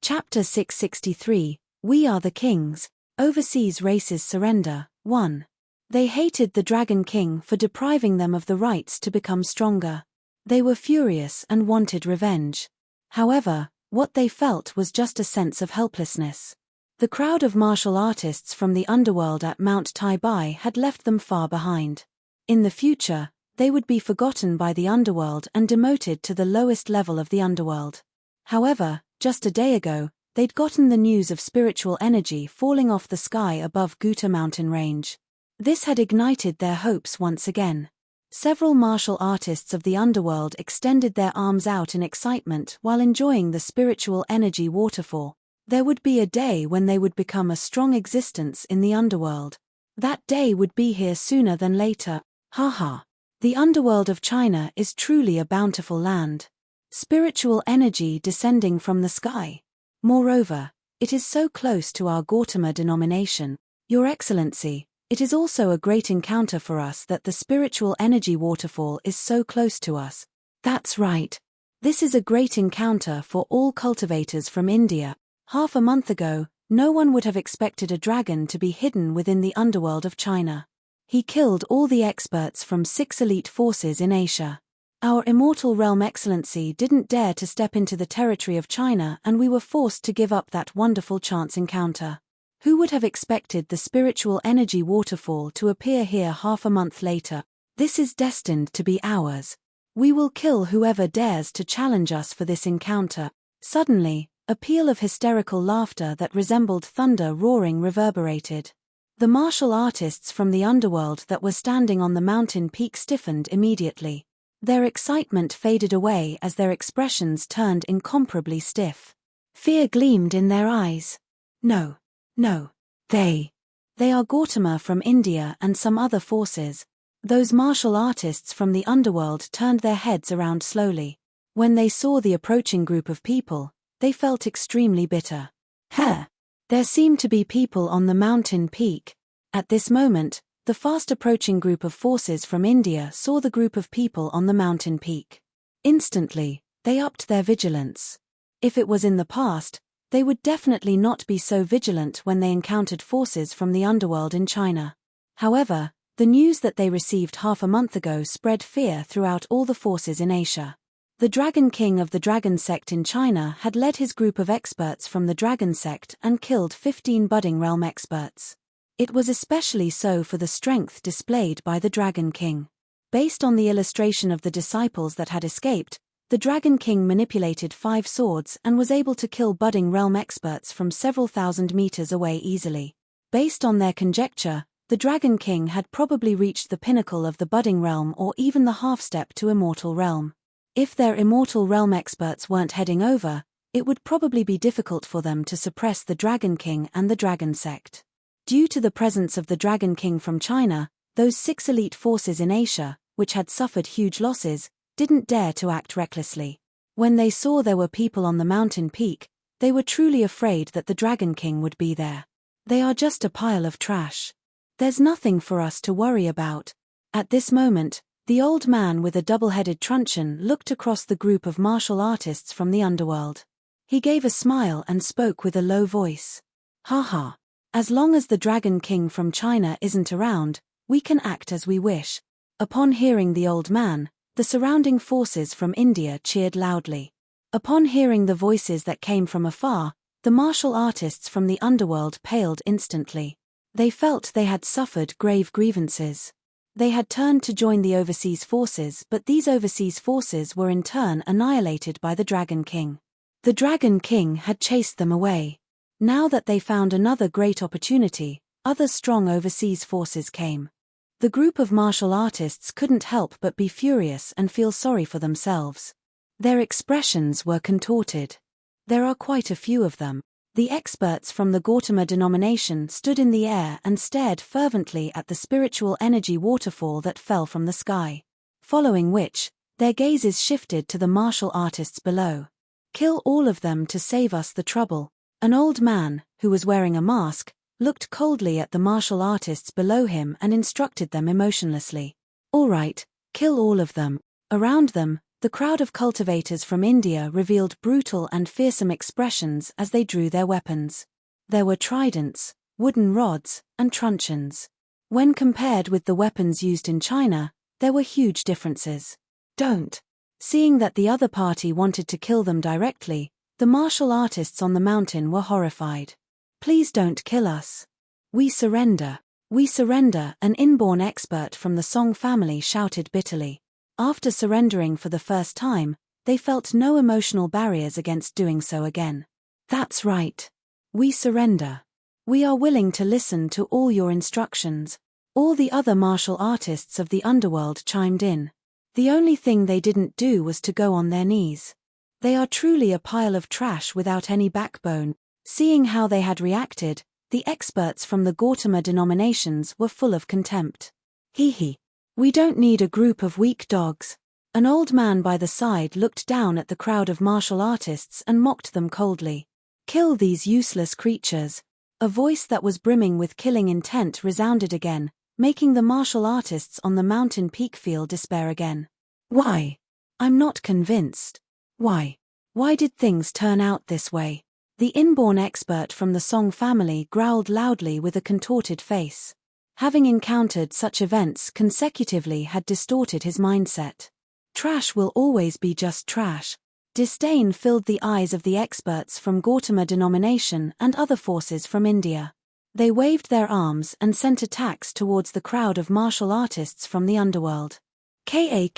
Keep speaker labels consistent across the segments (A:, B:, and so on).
A: Chapter 663, We Are the Kings, Overseas Races Surrender, 1. They hated the Dragon King for depriving them of the rights to become stronger. They were furious and wanted revenge. However, what they felt was just a sense of helplessness. The crowd of martial artists from the underworld at Mount Tai had left them far behind. In the future, they would be forgotten by the underworld and demoted to the lowest level of the underworld. However, just a day ago, they'd gotten the news of spiritual energy falling off the sky above Guta mountain range. This had ignited their hopes once again. Several martial artists of the underworld extended their arms out in excitement while enjoying the spiritual energy waterfall. There would be a day when they would become a strong existence in the underworld. That day would be here sooner than later. Haha. The underworld of China is truly a bountiful land. Spiritual energy descending from the sky. Moreover, it is so close to our Gautama denomination. Your Excellency, it is also a great encounter for us that the spiritual energy waterfall is so close to us. That's right. This is a great encounter for all cultivators from India. Half a month ago, no one would have expected a dragon to be hidden within the underworld of China. He killed all the experts from 6 elite forces in Asia. Our immortal realm Excellency didn't dare to step into the territory of China and we were forced to give up that wonderful chance encounter. Who would have expected the spiritual energy waterfall to appear here half a month later? This is destined to be ours. We will kill whoever dares to challenge us for this encounter. Suddenly, a peal of hysterical laughter that resembled thunder roaring reverberated. The martial artists from the underworld that were standing on the mountain peak stiffened immediately. Their excitement faded away as their expressions turned incomparably stiff. Fear gleamed in their eyes. No. They are Gautama from India and some other forces. Those martial artists from the underworld turned their heads around slowly. When they saw the approaching group of people, they felt extremely bitter. There seemed to be people on the mountain peak. At this moment, the fast-approaching group of forces from India saw the group of people on the mountain peak. Instantly, they upped their vigilance. If it was in the past, they would definitely not be so vigilant when they encountered forces from the underworld in China. However, the news that they received half a month ago spread fear throughout all the forces in Asia. The Dragon King of the Dragon Sect in China had led his group of experts from the Dragon Sect and killed 15 budding realm experts. It was especially so for the strength displayed by the Dragon King. Based on the illustration of the disciples that had escaped, the Dragon King manipulated 5 swords and was able to kill budding realm experts from several thousand meters away easily. Based on their conjecture, the Dragon King had probably reached the pinnacle of the budding realm or even the half-step to immortal realm. If their immortal realm experts weren't heading over, it would probably be difficult for them to suppress the Dragon King and the Dragon Sect. Due to the presence of the Dragon King from China, those 6 elite forces in Asia, which had suffered huge losses, didn't dare to act recklessly. When they saw there were people on the mountain peak, they were truly afraid that the Dragon King would be there. They are just a pile of trash. There's nothing for us to worry about. At this moment, the old man with a double-headed truncheon looked across the group of martial artists from the underworld. He gave a smile and spoke with a low voice. Haha. As long as the Dragon King from China isn't around, we can act as we wish. Upon hearing the old man, the surrounding forces from India cheered loudly. Upon hearing the voices that came from afar, the martial artists from the underworld paled instantly. They felt they had suffered grave grievances. They had turned to join the overseas forces, but these overseas forces were in turn annihilated by the Dragon King. The Dragon King had chased them away. Now that they found another great opportunity, other strong overseas forces came. The group of martial artists couldn't help but be furious and feel sorry for themselves. Their expressions were contorted. There are quite a few of them. The experts from the Gautama denomination stood in the air and stared fervently at the spiritual energy waterfall that fell from the sky. Following which, their gazes shifted to the martial artists below. Kill all of them to save us the trouble. An old man, who was wearing a mask, looked coldly at the martial artists below him and instructed them emotionlessly. All right, kill all of them. Around them, The crowd of cultivators from India revealed brutal and fearsome expressions as they drew their weapons. There were tridents, wooden rods, and truncheons. When compared with the weapons used in China, there were huge differences. Don't. Seeing that the other party wanted to kill them directly, the martial artists on the mountain were horrified. Please don't kill us. We surrender. We surrender, an inborn expert from the Song family shouted bitterly. After surrendering for the first time, they felt no emotional barriers against doing so again. That's right. We surrender. We are willing to listen to all your instructions. All the other martial artists of the underworld chimed in. The only thing they didn't do was to go on their knees. They are truly a pile of trash without any backbone. Seeing how they had reacted, the experts from the Gautama denominations were full of contempt. Hee. We don't need a group of weak dogs. An old man by the side looked down at the crowd of martial artists and mocked them coldly. Kill these useless creatures. A voice that was brimming with killing intent resounded again, making the martial artists on the mountain peak feel despair again. Why? I'm not convinced. Why? Why did things turn out this way? The inborn expert from the Song family growled loudly with a contorted face. Having encountered such events consecutively had distorted his mindset. Trash will always be just trash. Disdain filled the eyes of the experts from Gautama denomination and other forces from India. They waved their arms and sent attacks towards the crowd of martial artists from the underworld. Ka.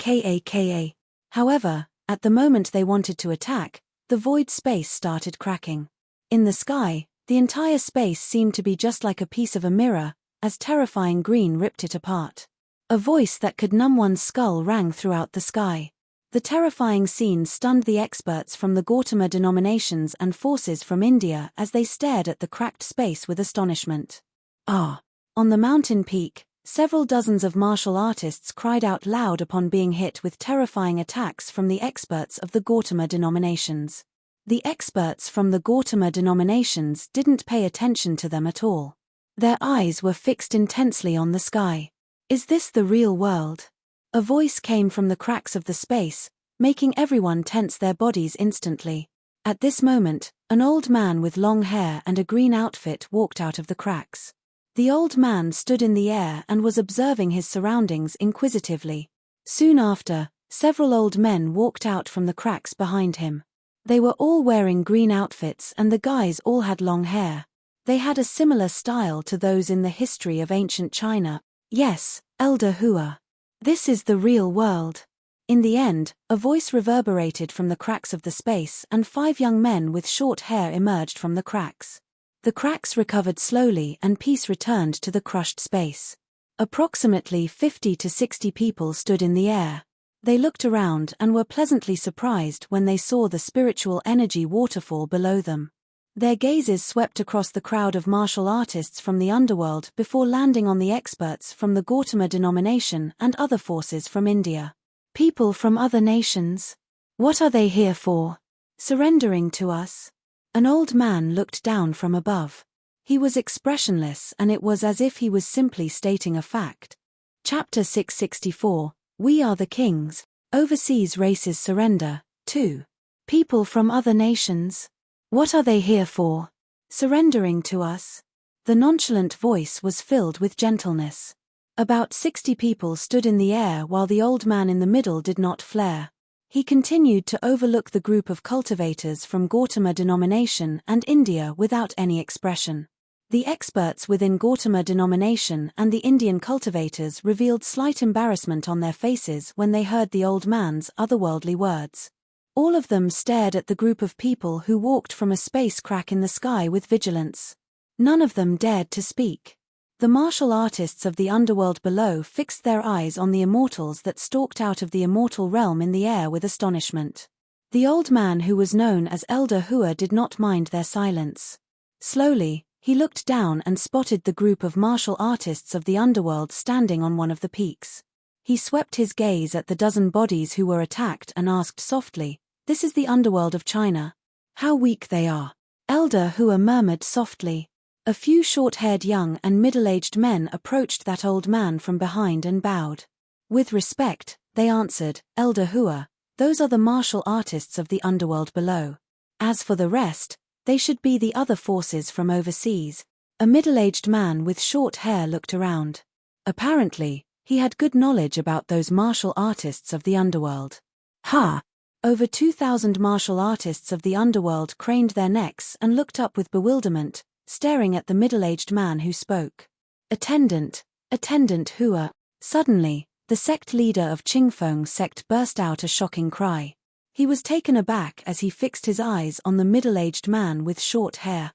A: However, at the moment they wanted to attack, the void space started cracking. In the sky, the entire space seemed to be just like a piece of a mirror, as terrifying green ripped it apart. A voice that could numb one's skull rang throughout the sky. The terrifying scene stunned the experts from the Gautama denominations and forces from India as they stared at the cracked space with astonishment. Ah! On the mountain peak, several dozens of martial artists cried out loud upon being hit with terrifying attacks from the experts of the Gautama denominations. The experts from the Gautama denominations didn't pay attention to them at all. Their eyes were fixed intensely on the sky. Is this the real world? A voice came from the cracks of the space, making everyone tense their bodies instantly. At this moment, an old man with long hair and a green outfit walked out of the cracks. The old man stood in the air and was observing his surroundings inquisitively. Soon after, several old men walked out from the cracks behind him. They were all wearing green outfits and the guys all had long hair. They had a similar style to those in the history of ancient China. Yes, Elder Hua. This is the real world. In the end, a voice reverberated from the cracks of the space and 5 young men with short hair emerged from the cracks. The cracks recovered slowly and peace returned to the crushed space. Approximately 50 to 60 people stood in the air. They looked around and were pleasantly surprised when they saw the spiritual energy waterfall below them. Their gazes swept across the crowd of martial artists from the underworld before landing on the experts from the Gautama denomination and other forces from India. People from other nations? What are they here for? Surrendering to us? An old man looked down from above. He was expressionless and it was as if he was simply stating a fact. Chapter 664, We Are the Kings, Overseas Races Surrender, 2. People from other nations? What are they here for? Surrendering to us? The nonchalant voice was filled with gentleness. About 60 people stood in the air while the old man in the middle did not flare. He continued to overlook the group of cultivators from Gautama denomination and India without any expression. The experts within Gautama denomination and the Indian cultivators revealed slight embarrassment on their faces when they heard the old man's otherworldly words. All of them stared at the group of people who walked from a space crack in the sky with vigilance. None of them dared to speak. The martial artists of the underworld below fixed their eyes on the immortals that stalked out of the immortal realm in the air with astonishment. The old man who was known as Elder Hua did not mind their silence. Slowly, he looked down and spotted the group of martial artists of the underworld standing on one of the peaks. He swept his gaze at the dozen bodies who were attacked and asked softly, "This is the underworld of China. How weak they are." Elder Hua murmured softly. A few short-haired young and middle-aged men approached that old man from behind and bowed. With respect, they answered, "Elder Hua, Those are the martial artists of the underworld below. As for the rest, they should be the other forces from overseas. A middle-aged man with short hair looked around. Apparently, he had good knowledge about those martial artists of the underworld. Ha! Over 2,000 martial artists of the underworld craned their necks and looked up with bewilderment, staring at the middle-aged man who spoke. Attendant Hua. Suddenly, the sect leader of Qingfeng sect burst out a shocking cry. He was taken aback as he fixed his eyes on the middle-aged man with short hair.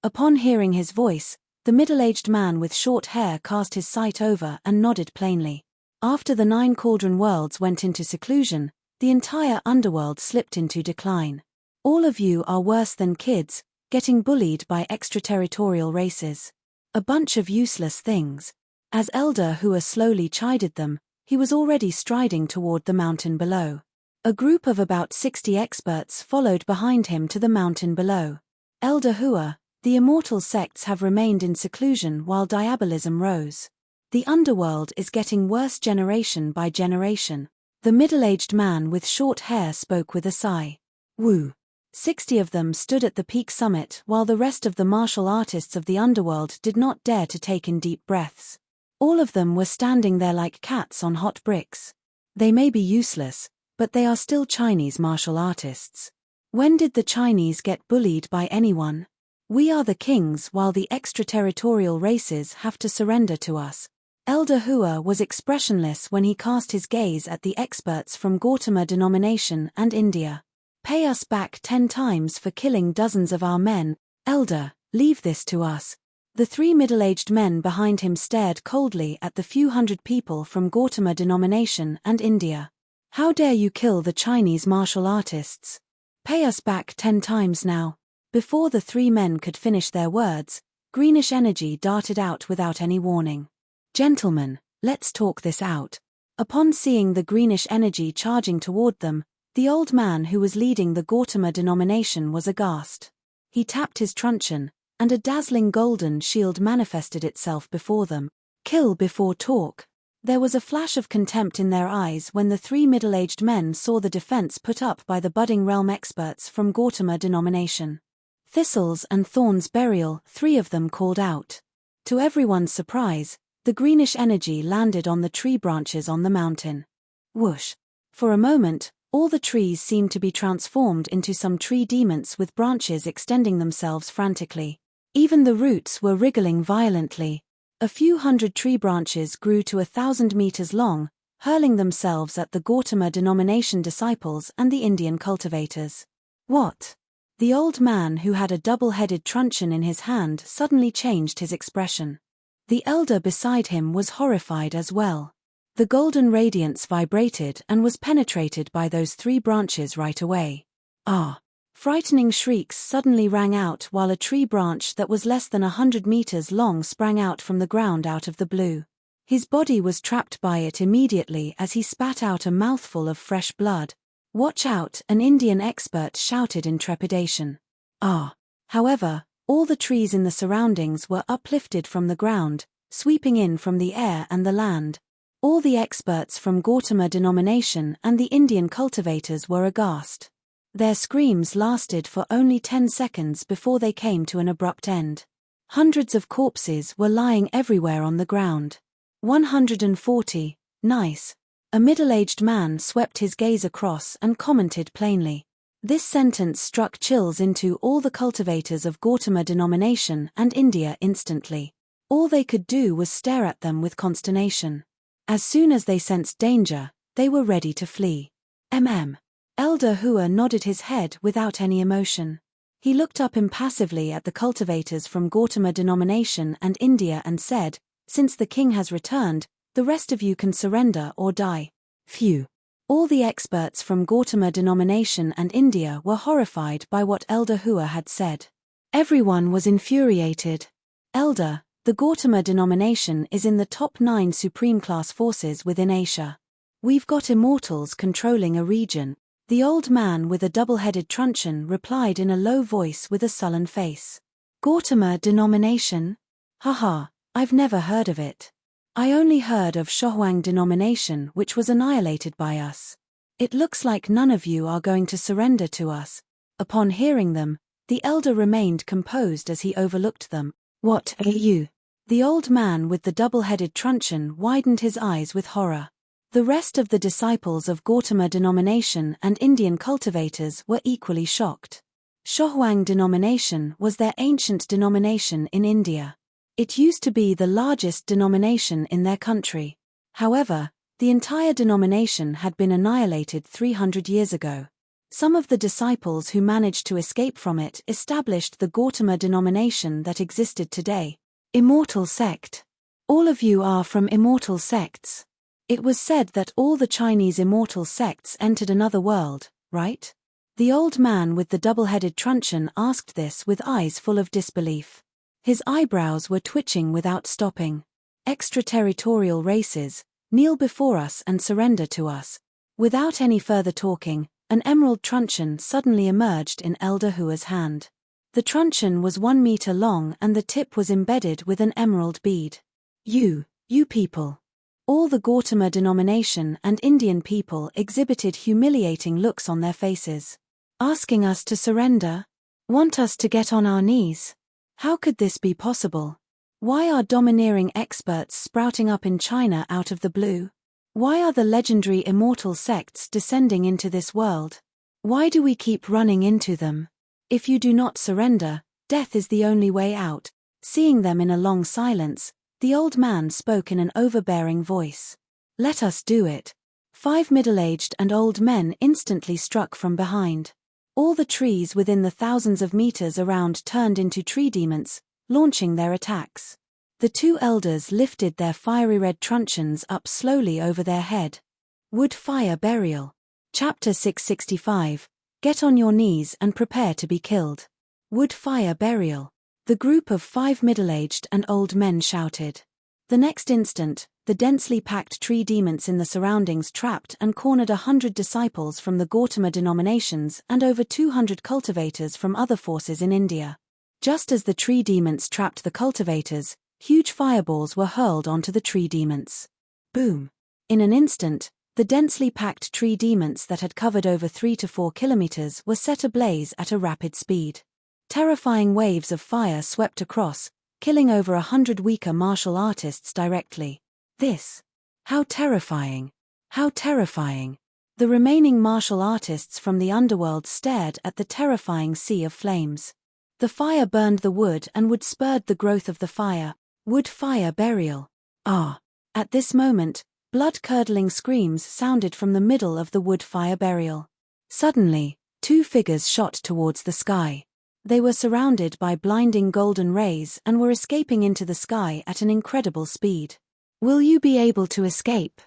A: Upon hearing his voice, the middle-aged man with short hair cast his sight over and nodded plainly. After the 9 cauldron worlds went into seclusion, the entire underworld slipped into decline. All of you are worse than kids, getting bullied by extraterritorial races. A bunch of useless things. As Elder Hua slowly chided them, he was already striding toward the mountain below. A group of about 60 experts followed behind him to the mountain below. Elder Hua, the immortal sects have remained in seclusion while diabolism rose. The underworld is getting worse generation by generation. The middle-aged man with short hair spoke with a sigh. Woo! 60 of them stood at the peak summit while the rest of the martial artists of the underworld did not dare to take in deep breaths. All of them were standing there like cats on hot bricks. They may be useless, but they are still Chinese martial artists. When did the Chinese get bullied by anyone? We are the kings while the extraterritorial races have to surrender to us. Elder Hua was expressionless when he cast his gaze at the experts from Gautama denomination and India. Pay us back 10 times for killing dozens of our men. Elder, leave this to us. The 3 middle-aged men behind him stared coldly at the few hundred people from Gautama denomination and India. How dare you kill the Chinese martial artists? Pay us back 10 times now. Before the 3 men could finish their words, greenish energy darted out without any warning. Gentlemen, let's talk this out. Upon seeing the greenish energy charging toward them, the old man who was leading the Gautama denomination was aghast. He tapped his truncheon, and a dazzling golden shield manifested itself before them. Kill before talk. There was a flash of contempt in their eyes when the 3 middle-aged men saw the defense put up by the budding realm experts from Gautama denomination. Thistles and thorns burial, 3 of them called out. To everyone's surprise, the greenish energy landed on the tree branches on the mountain. Whoosh! For a moment, all the trees seemed to be transformed into some tree demons with branches extending themselves frantically. Even the roots were wriggling violently. A few hundred tree branches grew to 1,000 meters long, hurling themselves at the Gautama denomination disciples and the Indian cultivators. What? The old man who had a double-headed truncheon in his hand suddenly changed his expression. The elder beside him was horrified as well. The golden radiance vibrated and was penetrated by those 3 branches right away. Ah! Frightening shrieks suddenly rang out while a tree branch that was less than 100 meters long sprang out from the ground out of the blue. His body was trapped by it immediately as he spat out a mouthful of fresh blood. Watch out! An Indian expert shouted in trepidation. Ah! However, all the trees in the surroundings were uplifted from the ground, sweeping in from the air and the land. All the experts from Gautama denomination and the Indian cultivators were aghast. Their screams lasted for only 10 seconds before they came to an abrupt end. Hundreds of corpses were lying everywhere on the ground. 140. Nice. A middle-aged man swept his gaze across and commented plainly. This sentence struck chills into all the cultivators of Gautama denomination and India instantly. All they could do was stare at them with consternation. As soon as they sensed danger, they were ready to flee. Elder Hua nodded his head without any emotion. He looked up impassively at the cultivators from Gautama denomination and India and said, "Since the king has returned, the rest of you can surrender or die." Phew! All the experts from Gautama denomination and India were horrified by what Elder Hua had said. Everyone was infuriated. Elder, the Gautama denomination is in the top 9 supreme class forces within Asia. We've got immortals controlling a region. The old man with a double-headed truncheon replied in a low voice with a sullen face. Gautama denomination? Haha, I've never heard of it. I only heard of Shohuang denomination which was annihilated by us. It looks like none of you are going to surrender to us. Upon hearing them, the elder remained composed as he overlooked them. What are you? The old man with the double-headed truncheon widened his eyes with horror. The rest of the disciples of Gautama denomination and Indian cultivators were equally shocked. Shohuang denomination was their ancient denomination in India. It used to be the largest denomination in their country. However, the entire denomination had been annihilated 300 years ago. Some of the disciples who managed to escape from it established the Gautama denomination that existed today. Immortal sect. All of you are from immortal sects. It was said that all the Chinese immortal sects entered another world, right? The old man with the double-headed truncheon asked this with eyes full of disbelief. His eyebrows were twitching without stopping. Extraterritorial races, kneel before us and surrender to us. Without any further talking, an emerald truncheon suddenly emerged in Elder Hua's hand. The truncheon was 1 meter long and the tip was embedded with an emerald bead. You people. All the Gautama denomination and Indian people exhibited humiliating looks on their faces. Asking us to surrender? Want us to get on our knees? How could this be possible? Why are domineering experts sprouting up in China out of the blue? Why are the legendary immortal sects descending into this world? Why do we keep running into them? If you do not surrender, death is the only way out. Seeing them in a long silence, the old man spoke in an overbearing voice. Let us do it. 5 middle-aged and old men instantly struck from behind. All the trees within the thousands of meters around turned into tree demons, launching their attacks. The 2 elders lifted their fiery red truncheons up slowly over their head. Wood Fire Burial. Chapter 665. Get on your knees and prepare to be killed. Wood Fire Burial. The group of 5 middle-aged and old men shouted. The next instant, the densely packed tree demons in the surroundings trapped and cornered 100 disciples from the Gautama denominations and over 200 cultivators from other forces in India. Just as the tree demons trapped the cultivators, huge fireballs were hurled onto the tree demons. Boom! In an instant, the densely packed tree demons that had covered over 3 to 4 kilometers were set ablaze at a rapid speed. Terrifying waves of fire swept across, killing over 100 weaker martial artists directly. How terrifying! How terrifying! The remaining martial artists from the underworld stared at the terrifying sea of flames. The fire burned the wood and wood spurred the growth of the fire. Wood Fire Burial. Ah! At this moment, blood-curdling screams sounded from the middle of the wood fire burial. Suddenly, 2 figures shot towards the sky. They were surrounded by blinding golden rays and were escaping into the sky at an incredible speed. Will you be able to escape?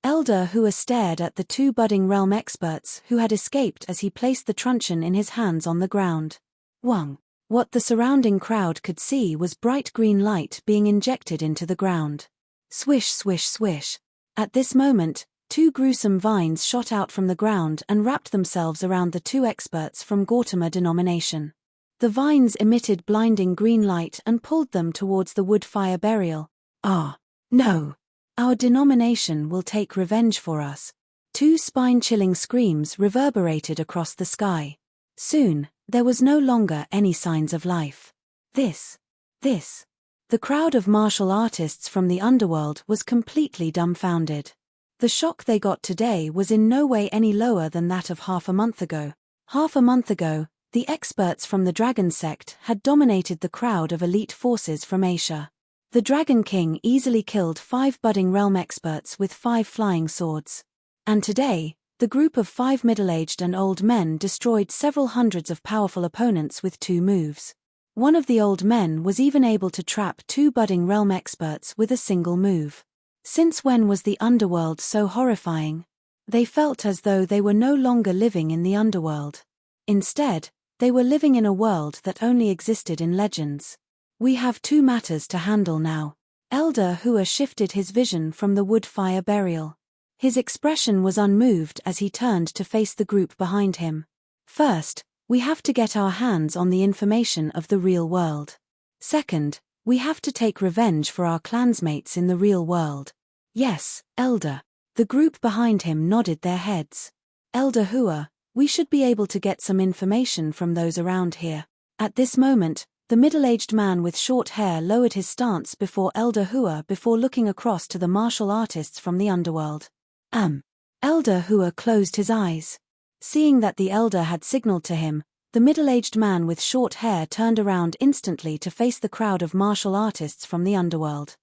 A: Elder Hua stared at the 2 budding realm experts who had escaped as he placed the truncheon in his hands on the ground. Wang. What the surrounding crowd could see was bright green light being injected into the ground. Swish, swish, swish. At this moment, 2 gruesome vines shot out from the ground and wrapped themselves around the 2 experts from Gautama denomination. The vines emitted blinding green light and pulled them towards the wood fire burial. Ah! No! Our denomination will take revenge for us. 2 spine-chilling screams reverberated across the sky. Soon, there was no longer any signs of life. This. The crowd of martial artists from the underworld was completely dumbfounded. The shock they got today was in no way any lower than that of half a month ago. Half a month ago, the experts from the Dragon sect had dominated the crowd of elite forces from Asia. The Dragon King easily killed 5 budding realm experts with 5 flying swords. And today, the group of 5 middle-aged and old men destroyed several hundreds of powerful opponents with 2 moves. One of the old men was even able to trap 2 budding realm experts with a single move. Since when was the underworld so horrifying? They felt as though they were no longer living in the underworld. Instead, they were living in a world that only existed in legends. We have 2 matters to handle now. Elder Hua shifted his vision from the wood fire burial. His expression was unmoved as he turned to face the group behind him. First, we have to get our hands on the information of the real world. Second, we have to take revenge for our clansmates in the real world. Yes, Elder. The group behind him nodded their heads. Elder Hua, we should be able to get some information from those around here. At this moment, the middle-aged man with short hair lowered his stance before Elder Hua before looking across to the martial artists from the underworld. Elder Hua closed his eyes. Seeing that the elder had signaled to him, the middle-aged man with short hair turned around instantly to face the crowd of martial artists from the underworld.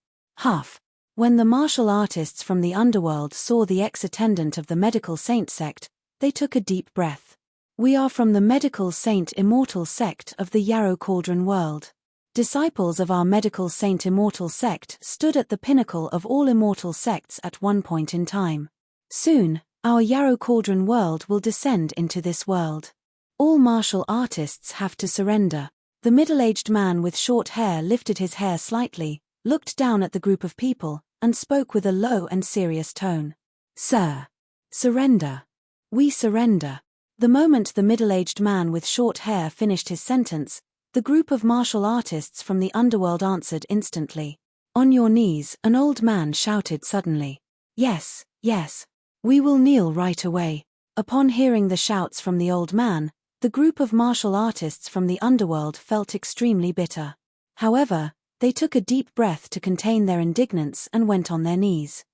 A: When the martial artists from the underworld saw the ex-attendant of the medical saint sect, they took a deep breath. We are from the medical saint immortal sect of the Yarrow Cauldron world. Disciples of our medical saint immortal sect stood at the pinnacle of all immortal sects at one point in time. Soon, our Yarrow Cauldron world will descend into this world. All martial artists have to surrender. The middle-aged man with short hair lifted his hair slightly, looked down at the group of people, and spoke with a low and serious tone. Sir. Surrender. We surrender. The moment the middle-aged man with short hair finished his sentence, the group of martial artists from the underworld answered instantly. On your knees, an old man shouted suddenly. Yes, yes. We will kneel right away. Upon hearing the shouts from the old man, the group of martial artists from the underworld felt extremely bitter. However, they took a deep breath to contain their indignance and went on their knees.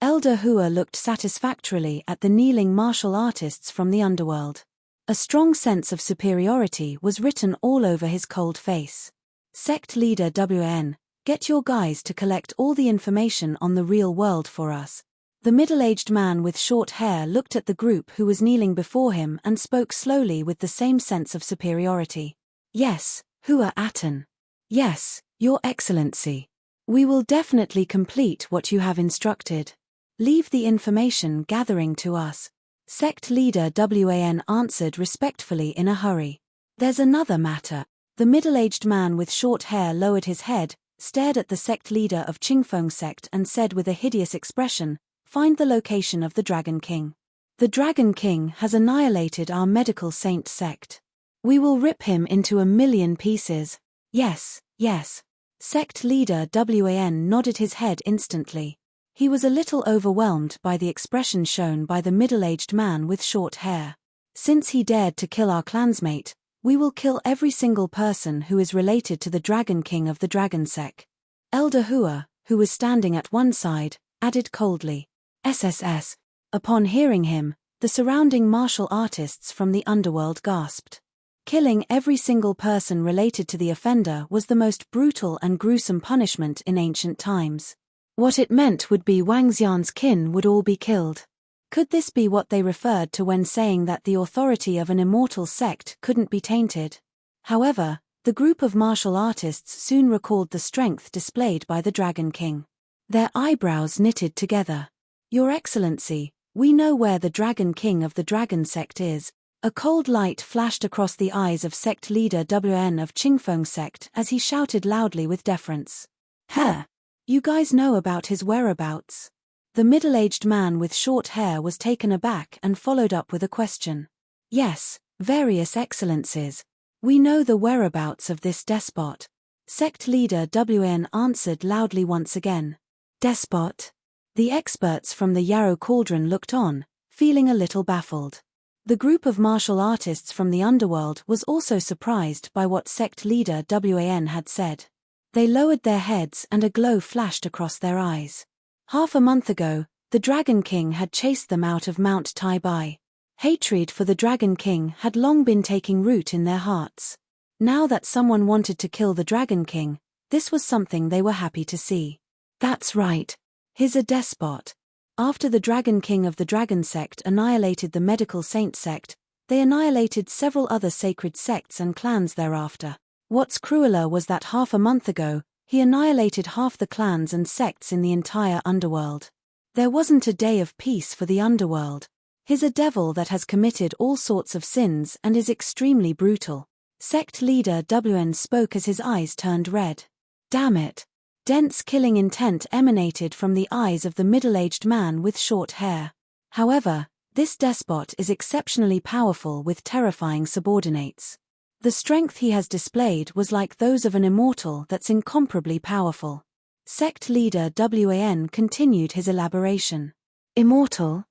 A: Elder Hua looked satisfactorily at the kneeling martial artists from the underworld. A strong sense of superiority was written all over his cold face. Sect leader WN, get your guys to collect all the information on the real world for us. The middle-aged man with short hair looked at the group who was kneeling before him and spoke slowly with the same sense of superiority. Yes, Hua Aten. Yes, Your Excellency. We will definitely complete what you have instructed. Leave the information gathering to us. Sect leader WAN answered respectfully in a hurry. There's another matter. The middle-aged man with short hair lowered his head, stared at the sect leader of Qingfeng sect and said with a hideous expression, find the location of the Dragon King. The Dragon King has annihilated our medical saint sect. We will rip him into 1,000,000 pieces. Yes, yes. Sect leader WAN nodded his head instantly. He was a little overwhelmed by the expression shown by the middle-aged man with short hair. Since he dared to kill our clansmate, we will kill every single person who is related to the Dragon King of the Dragon Sect. Elder Hua, who was standing at one side, added coldly. SSS. Upon hearing him, the surrounding martial artists from the underworld gasped. Killing every single person related to the offender was the most brutal and gruesome punishment in ancient times. What it meant would be Wang Xian's kin would all be killed. Could this be what they referred to when saying that the authority of an immortal sect couldn't be tainted? However, the group of martial artists soon recalled the strength displayed by the Dragon King. Their eyebrows knitted together. Your Excellency, we know where the Dragon King of the Dragon Sect is. A cold light flashed across the eyes of sect leader WN of Qingfeng sect as he shouted loudly with deference. You guys know about his whereabouts? The middle-aged man with short hair was taken aback and followed up with a question. Yes, various excellencies. We know the whereabouts of this despot. Sect leader WN answered loudly once again. Despot? The experts from the Yarrow Cauldron looked on, feeling a little baffled. The group of martial artists from the underworld was also surprised by what sect leader WAN had said. They lowered their heads and a glow flashed across their eyes. Half a month ago, the Dragon King had chased them out of Mount Tai Bai. Hatred for the Dragon King had long been taking root in their hearts. Now that someone wanted to kill the Dragon King, this was something they were happy to see. That's right. He's a despot. After the Dragon King of the Dragon Sect annihilated the Medical Saint Sect, they annihilated several other sacred sects and clans thereafter. What's crueler was that half a month ago, he annihilated half the clans and sects in the entire underworld. There wasn't a day of peace for the underworld. He's a devil that has committed all sorts of sins and is extremely brutal. Sect leader WN spoke as his eyes turned red. Damn it. Dense killing intent emanated from the eyes of the middle-aged man with short hair. However, this despot is exceptionally powerful with terrifying subordinates. The strength he has displayed was like those of an immortal that's incomparably powerful. Sect leader WAN continued his elaboration. Immortal?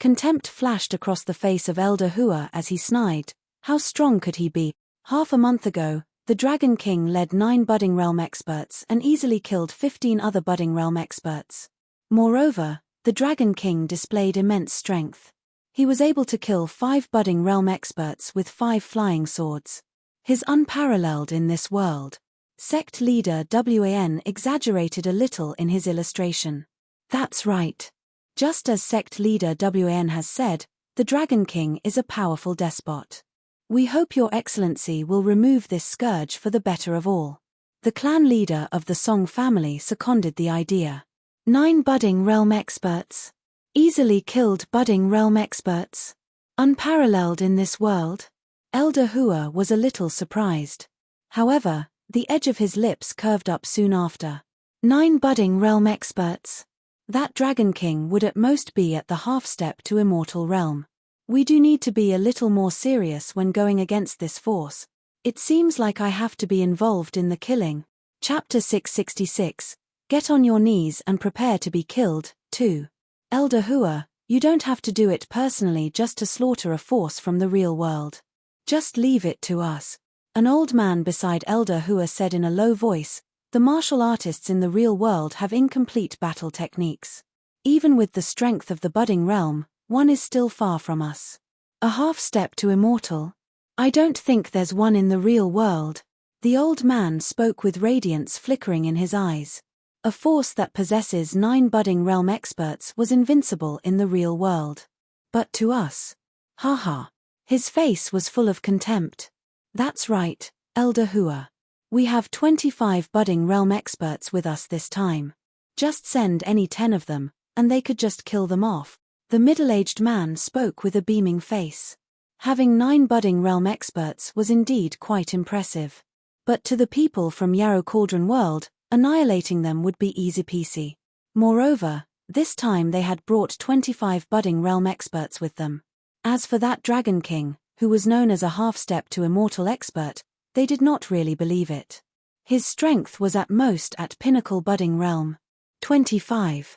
A: Contempt flashed across the face of Elder Hua as he snide. How strong could he be? Half a month ago, the Dragon King led 9 budding realm experts and easily killed 15 other budding realm experts. Moreover, the Dragon King displayed immense strength. He was able to kill 5 budding realm experts with 5 flying swords. His unparalleled in this world. Sect leader Wan exaggerated a little in his illustration. That's right. Just as sect leader Wan has said, the Dragon King is a powerful despot. We hope your excellency will remove this scourge for the better of all. The clan leader of the Song family seconded the idea. 9 budding realm experts. Easily killed budding realm experts. Unparalleled in this world. Elder Hua was a little surprised. However, the edge of his lips curved up soon after. 9 budding realm experts. That Dragon King would at most be at the half step to immortal realm. We do need to be a little more serious when going against this force. It seems like I have to be involved in the killing. Chapter 666. Get on your knees and prepare to be killed, too. Elder Hua, you don't have to do it personally just to slaughter a force from the real world. Just leave it to us. An old man beside Elder Hua said in a low voice, the martial artists in the real world have incomplete battle techniques. Even with the strength of the budding realm, one is still far from us. A half step to immortal? I don't think there's one in the real world. The old man spoke with radiance flickering in his eyes. A force that possesses 9 budding realm experts was invincible in the real world. But to us? Haha. His face was full of contempt. That's right, Elder Hua. We have 25 budding realm experts with us this time. Just send any 10 of them, and they could just kill them off. The middle-aged man spoke with a beaming face. Having 9 budding realm experts was indeed quite impressive. But to the people from Yarrow Cauldron World, annihilating them would be easy peasy. Moreover, this time they had brought 25 budding realm experts with them. As for that Dragon King, who was known as a half-step to immortal expert, they did not really believe it. His strength was at most at pinnacle budding realm. 25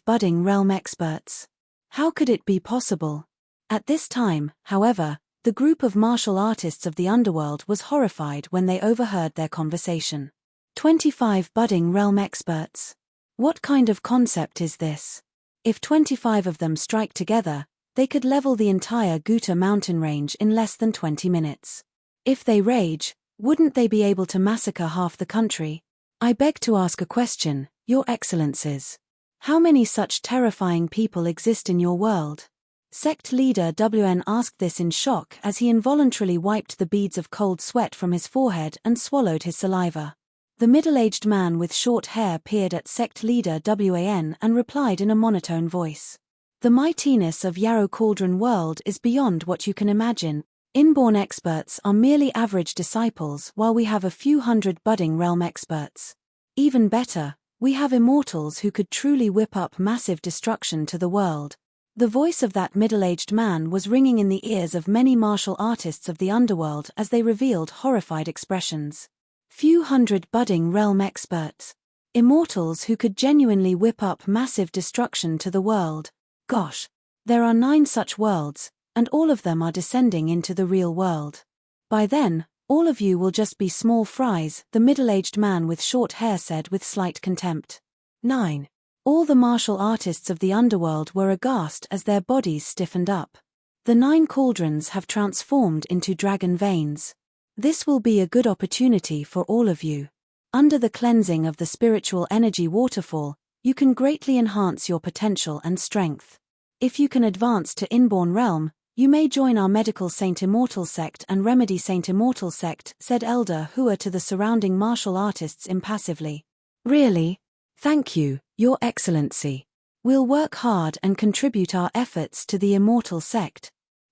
A: budding realm experts. How could it be possible? At this time, however, the group of martial artists of the underworld was horrified when they overheard their conversation. 25 budding realm experts. What kind of concept is this? If 25 of them strike together, they could level the entire Guta mountain range in less than 20 minutes. If they rage, wouldn't they be able to massacre half the country? I beg to ask a question, Your Excellencies. How many such terrifying people exist in your world? Sect leader Wan asked this in shock as he involuntarily wiped the beads of cold sweat from his forehead and swallowed his saliva. The middle-aged man with short hair peered at sect leader Wan and replied in a monotone voice. The mightiness of Yarrow Cauldron World is beyond what you can imagine. Inborn experts are merely average disciples while we have a few hundred budding realm experts. Even better, we have immortals who could truly whip up massive destruction to the world. The voice of that middle-aged man was ringing in the ears of many martial artists of the underworld as they revealed horrified expressions. Few hundred budding realm experts. Immortals who could genuinely whip up massive destruction to the world. Gosh, there are 9 such worlds, and all of them are descending into the real world. By then, all of you will just be small fries, the middle-aged man with short hair said with slight contempt. 9. All the martial artists of the underworld were aghast as their bodies stiffened up. The 9 cauldrons have transformed into dragon veins. This will be a good opportunity for all of you. Under the cleansing of the spiritual energy waterfall, you can greatly enhance your potential and strength. If you can advance to inborn realm, you may join our Medical Saint Immortal sect and Remedy Saint Immortal sect, said Elder Hua to the surrounding martial artists impassively. Really? Thank you, Your Excellency. We'll work hard and contribute our efforts to the Immortal sect.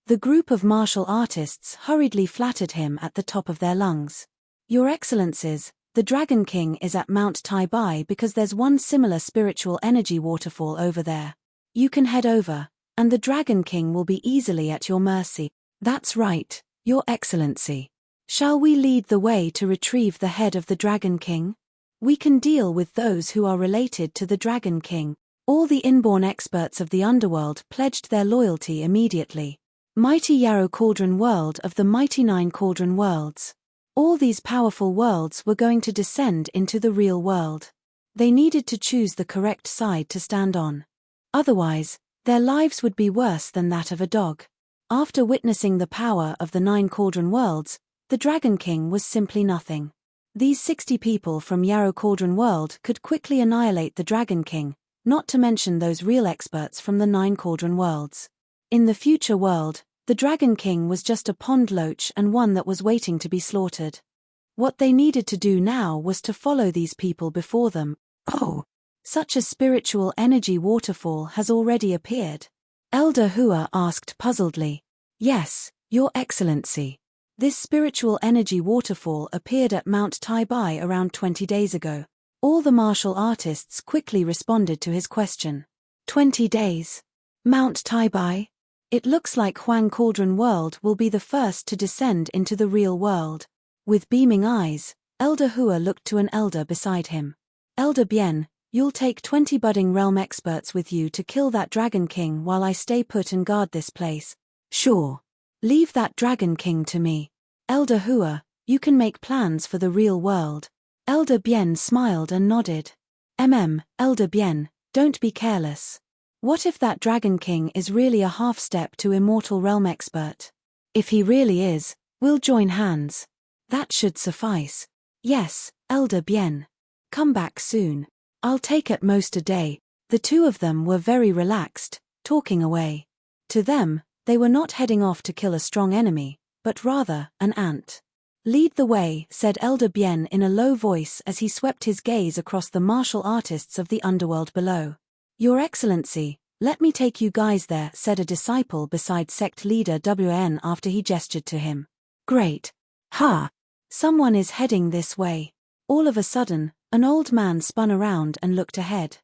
A: The group of martial artists hurriedly flattered him at the top of their lungs. Your Excellencies, the Dragon King is at Mount Tai Bai because there's one similar spiritual energy waterfall over there. You can head over, and the Dragon King will be easily at your mercy. That's right, Your Excellency. Shall we lead the way to retrieve the head of the Dragon King? We can deal with those who are related to the Dragon King. All the inborn experts of the underworld pledged their loyalty immediately. Mighty Yarrow Cauldron World of the mighty 9 Cauldron Worlds. All these powerful worlds were going to descend into the real world. They needed to choose the correct side to stand on. Otherwise, their lives would be worse than that of a dog. After witnessing the power of the 9 Cauldron Worlds, the Dragon King was simply nothing. These 60 people from Yarrow Cauldron World could quickly annihilate the Dragon King, not to mention those real experts from the 9 Cauldron Worlds. In the future world, the Dragon King was just a pond loach and one that was waiting to be slaughtered. What they needed to do now was to follow these people before them. Oh! Such a spiritual energy waterfall has already appeared. Elder Hua asked puzzledly. Yes, Your Excellency. This spiritual energy waterfall appeared at Mount Tai around 20 days ago. All the martial artists quickly responded to his question. 20 days. Mount Tai? It looks like Huang Cauldron World will be the first to descend into the real world. With beaming eyes, Elder Hua looked to an elder beside him. Elder Bien, you'll take 20 budding realm experts with you to kill that Dragon King while I stay put and guard this place. Sure. Leave that Dragon King to me. Elder Hua, you can make plans for the real world. Elder Bien smiled and nodded. Elder Bien, don't be careless. What if that Dragon King is really a half-step to immortal realm expert? If he really is, we'll join hands. That should suffice. Yes, Elder Bien. Come back soon. I'll take at most a day. The two of them were very relaxed, talking away. To them, they were not heading off to kill a strong enemy, but rather, an ant. Lead the way, said Elder Bien in a low voice as he swept his gaze across the martial artists of the underworld below. Your Excellency, let me take you guys there, said a disciple beside sect leader WN after he gestured to him. Great. Ha! Someone is heading this way. All of a sudden, an old man spun around and looked ahead.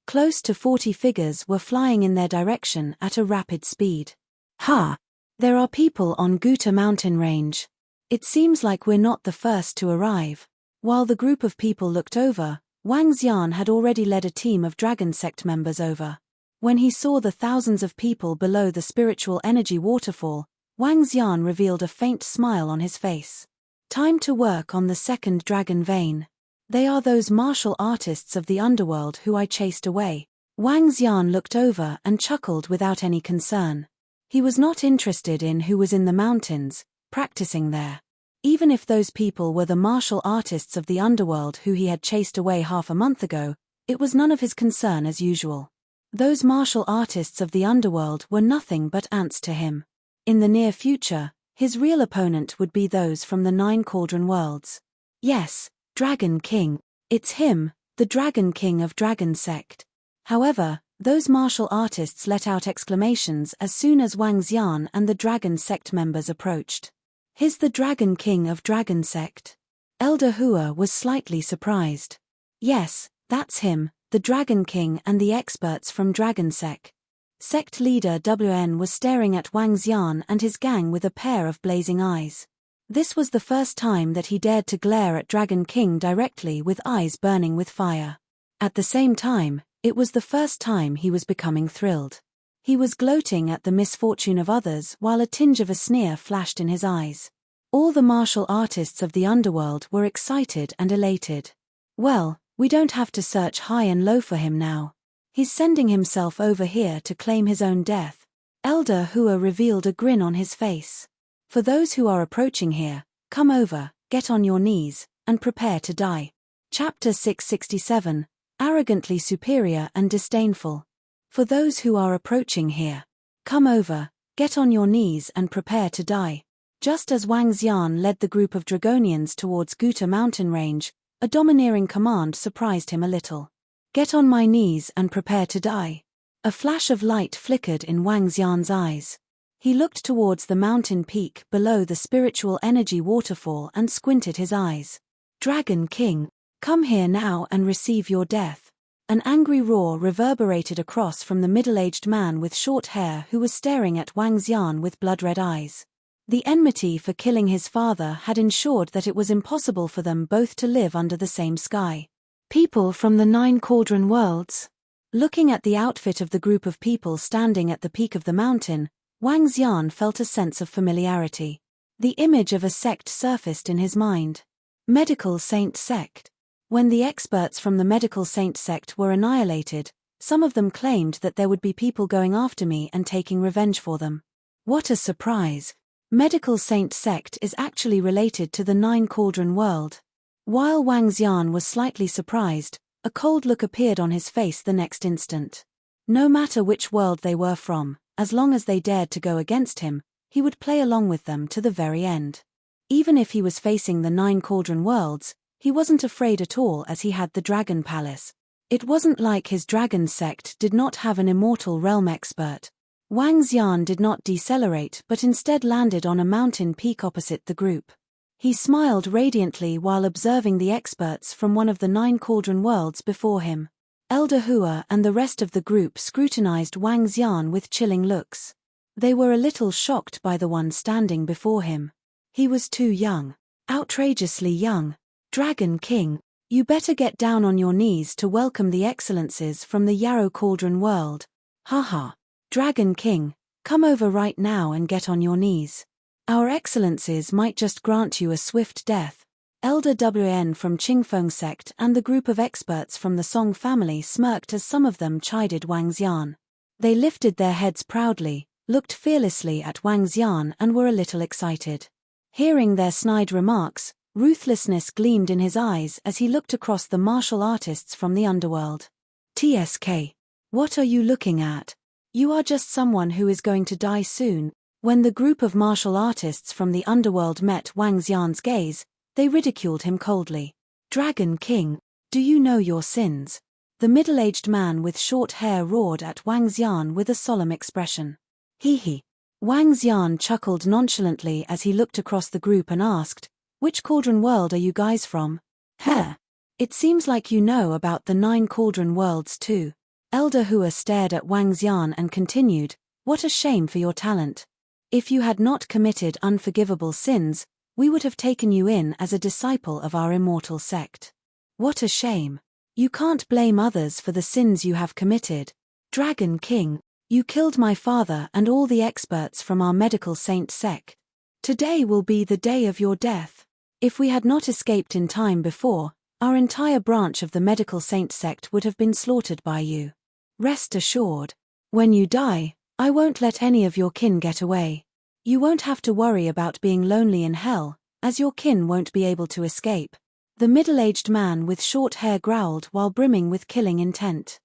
A: Close to 40 figures were flying in their direction at a rapid speed. Ha! There are people on Guta mountain range. It seems like we're not the first to arrive. While the group of people looked over, Wang Xian had already led a team of Dragon Sect members over. When he saw the thousands of people below the spiritual energy waterfall, Wang Xian revealed a faint smile on his face. Time to work on the second dragon vein. They are those martial artists of the underworld who I chased away. Wang Xian looked over and chuckled without any concern. He was not interested in who was in the mountains, practicing there. Even if those people were the martial artists of the underworld who he had chased away half a month ago, it was none of his concern as usual. Those martial artists of the underworld were nothing but ants to him. In the near future, his real opponent would be those from the 9 Cauldron Worlds. Yes, Dragon King. It's him, the Dragon King of Dragon Sect. However, those martial artists let out exclamations as soon as Wang Xian and the Dragon Sect members approached. He's the Dragon King of Dragon Sect. Elder Hua was slightly surprised. Yes, that's him, the Dragon King and the experts from Dragon Sect. Sect leader WN was staring at Wang Xian and his gang with a pair of blazing eyes. This was the first time that he dared to glare at Dragon King directly with eyes burning with fire. At the same time, it was the first time he was becoming thrilled. He was gloating at the misfortune of others while a tinge of a sneer flashed in his eyes. All the martial artists of the underworld were excited and elated. Well, we don't have to search high and low for him now. He's sending himself over here to claim his own death. Elder Hua revealed a grin on his face. For those who are approaching here, come over, get on your knees, and prepare to die. Chapter 667, Arrogantly Superior and Disdainful. For those who are approaching here, come over, get on your knees and prepare to die. Just as Wang Xian led the group of Dragonians towards Guta mountain range, a domineering command surprised him a little. Get on my knees and prepare to die. A flash of light flickered in Wang Xian's eyes. He looked towards the mountain peak below the spiritual energy waterfall and squinted his eyes. Dragon King, come here now and receive your death. An angry roar reverberated across from the middle-aged man with short hair who was staring at Wang Xian with blood-red eyes. The enmity for killing his father had ensured that it was impossible for them both to live under the same sky. People from the 9 Cauldron Worlds. Looking at the outfit of the group of people standing at the peak of the mountain, Wang Xian felt a sense of familiarity. The image of a sect surfaced in his mind. Medical Saint Sect. When the experts from the Medical Saint Sect were annihilated, some of them claimed that there would be people going after me and taking revenge for them. What a surprise! Medical Saint Sect is actually related to the Nine Cauldron world. While Wang Xian was slightly surprised, a cold look appeared on his face the next instant. No matter which world they were from, as long as they dared to go against him, he would play along with them to the very end. Even if he was facing the Nine Cauldron worlds, he wasn't afraid at all as he had the Dragon Palace. It wasn't like his dragon sect did not have an immortal realm expert. Wang Xian did not decelerate but instead landed on a mountain peak opposite the group. He smiled radiantly while observing the experts from one of the Nine Cauldron worlds before him. Elder Hua and the rest of the group scrutinized Wang Xian with chilling looks. They were a little shocked by the one standing before him. He was too young. Outrageously young. Dragon King, you better get down on your knees to welcome the excellences from the Yarrow Cauldron world. Haha. Dragon King, come over right now and get on your knees. Our excellencies might just grant you a swift death. Elder Wn from Qingfeng sect and the group of experts from the Song family smirked as some of them chided Wang Xian. They lifted their heads proudly, looked fearlessly at Wang Xian and were a little excited. Hearing their snide remarks, ruthlessness gleamed in his eyes as he looked across the martial artists from the underworld. TSK. What are you looking at? You are just someone who is going to die soon. When the group of martial artists from the underworld met Wang Xian's gaze, they ridiculed him coldly. Dragon King, do you know your sins? The middle-aged man with short hair roared at Wang Xian with a solemn expression. Hee. Wang Xian chuckled nonchalantly as he looked across the group and asked, which cauldron world are you guys from? Heh. It seems like you know about the Nine Cauldron worlds too. Elder Hua stared at Wang Xian and continued, what a shame for your talent. If you had not committed unforgivable sins, we would have taken you in as a disciple of our immortal sect. What a shame. You can't blame others for the sins you have committed. Dragon King, you killed my father and all the experts from our Medical Saint sect. Today will be the day of your death. If we had not escaped in time before, our entire branch of the Medical Saint sect would have been slaughtered by you. Rest assured, when you die, I won't let any of your kin get away. You won't have to worry about being lonely in hell, as your kin won't be able to escape. The middle-aged man with short hair growled while brimming with killing intent.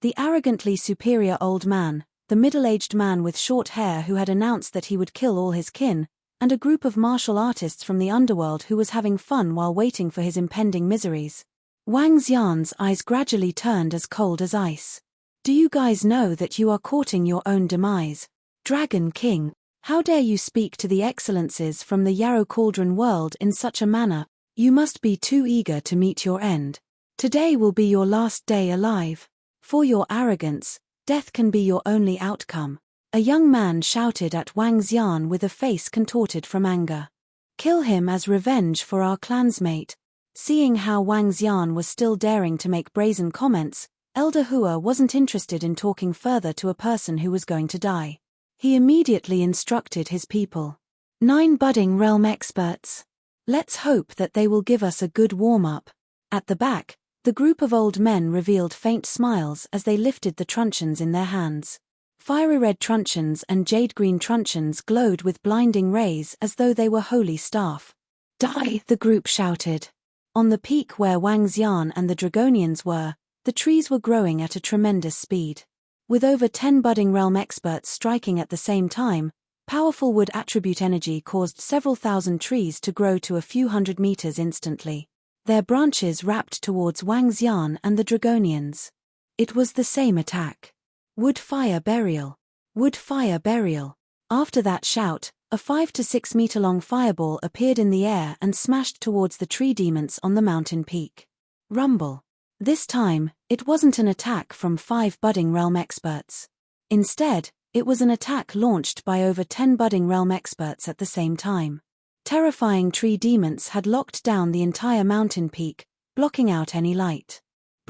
A: The arrogantly superior old man, the middle-aged man with short hair who had announced that he would kill all his kin, and a group of martial artists from the underworld who was having fun while waiting for his impending miseries. Wang Xian's eyes gradually turned as cold as ice. Do you guys know that you are courting your own demise? Dragon King, how dare you speak to the excellences from the Yarrow Cauldron world in such a manner? You must be too eager to meet your end. Today will be your last day alive. For your arrogance, death can be your only outcome. A young man shouted at Wang Xian with a face contorted from anger. Kill him as revenge for our clansmate. Seeing how Wang Xian was still daring to make brazen comments, Elder Hua wasn't interested in talking further to a person who was going to die. He immediately instructed his people. 9 budding realm experts. Let's hope that they will give us a good warm-up. At the back, the group of old men revealed faint smiles as they lifted the truncheons in their hands. Fiery red truncheons and jade-green truncheons glowed with blinding rays as though they were holy staff. Die! The group shouted. On the peak where Wang Xian and the Dragonians were, the trees were growing at a tremendous speed. With over 10 budding realm experts striking at the same time, powerful wood attribute energy caused several thousand trees to grow to a few hundred meters instantly. Their branches wrapped towards Wang Xian and the Dragonians. It was the same attack. Wood-fire burial. Wood-fire burial. After that shout, a 5 to 6 meter long fireball appeared in the air and smashed towards the tree demons on the mountain peak. Rumble. This time, it wasn't an attack from 5 budding realm experts. Instead, it was an attack launched by over 10 budding realm experts at the same time. Terrifying tree demons had locked down the entire mountain peak, blocking out any light.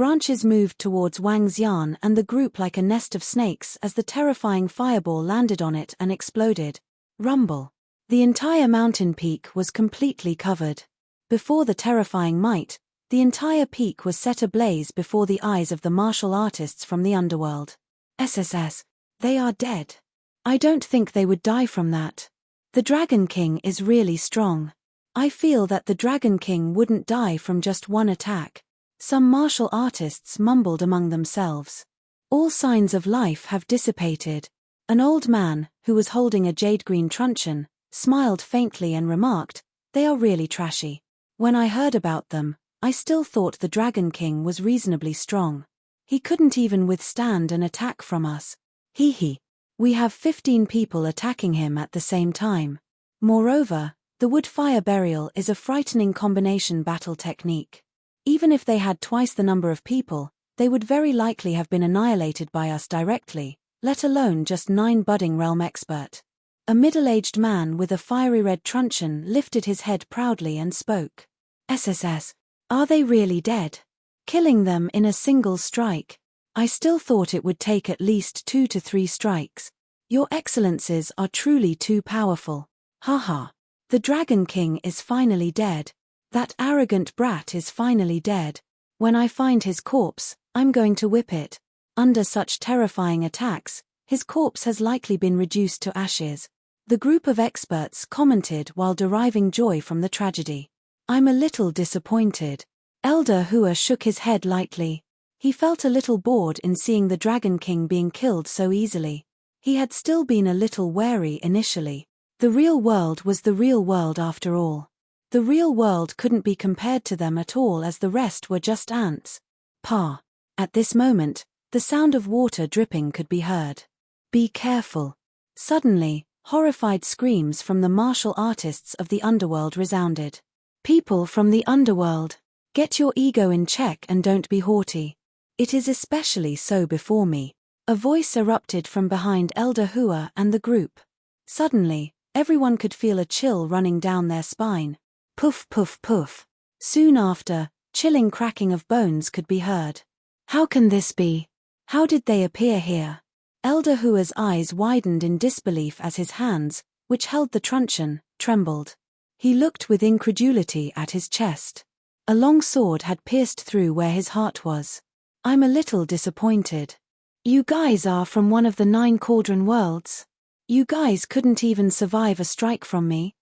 A: Branches moved towards Wang Xian and the group like a nest of snakes as the terrifying fireball landed on it and exploded. Rumble. The entire mountain peak was completely covered. Before the terrifying might, the entire peak was set ablaze before the eyes of the martial artists from the underworld. SSS. They are dead. I don't think they would die from that. The Dragon King is really strong. I feel that the Dragon King wouldn't die from just one attack. Some martial artists mumbled among themselves. All signs of life have dissipated. An old man, who was holding a jade-green truncheon, smiled faintly and remarked, "They are really trashy. When I heard about them, I still thought the Dragon King was reasonably strong. He couldn't even withstand an attack from us. Hee hee. We have 15 people attacking him at the same time. Moreover, the wood fire burial is a frightening combination battle technique. Even if they had twice the number of people, they would very likely have been annihilated by us directly, let alone just 9 budding realm expert." A middle-aged man with a fiery red truncheon lifted his head proudly and spoke. "SSS. Are they really dead? Killing them in a single strike? I still thought it would take at least 2 to 3 strikes. Your excellencies are truly too powerful. Haha. The Dragon King is finally dead. That arrogant brat is finally dead. When I find his corpse, I'm going to whip it. Under such terrifying attacks, his corpse has likely been reduced to ashes." The group of experts commented while deriving joy from the tragedy. "I'm a little disappointed." Elder Hua shook his head lightly. He felt a little bored in seeing the Dragon King being killed so easily. He had still been a little wary initially. The real world was the real world after all. The real world couldn't be compared to them at all as the rest were just ants. Pa. At this moment, the sound of water dripping could be heard. "Be careful." Suddenly, horrified screams from the martial artists of the underworld resounded. "People from the underworld, get your ego in check and don't be haughty. It is especially so before me." A voice erupted from behind Elder Hua and the group. Suddenly, everyone could feel a chill running down their spine. Poof poof poof. Soon after, chilling cracking of bones could be heard. "How can this be? How did they appear here?" Elder Hua's eyes widened in disbelief as his hands, which held the truncheon, trembled. He looked with incredulity at his chest. A long sword had pierced through where his heart was. "I'm a little disappointed. You guys are from one of the 9 cauldron worlds. You guys couldn't even survive a strike from me."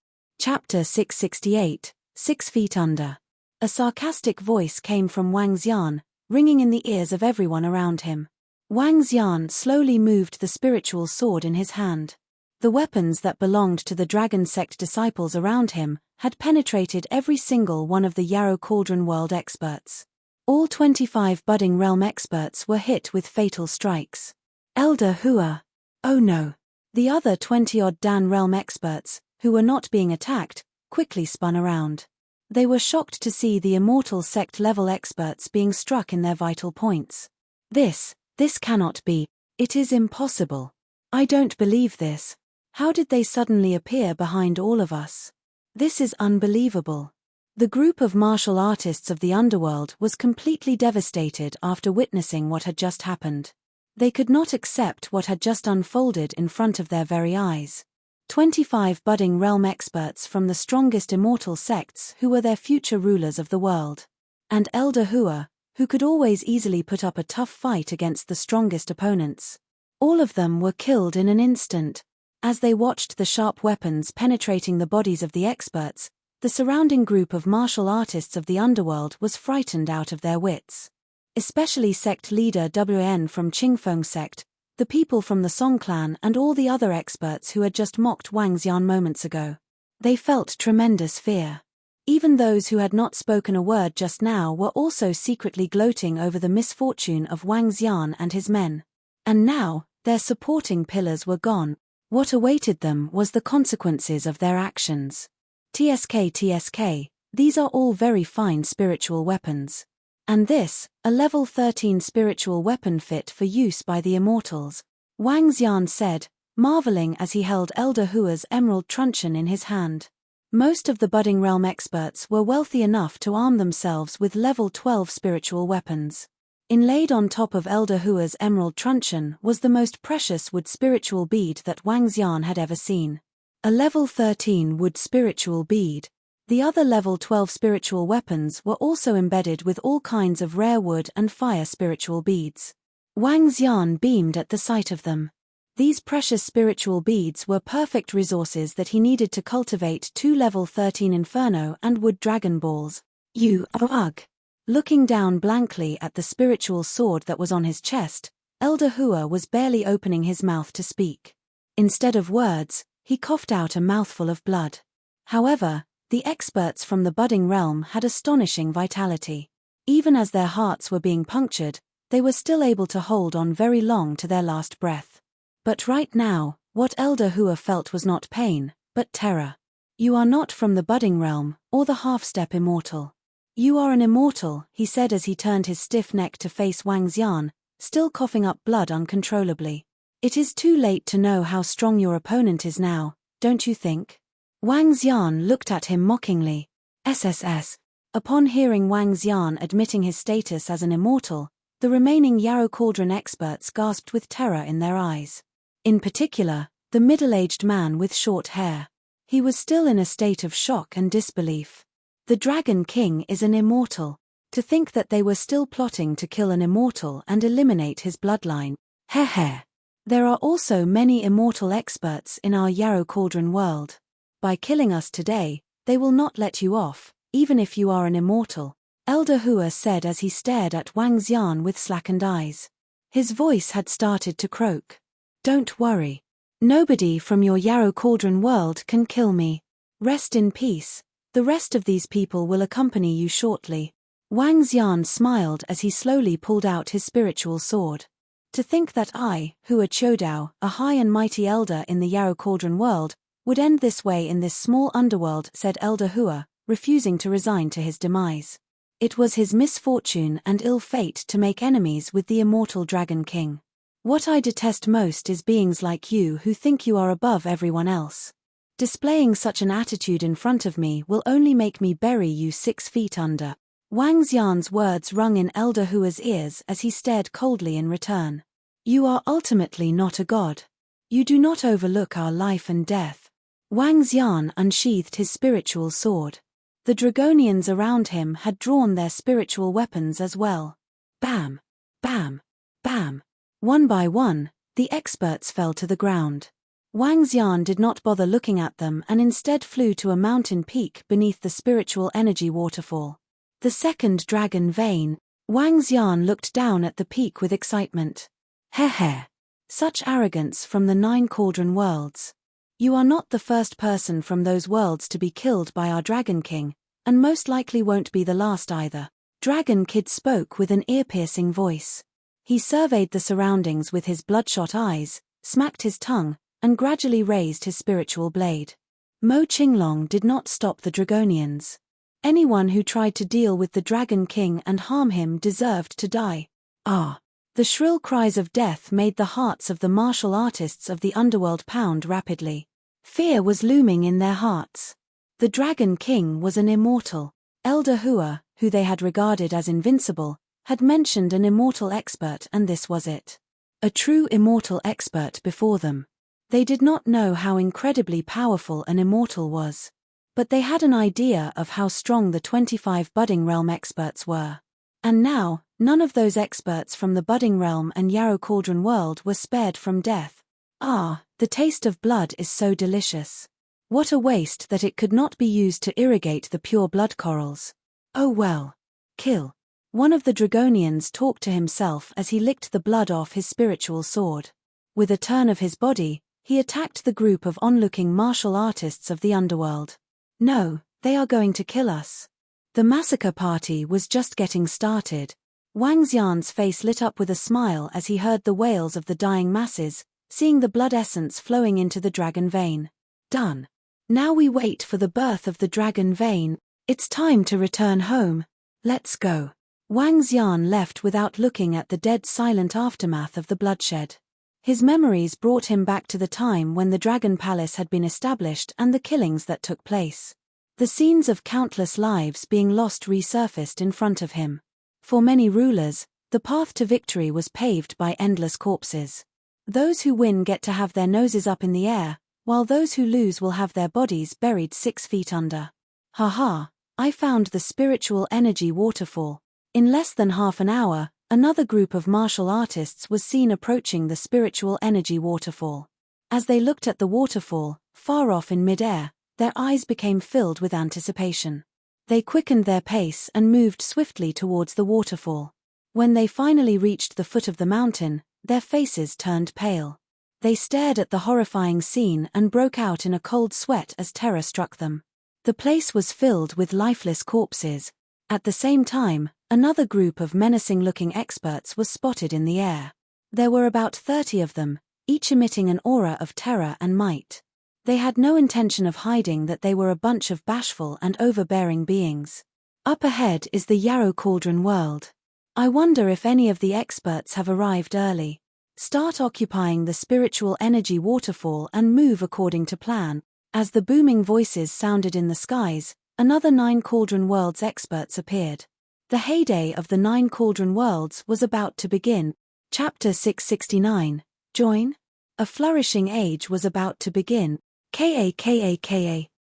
A: Chapter 668, 6 Feet Under. A sarcastic voice came from Wang Xian, ringing in the ears of everyone around him. Wang Xian slowly moved the spiritual sword in his hand. The weapons that belonged to the dragon sect disciples around him had penetrated every single one of the Yarrow Cauldron World experts. All 25 budding realm experts were hit with fatal strikes. Elder Hua. Oh no. The other 20-odd Dan realm experts, who were not being attacked, quickly spun around. They were shocked to see the immortal sect-level experts being struck in their vital points. This cannot be. It is impossible. I don't believe this. How did they suddenly appear behind all of us? This is unbelievable. The group of martial artists of the underworld was completely devastated after witnessing what had just happened. They could not accept what had just unfolded in front of their very eyes. 25 budding realm experts from the strongest immortal sects who were their future rulers of the world. And Elder Hua, who could always easily put up a tough fight against the strongest opponents. All of them were killed in an instant. As they watched the sharp weapons penetrating the bodies of the experts, the surrounding group of martial artists of the underworld was frightened out of their wits. Especially sect leader WN from Qingfeng sect, the people from the Song clan and all the other experts who had just mocked Wang Xian moments ago. They felt tremendous fear. Even those who had not spoken a word just now were also secretly gloating over the misfortune of Wang Xian and his men. And now, their supporting pillars were gone. What awaited them was the consequences of their actions. TSK, these are all very fine spiritual weapons. And this, a level 13 spiritual weapon fit for use by the immortals, Wang Xian said, marveling as he held Elder Hua's emerald truncheon in his hand. Most of the budding realm experts were wealthy enough to arm themselves with level 12 spiritual weapons. Inlaid on top of Elder Hua's emerald truncheon was the most precious wood spiritual bead that Wang Xian had ever seen. A level 13 wood spiritual bead. The other level 12 spiritual weapons were also embedded with all kinds of rare wood and fire spiritual beads. Wang Xian beamed at the sight of them. These precious spiritual beads were perfect resources that he needed to cultivate 2 level 13 Inferno and Wood Dragon Balls. Ugh. Looking down blankly at the spiritual sword that was on his chest, Elder Hua was barely opening his mouth to speak. Instead of words, he coughed out a mouthful of blood. However, the experts from the budding realm had astonishing vitality. Even as their hearts were being punctured, they were still able to hold on very long to their last breath. But right now, what Elder Hua felt was not pain, but terror. You are not from the budding realm, or the half-step immortal. You are an immortal, he said as he turned his stiff neck to face Wang Xian, still coughing up blood uncontrollably. It is too late to know how strong your opponent is now, don't you think? Wang Xian looked at him mockingly. SSS. Upon hearing Wang Xian admitting his status as an immortal, the remaining Yarrow Cauldron experts gasped with terror in their eyes. In particular, the middle-aged man with short hair. He was still in a state of shock and disbelief. The Dragon King is an immortal. To think that they were still plotting to kill an immortal and eliminate his bloodline. Heh. There are also many immortal experts in our Yarrow Cauldron world. By killing us today, they will not let you off, even if you are an immortal, Elder Hua said as he stared at Wang Xian with slackened eyes. His voice had started to croak. Don't worry. Nobody from your Yarrow Cauldron world can kill me. Rest in peace. The rest of these people will accompany you shortly. Wang Xian smiled as he slowly pulled out his spiritual sword. To think that I, Hua Chodao, a high and mighty elder in the Yarrow Cauldron world, would end this way in this small underworld, said Elder Hua, refusing to resign to his demise. It was his misfortune and ill fate to make enemies with the immortal Dragon King. What I detest most is beings like you who think you are above everyone else. Displaying such an attitude in front of me will only make me bury you 6 feet under. Wang Xian's words rung in Elder Hua's ears as he stared coldly in return. You are ultimately not a god. You do not overlook our life and death. Wang Xian unsheathed his spiritual sword. The Dragonians around him had drawn their spiritual weapons as well. Bam! Bam! Bam! One by one, the experts fell to the ground. Wang Xian did not bother looking at them and instead flew to a mountain peak beneath the spiritual energy waterfall. The second dragon vein. Wang Xian looked down at the peak with excitement. Heh. Such arrogance from the 9 Cauldron worlds. You are not the first person from those worlds to be killed by our Dragon King, and most likely won't be the last either. Dragon Kid spoke with an ear-piercing voice. He surveyed the surroundings with his bloodshot eyes, smacked his tongue, and gradually raised his spiritual blade. Mo Qinglong did not stop the Dragonians. Anyone who tried to deal with the Dragon King and harm him deserved to die. The shrill cries of death made the hearts of the martial artists of the underworld pound rapidly. Fear was looming in their hearts. The Dragon King was an immortal. Elder Hua, who they had regarded as invincible, had mentioned an immortal expert, and this was it. A true immortal expert before them. They did not know how incredibly powerful an immortal was. But they had an idea of how strong the 25 Budding Realm experts were. And now, none of those experts from the Budding Realm and Yarrow Cauldron world were spared from death. The taste of blood is so delicious. What a waste that it could not be used to irrigate the pure blood corals. Oh well. Kill. One of the Dragonians talked to himself as he licked the blood off his spiritual sword. With a turn of his body, he attacked the group of onlooking martial artists of the underworld. No, they are going to kill us. The massacre party was just getting started. Wang Xian's face lit up with a smile as he heard the wails of the dying masses, seeing the blood essence flowing into the dragon vein. Done. Now we wait for the birth of the dragon vein. It's time to return home. Let's go. Wang Xian left without looking at the dead silent aftermath of the bloodshed. His memories brought him back to the time when the Dragon Palace had been established and the killings that took place. The scenes of countless lives being lost resurfaced in front of him. For many rulers, The path to victory was paved by endless corpses. Those who win get to have their noses up in the air, while those who lose will have their bodies buried 6 feet under. Haha, I found the spiritual energy waterfall. In less than half an hour, another group of martial artists was seen approaching the spiritual energy waterfall. As they looked at the waterfall, far off in mid-air, their eyes became filled with anticipation. They quickened their pace and moved swiftly towards the waterfall. When they finally reached the foot of the mountain, their faces turned pale. They stared at the horrifying scene and broke out in a cold sweat as terror struck them. The place was filled with lifeless corpses. At the same time, another group of menacing-looking experts was spotted in the air. There were about 30 of them, each emitting an aura of terror and might. They had no intention of hiding that they were a bunch of bashful and overbearing beings. Up ahead is the Yarrow Cauldron world. I wonder if any of the experts have arrived early. Start occupying the spiritual energy waterfall and move according to plan. As the booming voices sounded in the skies, another 9 Cauldron Worlds experts appeared. The heyday of the 9 Cauldron Worlds was about to begin. Chapter 669, Join? A flourishing age was about to begin. Ka.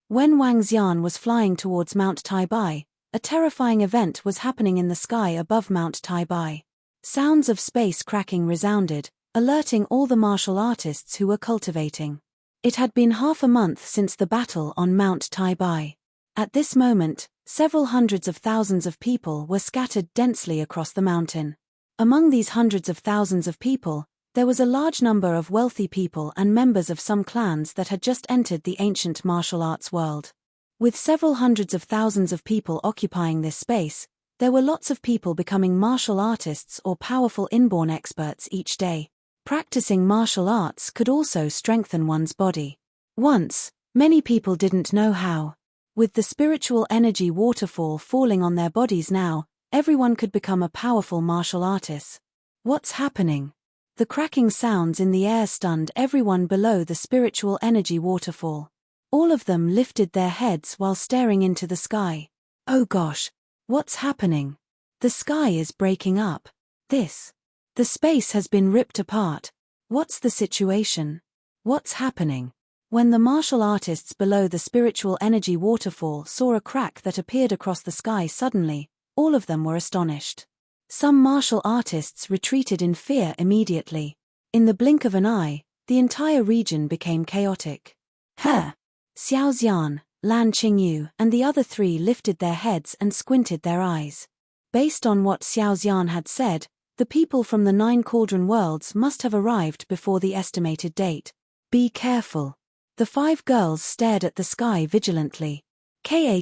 A: When Wang Xian was flying towards Mount Taibai, a terrifying event was happening in the sky above Mount Taibai. Sounds of space cracking resounded, alerting all the martial artists who were cultivating. It had been half a month since the battle on Mount Taibai. At this moment, several hundreds of thousands of people were scattered densely across the mountain. Among these hundreds of thousands of people, there was a large number of wealthy people and members of some clans that had just entered the ancient martial arts world. With several hundreds of thousands of people occupying this space, there were lots of people becoming martial artists or powerful inborn experts each day. Practicing martial arts could also strengthen one's body. Once, many people didn't know how. With the spiritual energy waterfall falling on their bodies now, everyone could become a powerful martial artist. What's happening? The cracking sounds in the air stunned everyone below the spiritual energy waterfall. All of them lifted their heads while staring into the sky. Oh gosh, what's happening? The sky is breaking up. The space has been ripped apart. What's the situation? What's happening? When the martial artists below the spiritual energy waterfall saw a crack that appeared across the sky suddenly, all of them were astonished. Some martial artists retreated in fear immediately. In the blink of an eye, the entire region became chaotic. Xiao Xian, Lan Qingyu, and the other 3 lifted their heads and squinted their eyes. Based on what Xiao Xian had said, the people from the 9 Cauldron Worlds must have arrived before the estimated date. Be careful. The 5 girls stared at the sky vigilantly. Ka.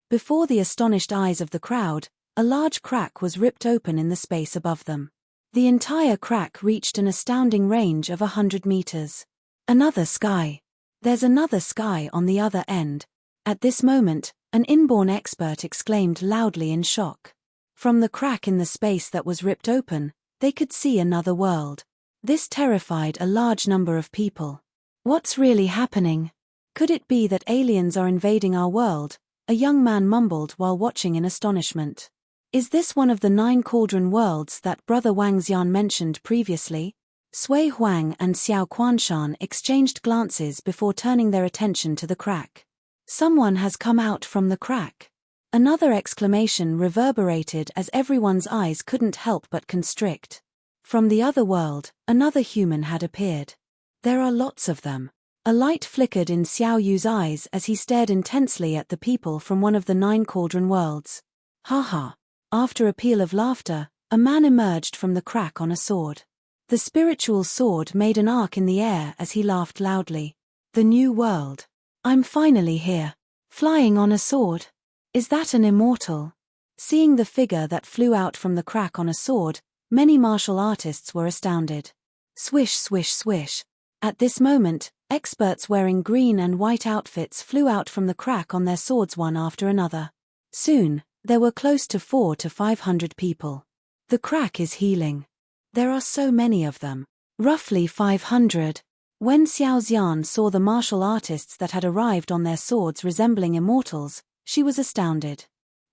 A: Before the astonished eyes of the crowd, a large crack was ripped open in the space above them. The entire crack reached an astounding range of 100 meters. Another sky. There's another sky on the other end. At this moment, an inborn expert exclaimed loudly in shock. From the crack in the space that was ripped open, they could see another world. This terrified a large number of people. What's really happening? Could it be that aliens are invading our world? A young man mumbled while watching in astonishment. Is this one of the 9 Cauldron Worlds that Brother Wang Xian mentioned previously? Sui Huang and Xiao Quanshan exchanged glances before turning their attention to the crack. Someone has come out from the crack. Another exclamation reverberated as everyone's eyes couldn't help but constrict. From the other world, another human had appeared. There are lots of them. A light flickered in Xiao Yu's eyes as he stared intensely at the people from one of the 9 Cauldron Worlds. Ha. After a peal of laughter, a man emerged from the crack on a sword. The spiritual sword made an arc in the air as he laughed loudly. The new world. I'm finally here. Flying on a sword. Is that an immortal? Seeing the figure that flew out from the crack on a sword, many martial artists were astounded. Swish, swish, swish. At this moment, experts wearing green and white outfits flew out from the crack on their swords one after another. Soon, there were close to 400 to 500 people. The crack is healing. There are so many of them. Roughly 500. When Xiao Xian saw the martial artists that had arrived on their swords resembling immortals, she was astounded.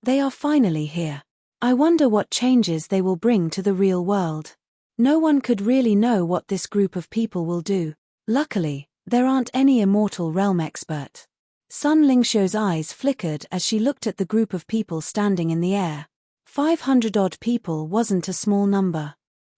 A: They are finally here. I wonder what changes they will bring to the real world. No one could really know what this group of people will do. Luckily, there aren't any immortal realm expert. Sun Lingxiu's eyes flickered as she looked at the group of people standing in the air. 500-odd people wasn't a small number.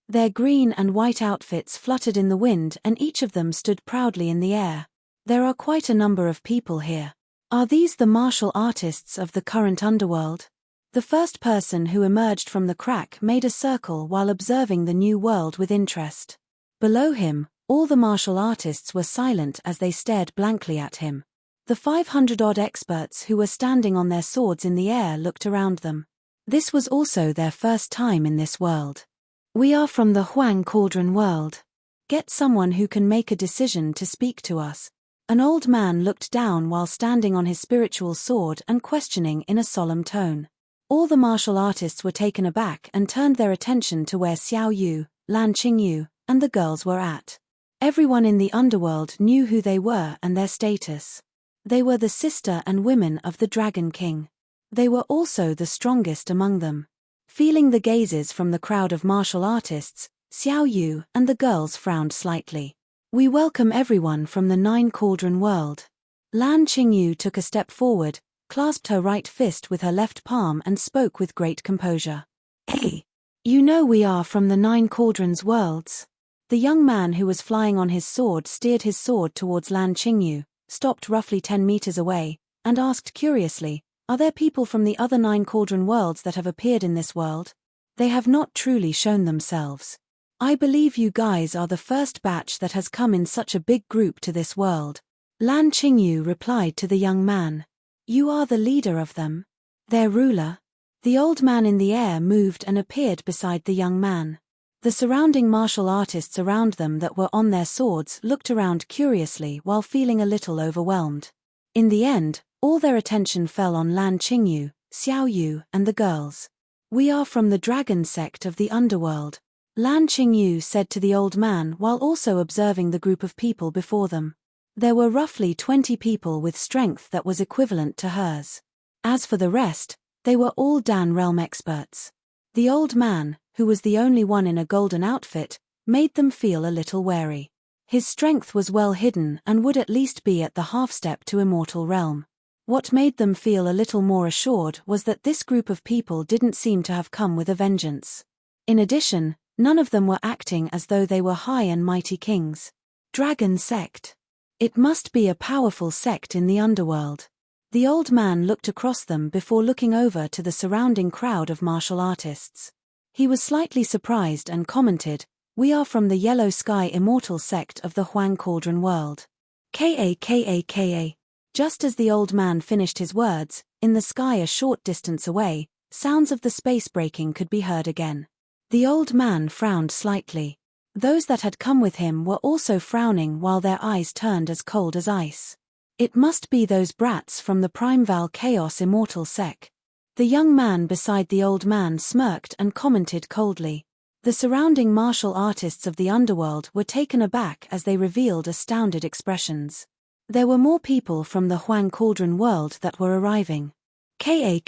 A: Their green and white outfits fluttered in the wind and each of them stood proudly in the air. There are quite a number of people here. Are these the martial artists of the current underworld? The first person who emerged from the crack made a circle while observing the new world with interest. Below him, all the martial artists were silent as they stared blankly at him. The 500-odd experts who were standing on their swords in the air looked around them. This was also their first time in this world. We are from the Huang Cauldron world. Get someone who can make a decision to speak to us. An old man looked down while standing on his spiritual sword and questioning in a solemn tone. All the martial artists were taken aback and turned their attention to where Xiao Yu, Lan Qingyu, and the girls were at. Everyone in the underworld knew who they were and their status. They were the sister and women of the Dragon King. They were also the strongest among them. Feeling the gazes from the crowd of martial artists, Xiao Yu and the girls frowned slightly. We welcome everyone from the Nine Cauldron world. Lan Qingyu took a step forward, clasped her right fist with her left palm and spoke with great composure. Hey! You know we are from the Nine Cauldrons worlds. The young man who was flying on his sword steered his sword towards Lan Qingyu, stopped roughly 10 meters away, and asked curiously, are there people from the other 9 Cauldron worlds that have appeared in this world? They have not truly shown themselves. I believe you guys are the first batch that has come in such a big group to this world. Lan Qingyu replied to the young man. You are the leader of them? Their ruler? The old man in the air moved and appeared beside the young man. The surrounding martial artists around them that were on their swords looked around curiously while feeling a little overwhelmed. In the end, all their attention fell on Lan Qingyu, Xiao Yu, and the girls. We are from the dragon sect of the underworld, Lan Qingyu said to the old man while also observing the group of people before them. There were roughly 20 people with strength that was equivalent to hers. As for the rest, they were all Dan realm experts. The old man, who was the only one in a golden outfit, made them feel a little wary. His strength was well hidden and would at least be at the half-step to immortal realm. What made them feel a little more assured was that this group of people didn't seem to have come with a vengeance. In addition, none of them were acting as though they were high and mighty kings. Dragon sect. It must be a powerful sect in the underworld. The old man looked across them before looking over to the surrounding crowd of martial artists. He was slightly surprised and commented, we are from the Yellow Sky Immortal sect of the Huang Cauldron world. Ka. Just as the old man finished his words, in the sky a short distance away, sounds of the space breaking could be heard again. The old man frowned slightly. Those that had come with him were also frowning while their eyes turned as cold as ice. It must be those brats from the Primeval Chaos Immortal Sec. The young man beside the old man smirked and commented coldly. The surrounding martial artists of the underworld were taken aback as they revealed astounded expressions. There were more people from the Huang Cauldron world that were arriving. Ka.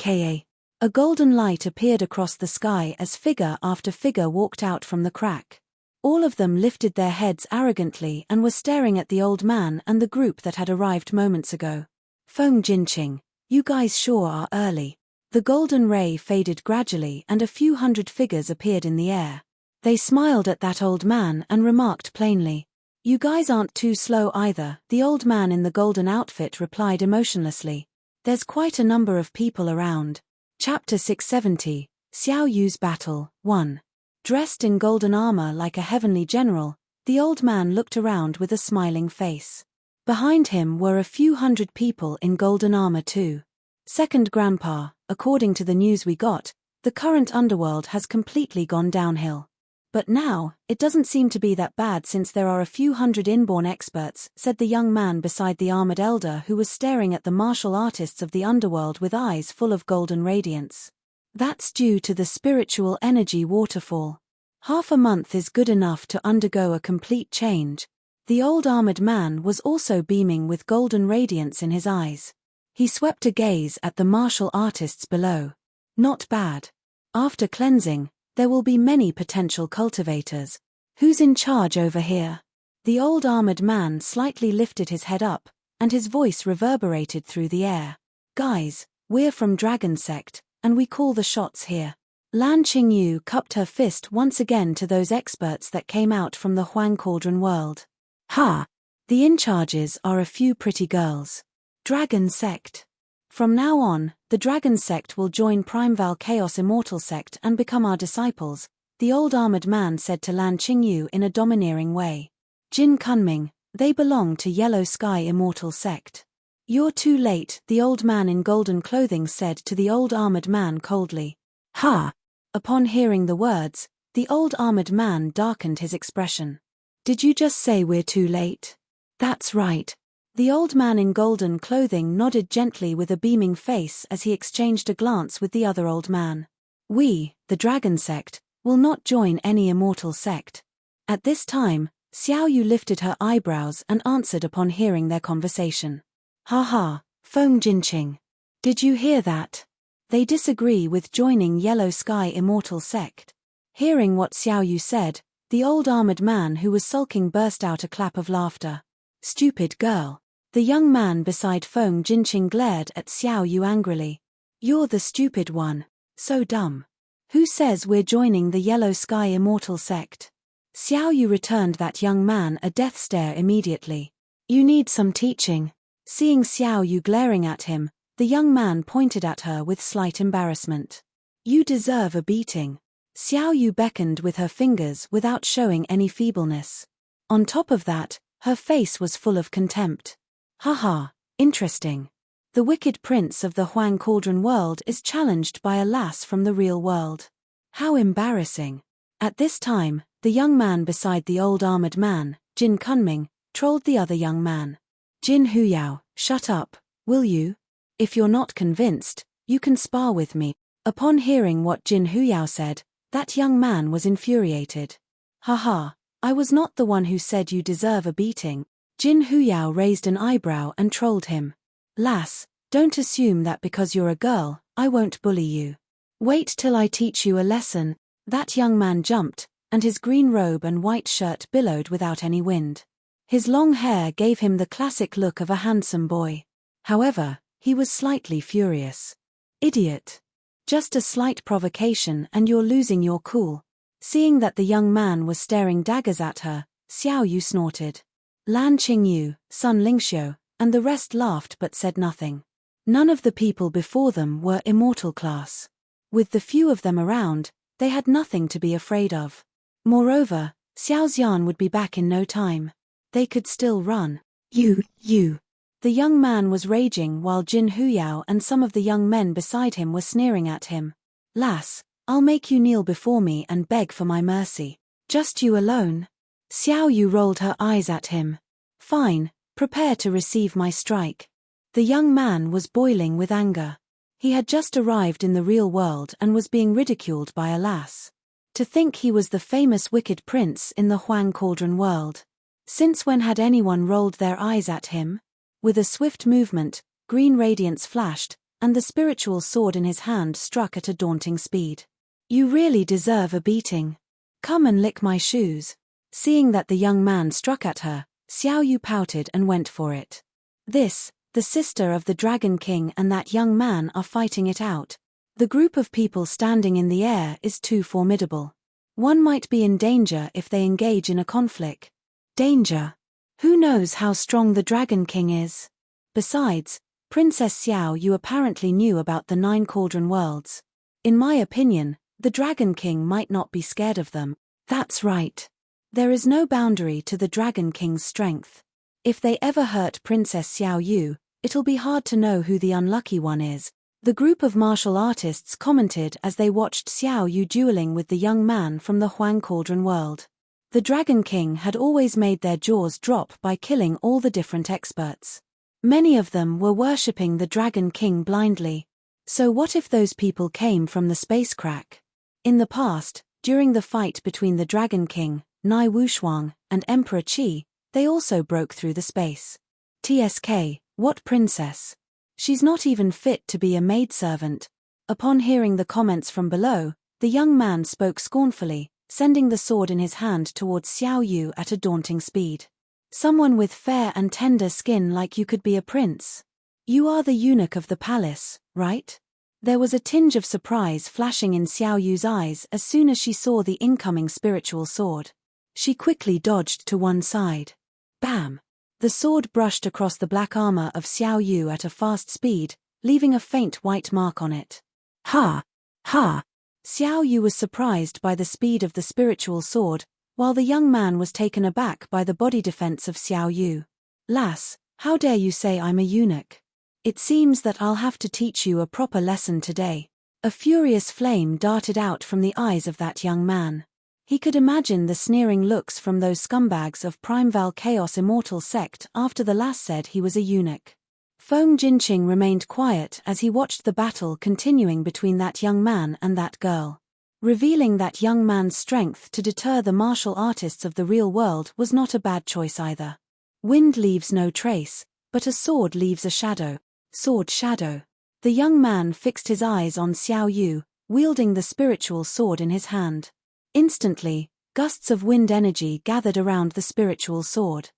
A: A golden light appeared across the sky as figure after figure walked out from the crack. All of them lifted their heads arrogantly and were staring at the old man and the group that had arrived moments ago. Feng Jinqing, you guys sure are early. The golden ray faded gradually and a few hundred figures appeared in the air. They smiled at that old man and remarked plainly. You guys aren't too slow either, the old man in the golden outfit replied emotionlessly. There's quite a number of people around. Chapter 670, Xiao Yu's Battle, 1. Dressed in golden armor like a heavenly general, the old man looked around with a smiling face. Behind him were a few hundred people in golden armor too. Second Grandpa, according to the news we got, the current underworld has completely gone downhill. But now, it doesn't seem to be that bad since there are a few hundred inborn experts, said the young man beside the armored elder who was staring at the martial artists of the underworld with eyes full of golden radiance. That's due to the spiritual energy waterfall. Half a month is good enough to undergo a complete change. The old armored man was also beaming with golden radiance in his eyes. He swept a gaze at the martial artists below. Not bad. After cleansing, there will be many potential cultivators. Who's in charge over here? The old armored man slightly lifted his head up, and his voice reverberated through the air. Guys, we're from Dragon Sect, and we call the shots here. Lan Qingyu cupped her fist once again to those experts that came out from the Huang Cauldron world. Ha! The in-charges are a few pretty girls. Dragon Sect. From now on, the Dragon Sect will join Primeval Chaos Immortal Sect and become our disciples, the old armored man said to Lan Qingyu in a domineering way. Jin Kunming, they belong to Yellow Sky Immortal Sect. You're too late, the old man in golden clothing said to the old armored man coldly. Ha! Upon hearing the words, the old armored man darkened his expression. Did you just say we're too late? That's right. The old man in golden clothing nodded gently with a beaming face as he exchanged a glance with the other old man. We, the Dragon Sect, will not join any immortal sect. At this time, Xiao Yu lifted her eyebrows and answered upon hearing their conversation. Ha ha, Feng Jinqing. Did you hear that? They disagree with joining Yellow Sky Immortal Sect. Hearing what Xiao Yu said, the old armored man who was sulking burst out a clap of laughter. Stupid girl. The young man beside Feng Jinqing glared at Xiao Yu angrily. You're the stupid one. So dumb. Who says we're joining the Yellow Sky Immortal Sect? Xiao Yu returned that young man a death stare immediately. You need some teaching. Seeing Xiao Yu glaring at him, the young man pointed at her with slight embarrassment. You deserve a beating. Xiao Yu beckoned with her fingers without showing any feebleness. On top of that, her face was full of contempt. Haha, interesting. The wicked prince of the Huang Cauldron world is challenged by a lass from the real world. How embarrassing. At this time, the young man beside the old armored man, Jin Kunming, trolled the other young man. Jin Huyao, shut up, will you? If you're not convinced, you can spar with me. Upon hearing what Jin Huyao said, that young man was infuriated. Haha, I was not the one who said you deserve a beating. Jin Huyao raised an eyebrow and trolled him. Lass, don't assume that because you're a girl, I won't bully you. Wait till I teach you a lesson. That young man jumped, and his green robe and white shirt billowed without any wind. His long hair gave him the classic look of a handsome boy. However, he was slightly furious. Idiot. Just a slight provocation and you're losing your cool. Seeing that the young man was staring daggers at her, Xiao Yu snorted. Lan Qingyu, Sun Lingxiu, and the rest laughed but said nothing. None of the people before them were immortal class. With the few of them around, they had nothing to be afraid of. Moreover, Xiao Xian would be back in no time. They could still run. You. The young man was raging while Jin Huyao and some of the young men beside him were sneering at him. Lass, I'll make you kneel before me and beg for my mercy. Just you alone? Xiao Yu rolled her eyes at him. Fine, prepare to receive my strike. The young man was boiling with anger. He had just arrived in the real world and was being ridiculed by a lass. To think he was the famous wicked prince in the Huang Cauldron world. Since when had anyone rolled their eyes at him? With a swift movement, green radiance flashed, and the spiritual sword in his hand struck at a daunting speed. You really deserve a beating. Come and lick my shoes. Seeing that the young man struck at her, Xiao Yu pouted and went for it. This, the sister of the Dragon King and that young man are fighting it out. The group of people standing in the air is too formidable. One might be in danger if they engage in a conflict. Danger? Who knows how strong the Dragon King is? Besides, Princess Xiao Yu apparently knew about the 9 Cauldron worlds. In my opinion, the Dragon King might not be scared of them. That's right. There is no boundary to the Dragon King's strength. If they ever hurt Princess Xiao Yu, it'll be hard to know who the unlucky one is. The group of martial artists commented as they watched Xiao Yu dueling with the young man from the Huang Cauldron world. The Dragon King had always made their jaws drop by killing all the different experts. Many of them were worshipping the Dragon King blindly. So what if those people came from the space crack? In the past, during the fight between the Dragon King, Nai Wushuang, and Emperor Qi, they also broke through the space. TSK, what princess? She's not even fit to be a maidservant. Upon hearing the comments from below, The young man spoke scornfully, sending the sword in his hand towards Xiao Yu at a daunting speed. Someone with fair and tender skin like you could be a prince. You are the eunuch of the palace, right? There was a tinge of surprise flashing in Xiao Yu's eyes as soon as she saw the incoming spiritual sword. She quickly dodged to one side. Bam! The sword brushed across the black armor of Xiao Yu at a fast speed, leaving a faint white mark on it. Ha! Ha! Xiao Yu was surprised by the speed of the spiritual sword, while the young man was taken aback by the body defense of Xiao Yu. Lass, how dare you say I'm a eunuch? It seems that I'll have to teach you a proper lesson today. A furious flame darted out from the eyes of that young man. He could imagine the sneering looks from those scumbags of Primeval Chaos Immortal sect after the lass said he was a eunuch. Feng Jinqing remained quiet as he watched the battle continuing between that young man and that girl. Revealing that young man's strength to deter the martial artists of the real world was not a bad choice either. Wind leaves no trace, but a sword leaves a shadow. Sword shadow. The young man fixed his eyes on Xiao Yu, wielding the spiritual sword in his hand. Instantly, gusts of wind energy gathered around the spiritual sword.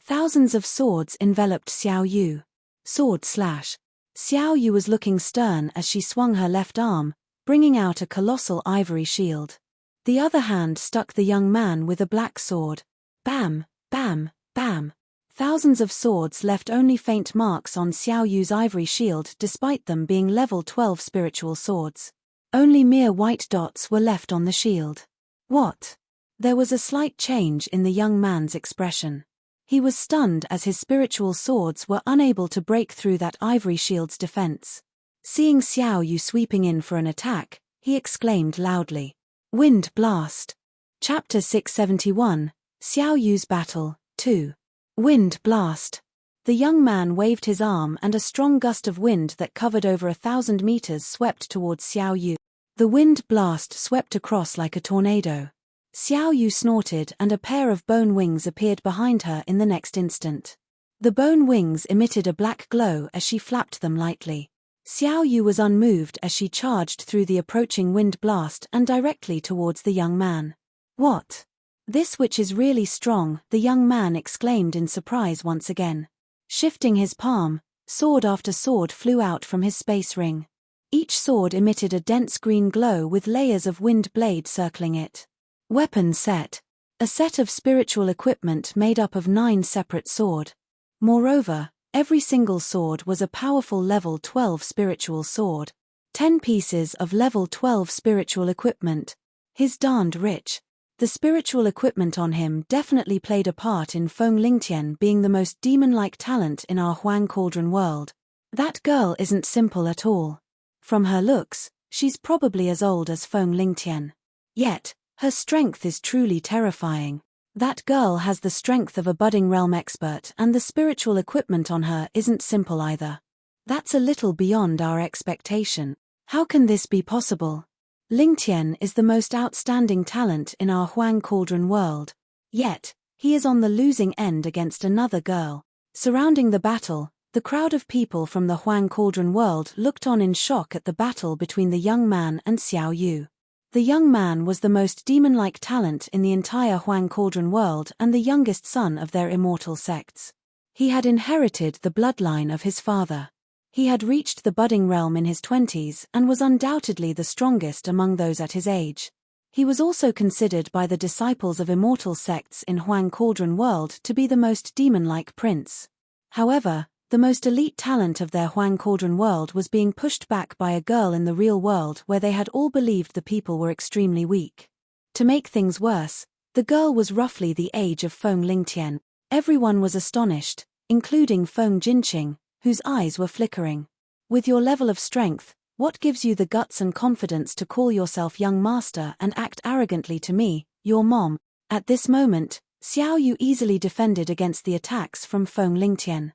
A: Thousands of swords enveloped Xiao Yu. Sword slash. Xiao Yu was looking stern as she swung her left arm, bringing out a colossal ivory shield. The other hand struck the young man with a black sword. Bam, bam, bam. Thousands of swords left only faint marks on Xiao Yu's ivory shield despite them being level 12 spiritual swords. Only mere white dots were left on the shield. What? There was a slight change in the young man's expression. He was stunned as his spiritual swords were unable to break through that ivory shield's defense. Seeing Xiao Yu sweeping in for an attack, he exclaimed loudly. Wind blast. Chapter 671, Xiao Yu's Battle, 2. Wind blast. The young man waved his arm and a strong gust of wind that covered over 1,000 meters swept towards Xiao Yu. The wind blast swept across like a tornado. Xiao Yu snorted and a pair of bone wings appeared behind her in the next instant. The bone wings emitted a black glow as she flapped them lightly. Xiao Yu was unmoved as she charged through the approaching wind blast and directly towards the young man. What? This witch is really strong, the young man exclaimed in surprise once again. Shifting his palm, sword after sword flew out from his space ring. Each sword emitted a dense green glow with layers of wind blade circling it. Weapon set. A set of spiritual equipment made up of 9 separate sword. Moreover, every single sword was a powerful level 12 spiritual sword. 10 pieces of level 12 spiritual equipment. He's darned rich. The spiritual equipment on him definitely played a part in Feng Lingtian being the most demon-like talent in our Huang Cauldron world. That girl isn't simple at all. From her looks, she's probably as old as Feng Lingtian. Yet, her strength is truly terrifying. That girl has the strength of a budding realm expert and the spiritual equipment on her isn't simple either. That's a little beyond our expectation. How can this be possible? Lingtian is the most outstanding talent in our Huang Cauldron world. Yet, he is on the losing end against another girl. Surrounding the battle, the crowd of people from the Huang Cauldron world looked on in shock at the battle between the young man and Xiao Yu. The young man was the most demon-like talent in the entire Huang Cauldron world and the youngest son of their immortal sects. He had inherited the bloodline of his father. He had reached the budding realm in his 20s and was undoubtedly the strongest among those at his age. He was also considered by the disciples of immortal sects in Huang Cauldron world to be the most demon-like prince. However, the most elite talent of their Huang Cauldron world was being pushed back by a girl in the real world where they had all believed the people were extremely weak. To make things worse, the girl was roughly the age of Feng Lingtian. Everyone was astonished, including Feng Jinqing, whose eyes were flickering. With your level of strength, what gives you the guts and confidence to call yourself young master and act arrogantly to me, your mom? At this moment, Xiao Yu easily defended against the attacks from Feng Lingtian.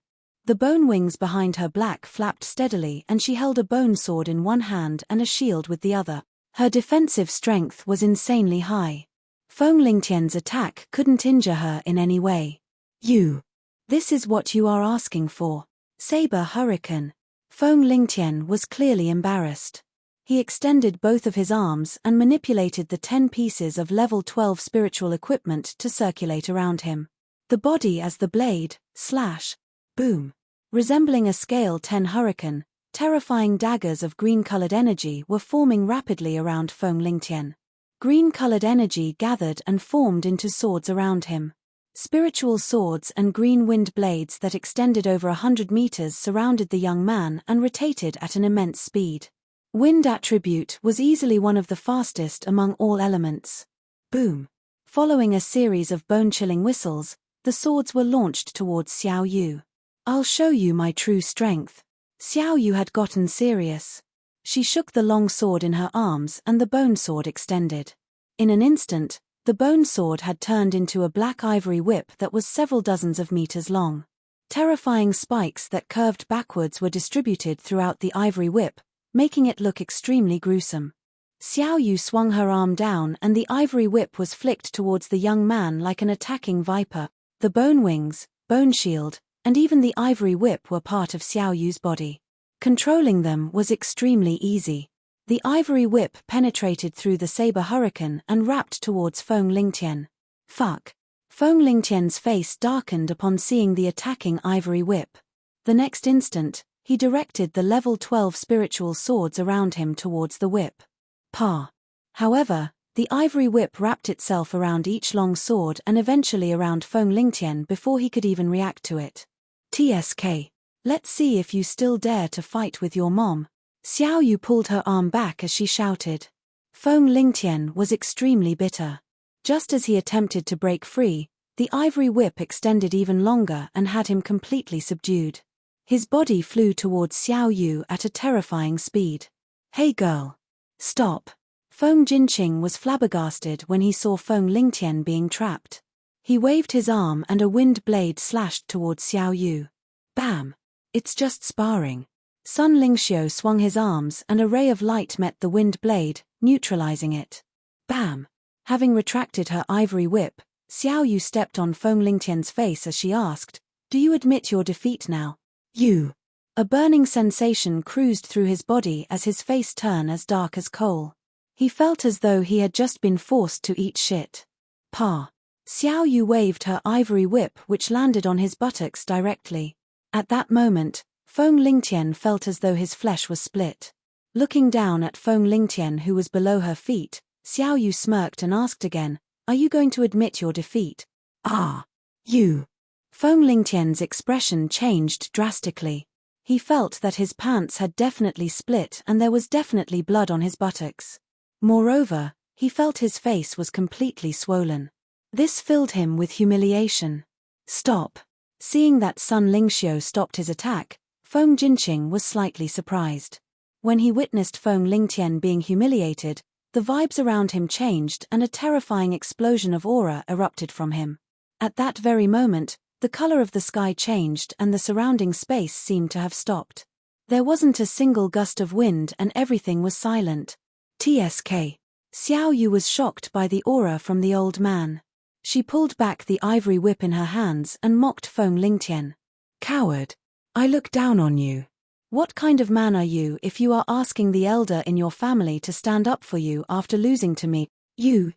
A: The bone wings behind her black flapped steadily and she held a bone sword in one hand and a shield with the other. Her defensive strength was insanely high. Feng Lingtian's attack couldn't injure her in any way. You. This is what you are asking for. Saber Hurricane. Feng Lingtian was clearly embarrassed. He extended both of his arms and manipulated the 10 pieces of level 12 spiritual equipment to circulate around him. The body as the blade, slash, boom. Resembling a scale 10 hurricane, terrifying daggers of green-colored energy were forming rapidly around Feng Lingtian. Green-colored energy gathered and formed into swords around him. Spiritual swords and green wind blades that extended over 100 meters surrounded the young man and rotated at an immense speed. Wind attribute was easily one of the fastest among all elements. Boom. Following a series of bone-chilling whistles, the swords were launched towards Xiao Yu. "I'll show you my true strength." Xiao Yu had gotten serious. She shook the long sword in her arms and the bone sword extended. In an instant, the bone sword had turned into a black ivory whip that was several dozens of meters long. Terrifying spikes that curved backwards were distributed throughout the ivory whip, making it look extremely gruesome. Xiao Yu swung her arm down and the ivory whip was flicked towards the young man like an attacking viper. The bone wings, bone shield, and even the ivory whip were part of Xiao Yu's body. Controlling them was extremely easy. The ivory whip penetrated through the saber hurricane and wrapped towards Feng Lingtian. Fuck. Feng Lingtian's face darkened upon seeing the attacking ivory whip. The next instant, he directed the level 12 spiritual swords around him towards the whip. Pa. However, the ivory whip wrapped itself around each long sword and eventually around Feng Lingtian before he could even react to it. "TSK. Let's see if you still dare to fight with your mom." Xiao Yu pulled her arm back as she shouted. Feng Lingtian was extremely bitter. Just as he attempted to break free, the ivory whip extended even longer and had him completely subdued. His body flew towards Xiao Yu at a terrifying speed. "Hey girl. Stop." Feng Jinqing was flabbergasted when he saw Feng Lingtian being trapped. He waved his arm and a wind blade slashed towards Xiao Yu. Bam! "It's just sparring." Sun Lingxiu swung his arms and a ray of light met the wind blade, neutralizing it. Bam! Having retracted her ivory whip, Xiao Yu stepped on Feng Lingtian's face as she asked, "Do you admit your defeat now?" "You." A burning sensation cruised through his body as his face turned as dark as coal. He felt as though he had just been forced to eat shit. "Pa." Xiao Yu waved her ivory whip which landed on his buttocks directly. At that moment, Feng Lingtian felt as though his flesh was split. Looking down at Feng Lingtian who was below her feet, Xiao Yu smirked and asked again, "Are you going to admit your defeat?" "Ah. You." Feng Lingtian's expression changed drastically. He felt that his pants had definitely split and there was definitely blood on his buttocks. Moreover, he felt his face was completely swollen. This filled him with humiliation. "Stop." Seeing that Sun Lingxiu stopped his attack, Feng Jinqing was slightly surprised. When he witnessed Feng Lingtian being humiliated, the vibes around him changed and a terrifying explosion of aura erupted from him. At that very moment, the color of the sky changed and the surrounding space seemed to have stopped. There wasn't a single gust of wind and everything was silent. TSK. Xiao Yu was shocked by the aura from the old man. She pulled back the ivory whip in her hands and mocked Feng Lingtian. "Coward. I look down on you. What kind of man are you if you are asking the elder in your family to stand up for you after losing to me? You.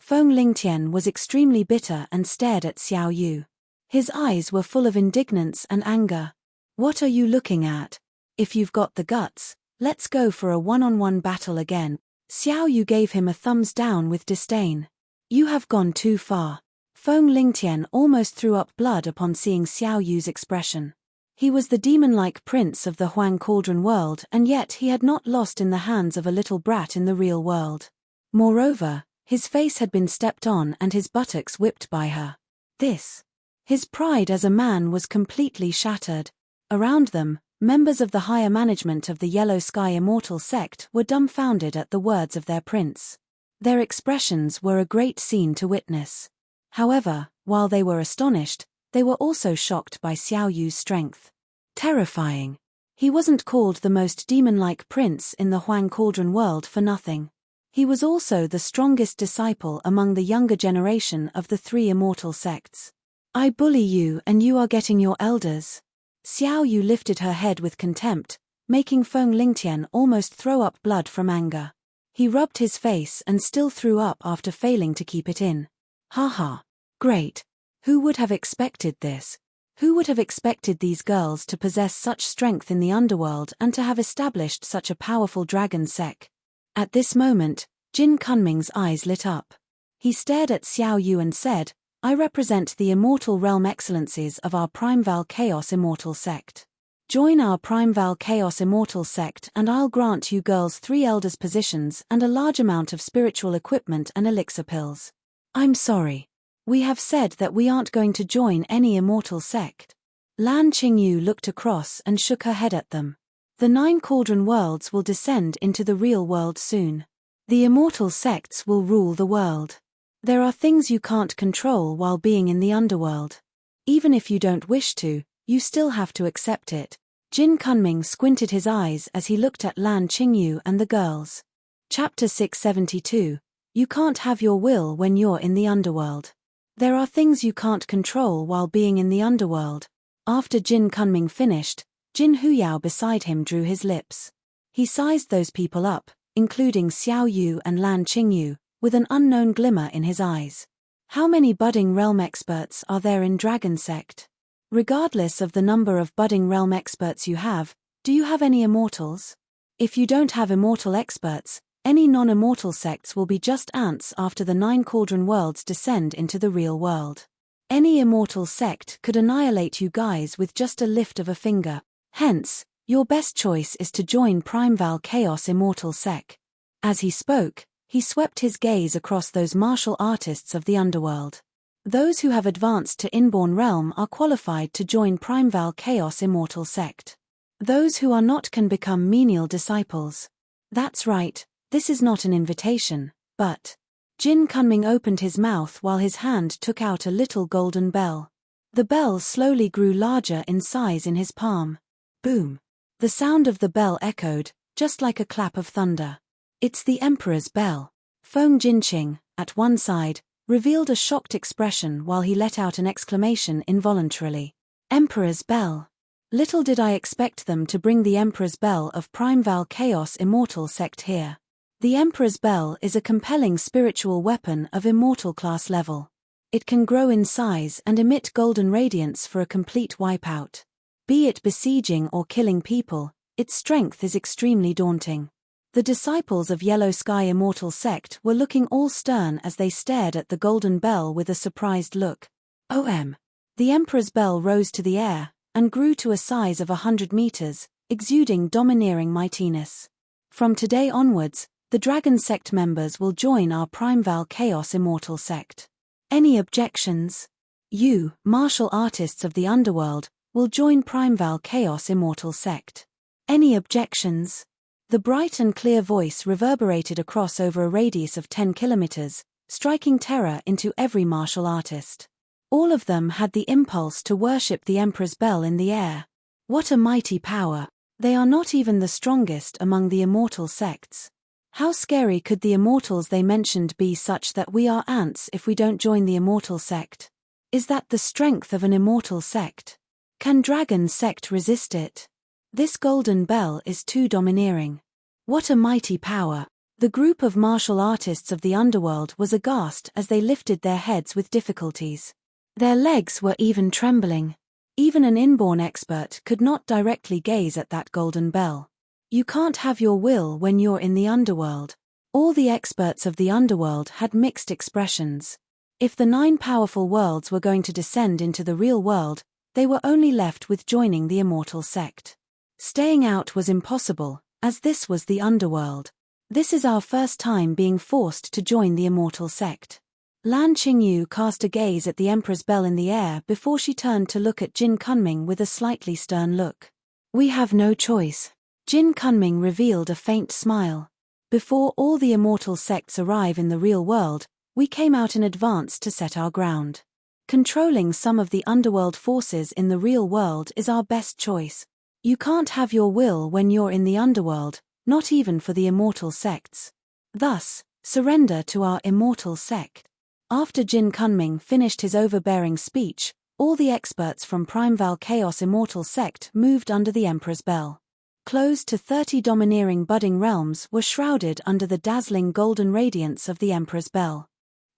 A: Feng Lingtian was extremely bitter and stared at Xiao Yu. His eyes were full of indignance and anger. "What are you looking at? If you've got the guts, let's go for a one-on-one battle again." Xiao Yu gave him a thumbs down with disdain. "You have gone too far." Feng Lingtian almost threw up blood upon seeing Xiao Yu's expression. He was the demon-like prince of the Huang Cauldron world and yet he had not lost in the hands of a little brat in the real world. Moreover, his face had been stepped on and his buttocks whipped by her. His pride as a man was completely shattered. Around them, members of the higher management of the Yellow Sky Immortal sect were dumbfounded at the words of their prince. Their expressions were a great scene to witness. However, while they were astonished, they were also shocked by Xiao Yu's strength. Terrifying. He wasn't called the most demon-like prince in the Huang Cauldron world for nothing. He was also the strongest disciple among the younger generation of the 3 immortal sects. "I bully you and you are getting your elders." Xiao Yu lifted her head with contempt, making Feng Lingtian almost throw up blood from anger. He rubbed his face and still threw up after failing to keep it in. Haha. Great. Who would have expected this? Who would have expected these girls to possess such strength in the underworld and to have established such a powerful dragon sect? At this moment, Jin Kunming's eyes lit up. He stared at Xiao Yu and said, I represent the immortal realm excellencies of our Primeval Chaos Immortal Sect. Join our Primeval Chaos Immortal Sect and I'll grant you girls 3 elders' positions and a large amount of spiritual equipment and elixir pills. I'm sorry. We have said that we aren't going to join any immortal sect. Lan Qingyu looked across and shook her head at them. The 9 cauldron worlds will descend into the real world soon. The immortal sects will rule the world. There are things you can't control while being in the underworld. Even if you don't wish to, you still have to accept it. Jin Kunming squinted his eyes as he looked at Lan Qingyu and the girls. Chapter 672. You can't have your will when you're in the underworld. There are things you can't control while being in the underworld. After Jin Kunming finished, Jin Huyao beside him drew his lips. He sized those people up, including Xiao Yu and Lan Qingyu, with an unknown glimmer in his eyes. How many budding realm experts are there in Dragon Sect? Regardless of the number of budding realm experts you have, do you have any immortals? If you don't have immortal experts, any non-immortal sects will be just ants after the 9 cauldron worlds descend into the real world. Any immortal sect could annihilate you guys with just a lift of a finger. Hence, your best choice is to join Primeval Chaos Immortal Sect. As he spoke, he swept his gaze across those martial artists of the underworld. Those who have advanced to Inborn Realm are qualified to join Primeval Chaos Immortal Sect. Those who are not can become menial disciples. That's right, this is not an invitation, but... Jin Kunming opened his mouth while his hand took out a little golden bell. The bell slowly grew larger in size in his palm. Boom! The sound of the bell echoed, just like a clap of thunder. It's the Emperor's bell. Feng Jinqing, at one side, revealed a shocked expression while he let out an exclamation involuntarily. Emperor's bell. Little did I expect them to bring the Emperor's bell of Primeval Chaos Immortal Sect here. The Emperor's bell is a compelling spiritual weapon of immortal class level. It can grow in size and emit golden radiance for a complete wipeout. Be it besieging or killing people, its strength is extremely daunting. The disciples of Yellow Sky Immortal Sect were looking all stern as they stared at the golden bell with a surprised look. OM. The Emperor's bell rose to the air, and grew to a size of 100 meters, exuding domineering mightiness. From today onwards, the Dragon Sect members will join our Primeval Chaos Immortal Sect. Any objections? You, martial artists of the underworld, will join Primeval Chaos Immortal Sect. Any objections? The bright and clear voice reverberated across over a radius of 10 kilometers, striking terror into every martial artist. All of them had the impulse to worship the Emperor's bell in the air. What a mighty power! They are not even the strongest among the immortal sects. How scary could the immortals they mentioned be such that we are ants if we don't join the immortal sect? Is that the strength of an immortal sect? Can Dragon Sect resist it? This golden bell is too domineering. What a mighty power! The group of martial artists of the underworld was aghast as they lifted their heads with difficulties. Their legs were even trembling. Even an inborn expert could not directly gaze at that golden bell. You can't have your will when you're in the underworld. All the experts of the underworld had mixed expressions. If the 9 powerful worlds were going to descend into the real world, they were only left with joining the immortal sect. Staying out was impossible, as this was the underworld. This is our first time being forced to join the immortal sect. Lan Qingyu cast a gaze at the Emperor's bell in the air before she turned to look at Jin Kunming with a slightly stern look. We have no choice. Jin Kunming revealed a faint smile. Before all the immortal sects arrive in the real world, we came out in advance to set our ground. Controlling some of the underworld forces in the real world is our best choice. You can't have your will when you're in the underworld, not even for the immortal sects. Thus, surrender to our immortal sect. After Jin Kunming finished his overbearing speech, all the experts from Primeval Chaos Immortal Sect moved under the Emperor's bell. Close to 30 domineering budding realms were shrouded under the dazzling golden radiance of the Emperor's bell.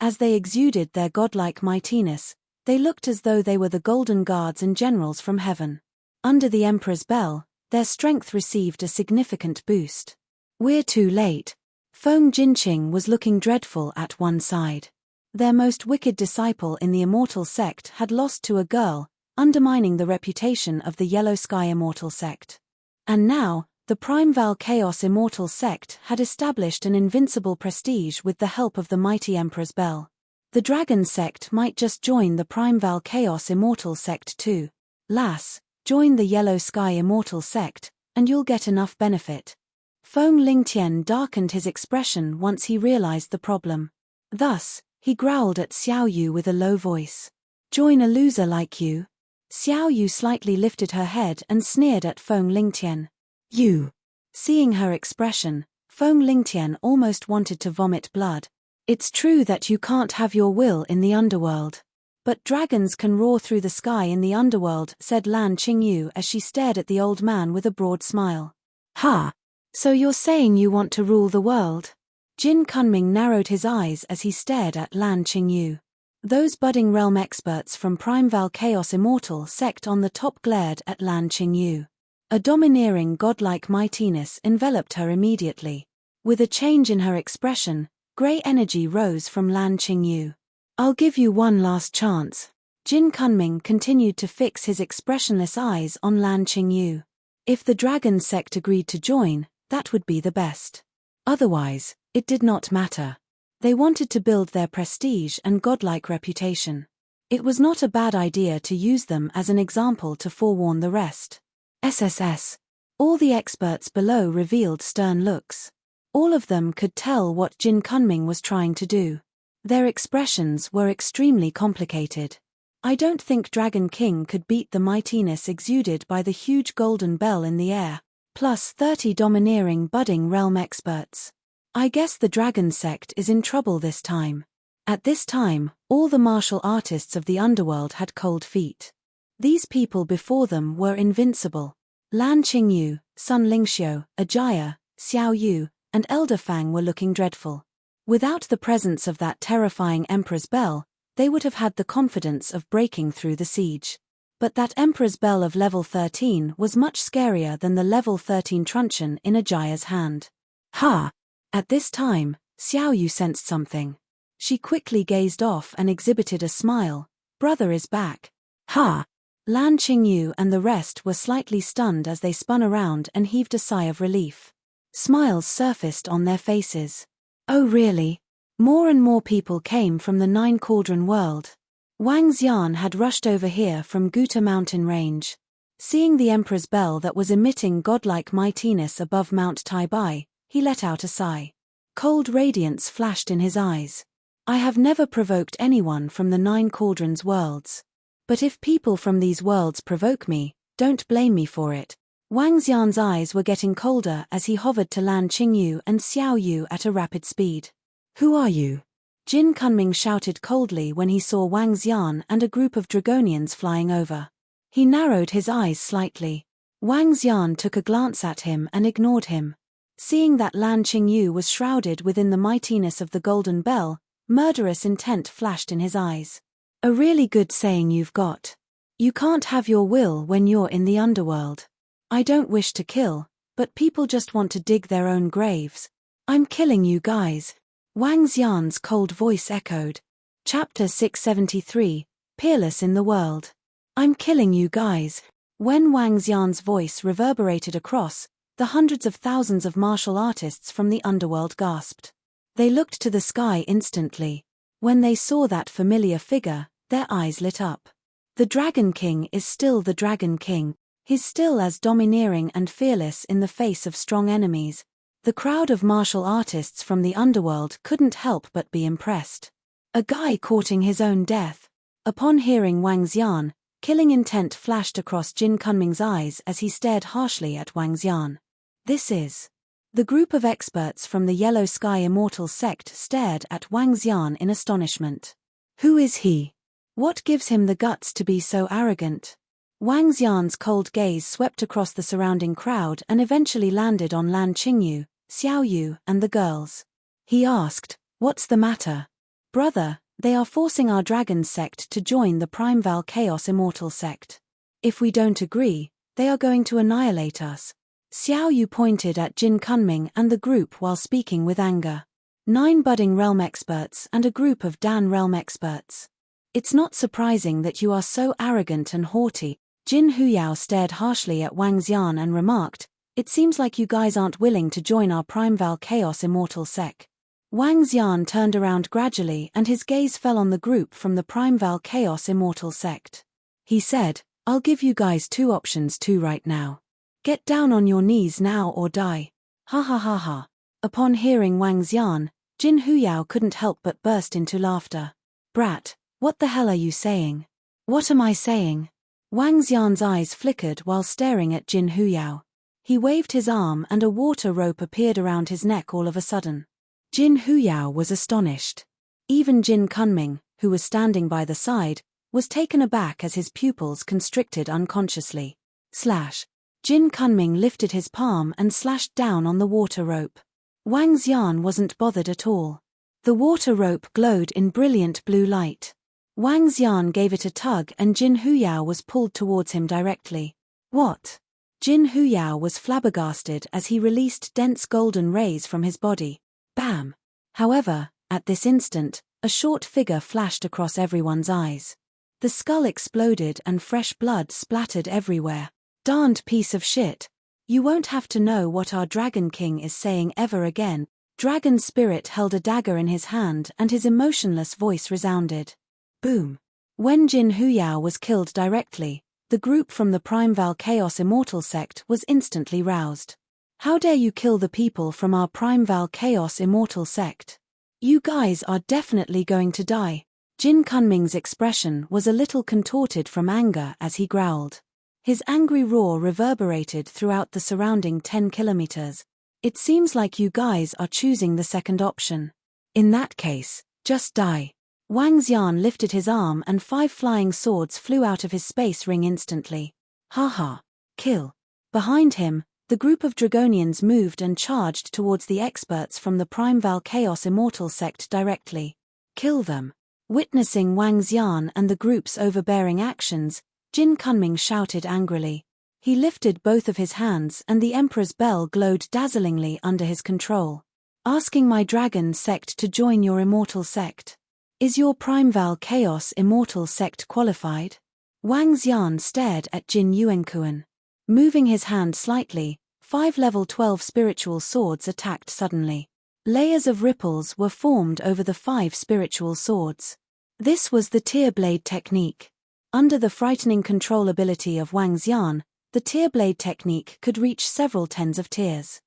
A: As they exuded their godlike mightiness, they looked as though they were the golden guards and generals from heaven. Under the Emperor's bell, their strength received a significant boost. We're too late. Feng Jinqing was looking dreadful at one side. Their most wicked disciple in the Immortal Sect had lost to a girl, undermining the reputation of the Yellow Sky Immortal Sect. And now, the Primeval Chaos Immortal Sect had established an invincible prestige with the help of the mighty Emperor's Bell. The Dragon Sect might just join the Primeval Chaos Immortal Sect too. Lass, join the Yellow Sky Immortal Sect, and you'll get enough benefit. Feng Lingtian darkened his expression once he realized the problem. Thus, he growled at Xiao Yu with a low voice. Join a loser like you? Xiao Yu slightly lifted her head and sneered at Feng Lingtian. You. Seeing her expression, Feng Lingtian almost wanted to vomit blood. It's true that you can't have your will in the underworld. But dragons can roar through the sky in the underworld, said Lan Qingyu as she stared at the old man with a broad smile. Ha! So you're saying you want to rule the world? Jin Kunming narrowed his eyes as he stared at Lan Qingyu. Those budding realm experts from Primeval Chaos Immortal Sect on the top glared at Lan Qingyu. A domineering godlike mightiness enveloped her immediately. With a change in her expression, grey energy rose from Lan Qingyu. I'll give you one last chance. Jin Kunming continued to fix his expressionless eyes on Lan Qingyu. If the Dragon Sect agreed to join, that would be the best. Otherwise, it did not matter. They wanted to build their prestige and godlike reputation. It was not a bad idea to use them as an example to forewarn the rest. SSS. All the experts below revealed stern looks. All of them could tell what Jin Kunming was trying to do. Their expressions were extremely complicated. I don't think Dragon King could beat the mightiness exuded by the huge golden bell in the air, plus 30 domineering budding realm experts. I guess the Dragon Sect is in trouble this time. At this time, all the martial artists of the underworld had cold feet. These people before them were invincible. Lan Qingyu, Sun Lingxiu, Ajaya, Xiao Yu, and Elder Fang were looking dreadful. Without the presence of that terrifying Emperor's Bell, they would have had the confidence of breaking through the siege. But that Emperor's Bell of level 13 was much scarier than the level 13 truncheon in Ajaya's hand. Ha! At this time, Xiao Yu sensed something. She quickly gazed off and exhibited a smile. Brother is back. Ha! Lan Qingyu and the rest were slightly stunned as they spun around and heaved a sigh of relief. Smiles surfaced on their faces. Oh really? More and more people came from the Nine Cauldron world. Wang Xian had rushed over here from Guta Mountain Range. Seeing the Emperor's Bell that was emitting godlike mightiness above Mount Taibai, he let out a sigh. Cold radiance flashed in his eyes. I have never provoked anyone from the Nine Cauldrons worlds. But if people from these worlds provoke me, don't blame me for it. Wang Xian's eyes were getting colder as he hovered to Lan Qingyu and Xiao Yu at a rapid speed. Who are you? Jin Kunming shouted coldly when he saw Wang Xian and a group of Dragonians flying over. He narrowed his eyes slightly. Wang Xian took a glance at him and ignored him. Seeing that Lan Qingyu was shrouded within the mightiness of the golden bell, murderous intent flashed in his eyes. A really good saying you've got. You can't have your will when you're in the underworld. I don't wish to kill, but people just want to dig their own graves. I'm killing you guys. Wang Xian's cold voice echoed. Chapter 673, Peerless in the World. I'm killing you guys. When Wang Xian's voice reverberated across, the hundreds of thousands of martial artists from the underworld gasped. They looked to the sky instantly. When they saw that familiar figure, their eyes lit up. The Dragon King is still the Dragon King. He's still as domineering and fearless in the face of strong enemies. The crowd of martial artists from the underworld couldn't help but be impressed. A guy courting his own death. Upon hearing Wang Xian, killing intent flashed across Jin Kunming's eyes as he stared harshly at Wang Xian. This is. The group of experts from the Yellow Sky Immortal Sect stared at Wang Xian in astonishment. Who is he? What gives him the guts to be so arrogant? Wang Xian's cold gaze swept across the surrounding crowd and eventually landed on Lan Qingyu, Xiaoyu, and the girls. He asked, "What's the matter?" "Brother, they are forcing our dragon sect to join the Primeval Chaos Immortal sect. If we don't agree, they are going to annihilate us." Xiaoyu pointed at Jin Kunming and the group while speaking with anger. 9 budding realm experts and a group of Dan realm experts. "It's not surprising that you are so arrogant and haughty." Jin Huyao stared harshly at Wang Xian and remarked, "It seems like you guys aren't willing to join our Primeval Chaos Immortal sect." Wang Xian turned around gradually and his gaze fell on the group from the Primeval Chaos Immortal sect. He said, "I'll give you guys 2 options too right now. Get down on your knees now or die." Ha ha ha ha. Upon hearing Wang Xian, Jin Huyao couldn't help but burst into laughter. "Brat, what the hell are you saying?" "What am I saying?" Wang Xian's eyes flickered while staring at Jin Huyao. He waved his arm and a water rope appeared around his neck all of a sudden. Jin Huyao was astonished. Even Jin Kunming, who was standing by the side, was taken aback as his pupils constricted unconsciously. Slash. Jin Kunming lifted his palm and slashed down on the water rope. Wang Xian wasn't bothered at all. The water rope glowed in brilliant blue light. Wang Xian gave it a tug and Jin Huyao was pulled towards him directly. "What?" Jin Huyao was flabbergasted as he released dense golden rays from his body. Bam! However, at this instant, a short figure flashed across everyone's eyes. The skull exploded and fresh blood splattered everywhere. "Darned piece of shit. You won't have to know what our Dragon King is saying ever again." Dragon Spirit held a dagger in his hand and his emotionless voice resounded. Boom. When Jin Huyao was killed directly, the group from the Primeval Chaos Immortal sect was instantly roused. "How dare you kill the people from our Primeval Chaos Immortal sect? You guys are definitely going to die." Jin Kunming's expression was a little contorted from anger as he growled. His angry roar reverberated throughout the surrounding 10 kilometers. "It seems like you guys are choosing the second option. In that case, just die." Wang Xian lifted his arm and 5 flying swords flew out of his space ring instantly. "Haha. Kill." Behind him, the group of Dragonians moved and charged towards the experts from the Primeval Chaos Immortal sect directly. "Kill them." Witnessing Wang Xian and the group's overbearing actions, Jin Kunming shouted angrily. He lifted both of his hands and the Emperor's bell glowed dazzlingly under his control. "Asking my dragon sect to join your immortal sect. Is your Primeval Chaos Immortal sect qualified?" Wang Xian stared at Jin Yuankuan. Moving his hand slightly, 5 level 12 spiritual swords attacked suddenly. Layers of ripples were formed over the 5 spiritual swords. This was the tear blade technique. Under the frightening control ability of Wang Xian, the tear blade technique could reach several tens of tears.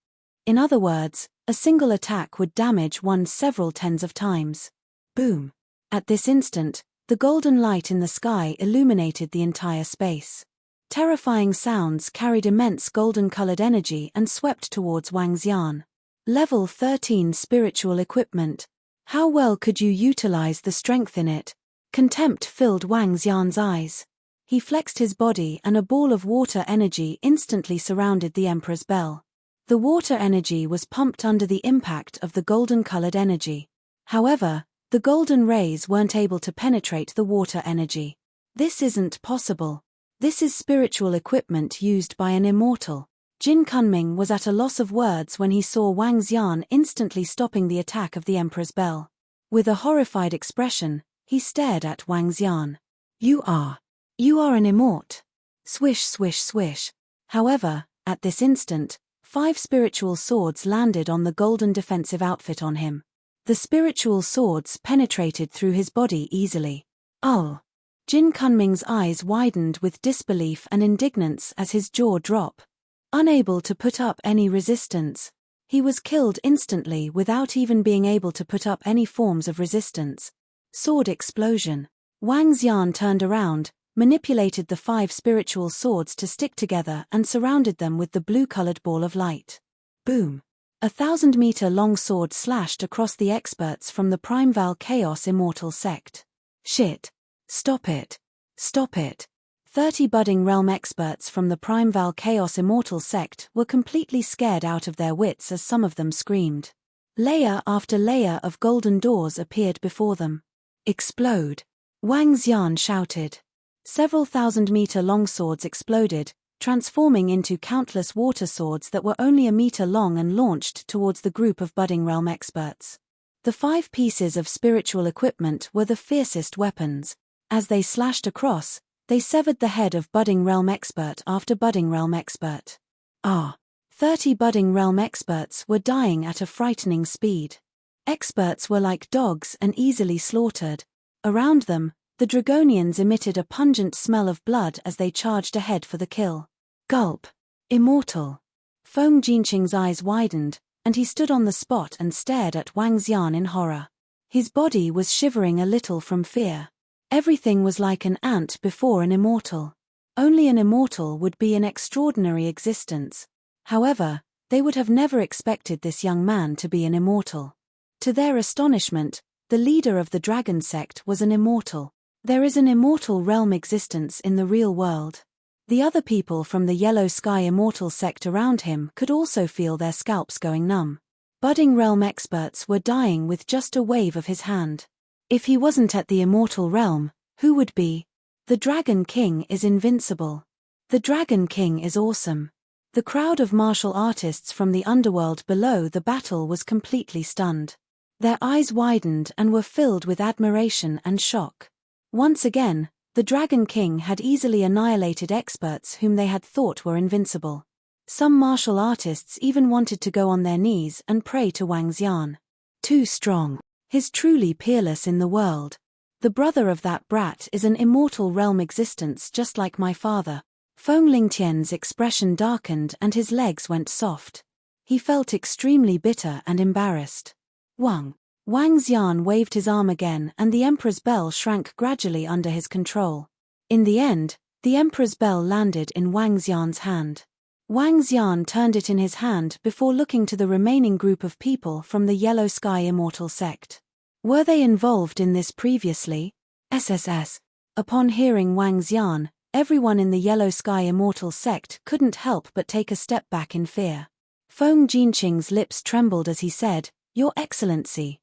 A: In other words, a single attack would damage one several tens of times. Boom. At this instant, the golden light in the sky illuminated the entire space. Terrifying sounds carried immense golden-colored energy and swept towards Wang Xian. Level 13 spiritual equipment. How well could you utilize the strength in it? Contempt filled Wang Xian's eyes. He flexed his body and a ball of water energy instantly surrounded the Emperor's bell. The water energy was pumped under the impact of the golden-colored energy. However, the golden rays weren't able to penetrate the water energy. This isn't possible. This is spiritual equipment used by an immortal. Jin Kunming was at a loss of words when he saw Wang Xian instantly stopping the attack of the Emperor's bell. With a horrified expression, he stared at Wang Xian. You are an immort." Swish swish swish. However, at this instant, 5 spiritual swords landed on the golden defensive outfit on him. The spiritual swords penetrated through his body easily. Oh! Jin Kunming's eyes widened with disbelief and indignance as his jaw dropped. Unable to put up any resistance, he was killed instantly without even being able to put up any forms of resistance. Sword explosion. Wang Xian turned around, manipulated the 5 spiritual swords to stick together and surrounded them with the blue-colored ball of light. Boom. A 1,000-meter-long sword slashed across the experts from the Primeval Chaos Immortal sect. Shit. Stop it. Stop it. 30 budding realm experts from the Primeval Chaos Immortal sect were completely scared out of their wits as some of them screamed. Layer after layer of golden doors appeared before them. Explode! Wang Xian shouted. Several thousand-meter longswords exploded, transforming into countless water swords that were only a meter long and launched towards the group of budding realm experts. The 5 pieces of spiritual equipment were the fiercest weapons. As they slashed across, they severed the head of budding realm expert after budding realm expert. 30 budding realm experts were dying at a frightening speed. Experts were like dogs and easily slaughtered. Around them, the Dragonians emitted a pungent smell of blood as they charged ahead for the kill. Gulp! Immortal! Feng Jinqing's eyes widened, and he stood on the spot and stared at Wang Xian in horror. His body was shivering a little from fear. Everything was like an ant before an immortal. Only an immortal would be an extraordinary existence. However, they would have never expected this young man to be an immortal. To their astonishment, the leader of the dragon sect was an immortal. There is an immortal realm existence in the real world. The other people from the Yellow Sky Immortal sect around him could also feel their scalps going numb. Budding realm experts were dying with just a wave of his hand. If he wasn't at the immortal realm, who would be? The Dragon King is invincible. The Dragon King is awesome. The crowd of martial artists from the underworld below the battle was completely stunned. Their eyes widened and were filled with admiration and shock. Once again, the Dragon King had easily annihilated experts whom they had thought were invincible. Some martial artists even wanted to go on their knees and pray to Wang Xian. Too strong. He's truly peerless in the world. The brother of that brat is an immortal realm existence just like my father. Feng Lingtian's expression darkened and his legs went soft. He felt extremely bitter and embarrassed. Wang Xian waved his arm again and the Emperor's bell shrank gradually under his control. In the end, the Emperor's bell landed in Wang Xian's hand. Wang Xian turned it in his hand before looking to the remaining group of people from the Yellow Sky Immortal sect. Were they involved in this previously? SSS. Upon hearing Wang Xian, everyone in the Yellow Sky Immortal sect couldn't help but take a step back in fear. Feng Jinqing's lips trembled as he said, "Your Excellency,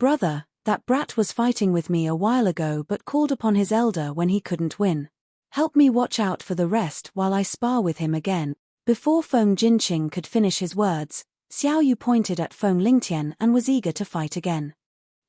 A: brother, that brat was fighting with me a while ago but called upon his elder when he couldn't win. Help me watch out for the rest while I spar with him again." Before Feng Jinqing could finish his words, Xiao Yu pointed at Feng Lingtian and was eager to fight again.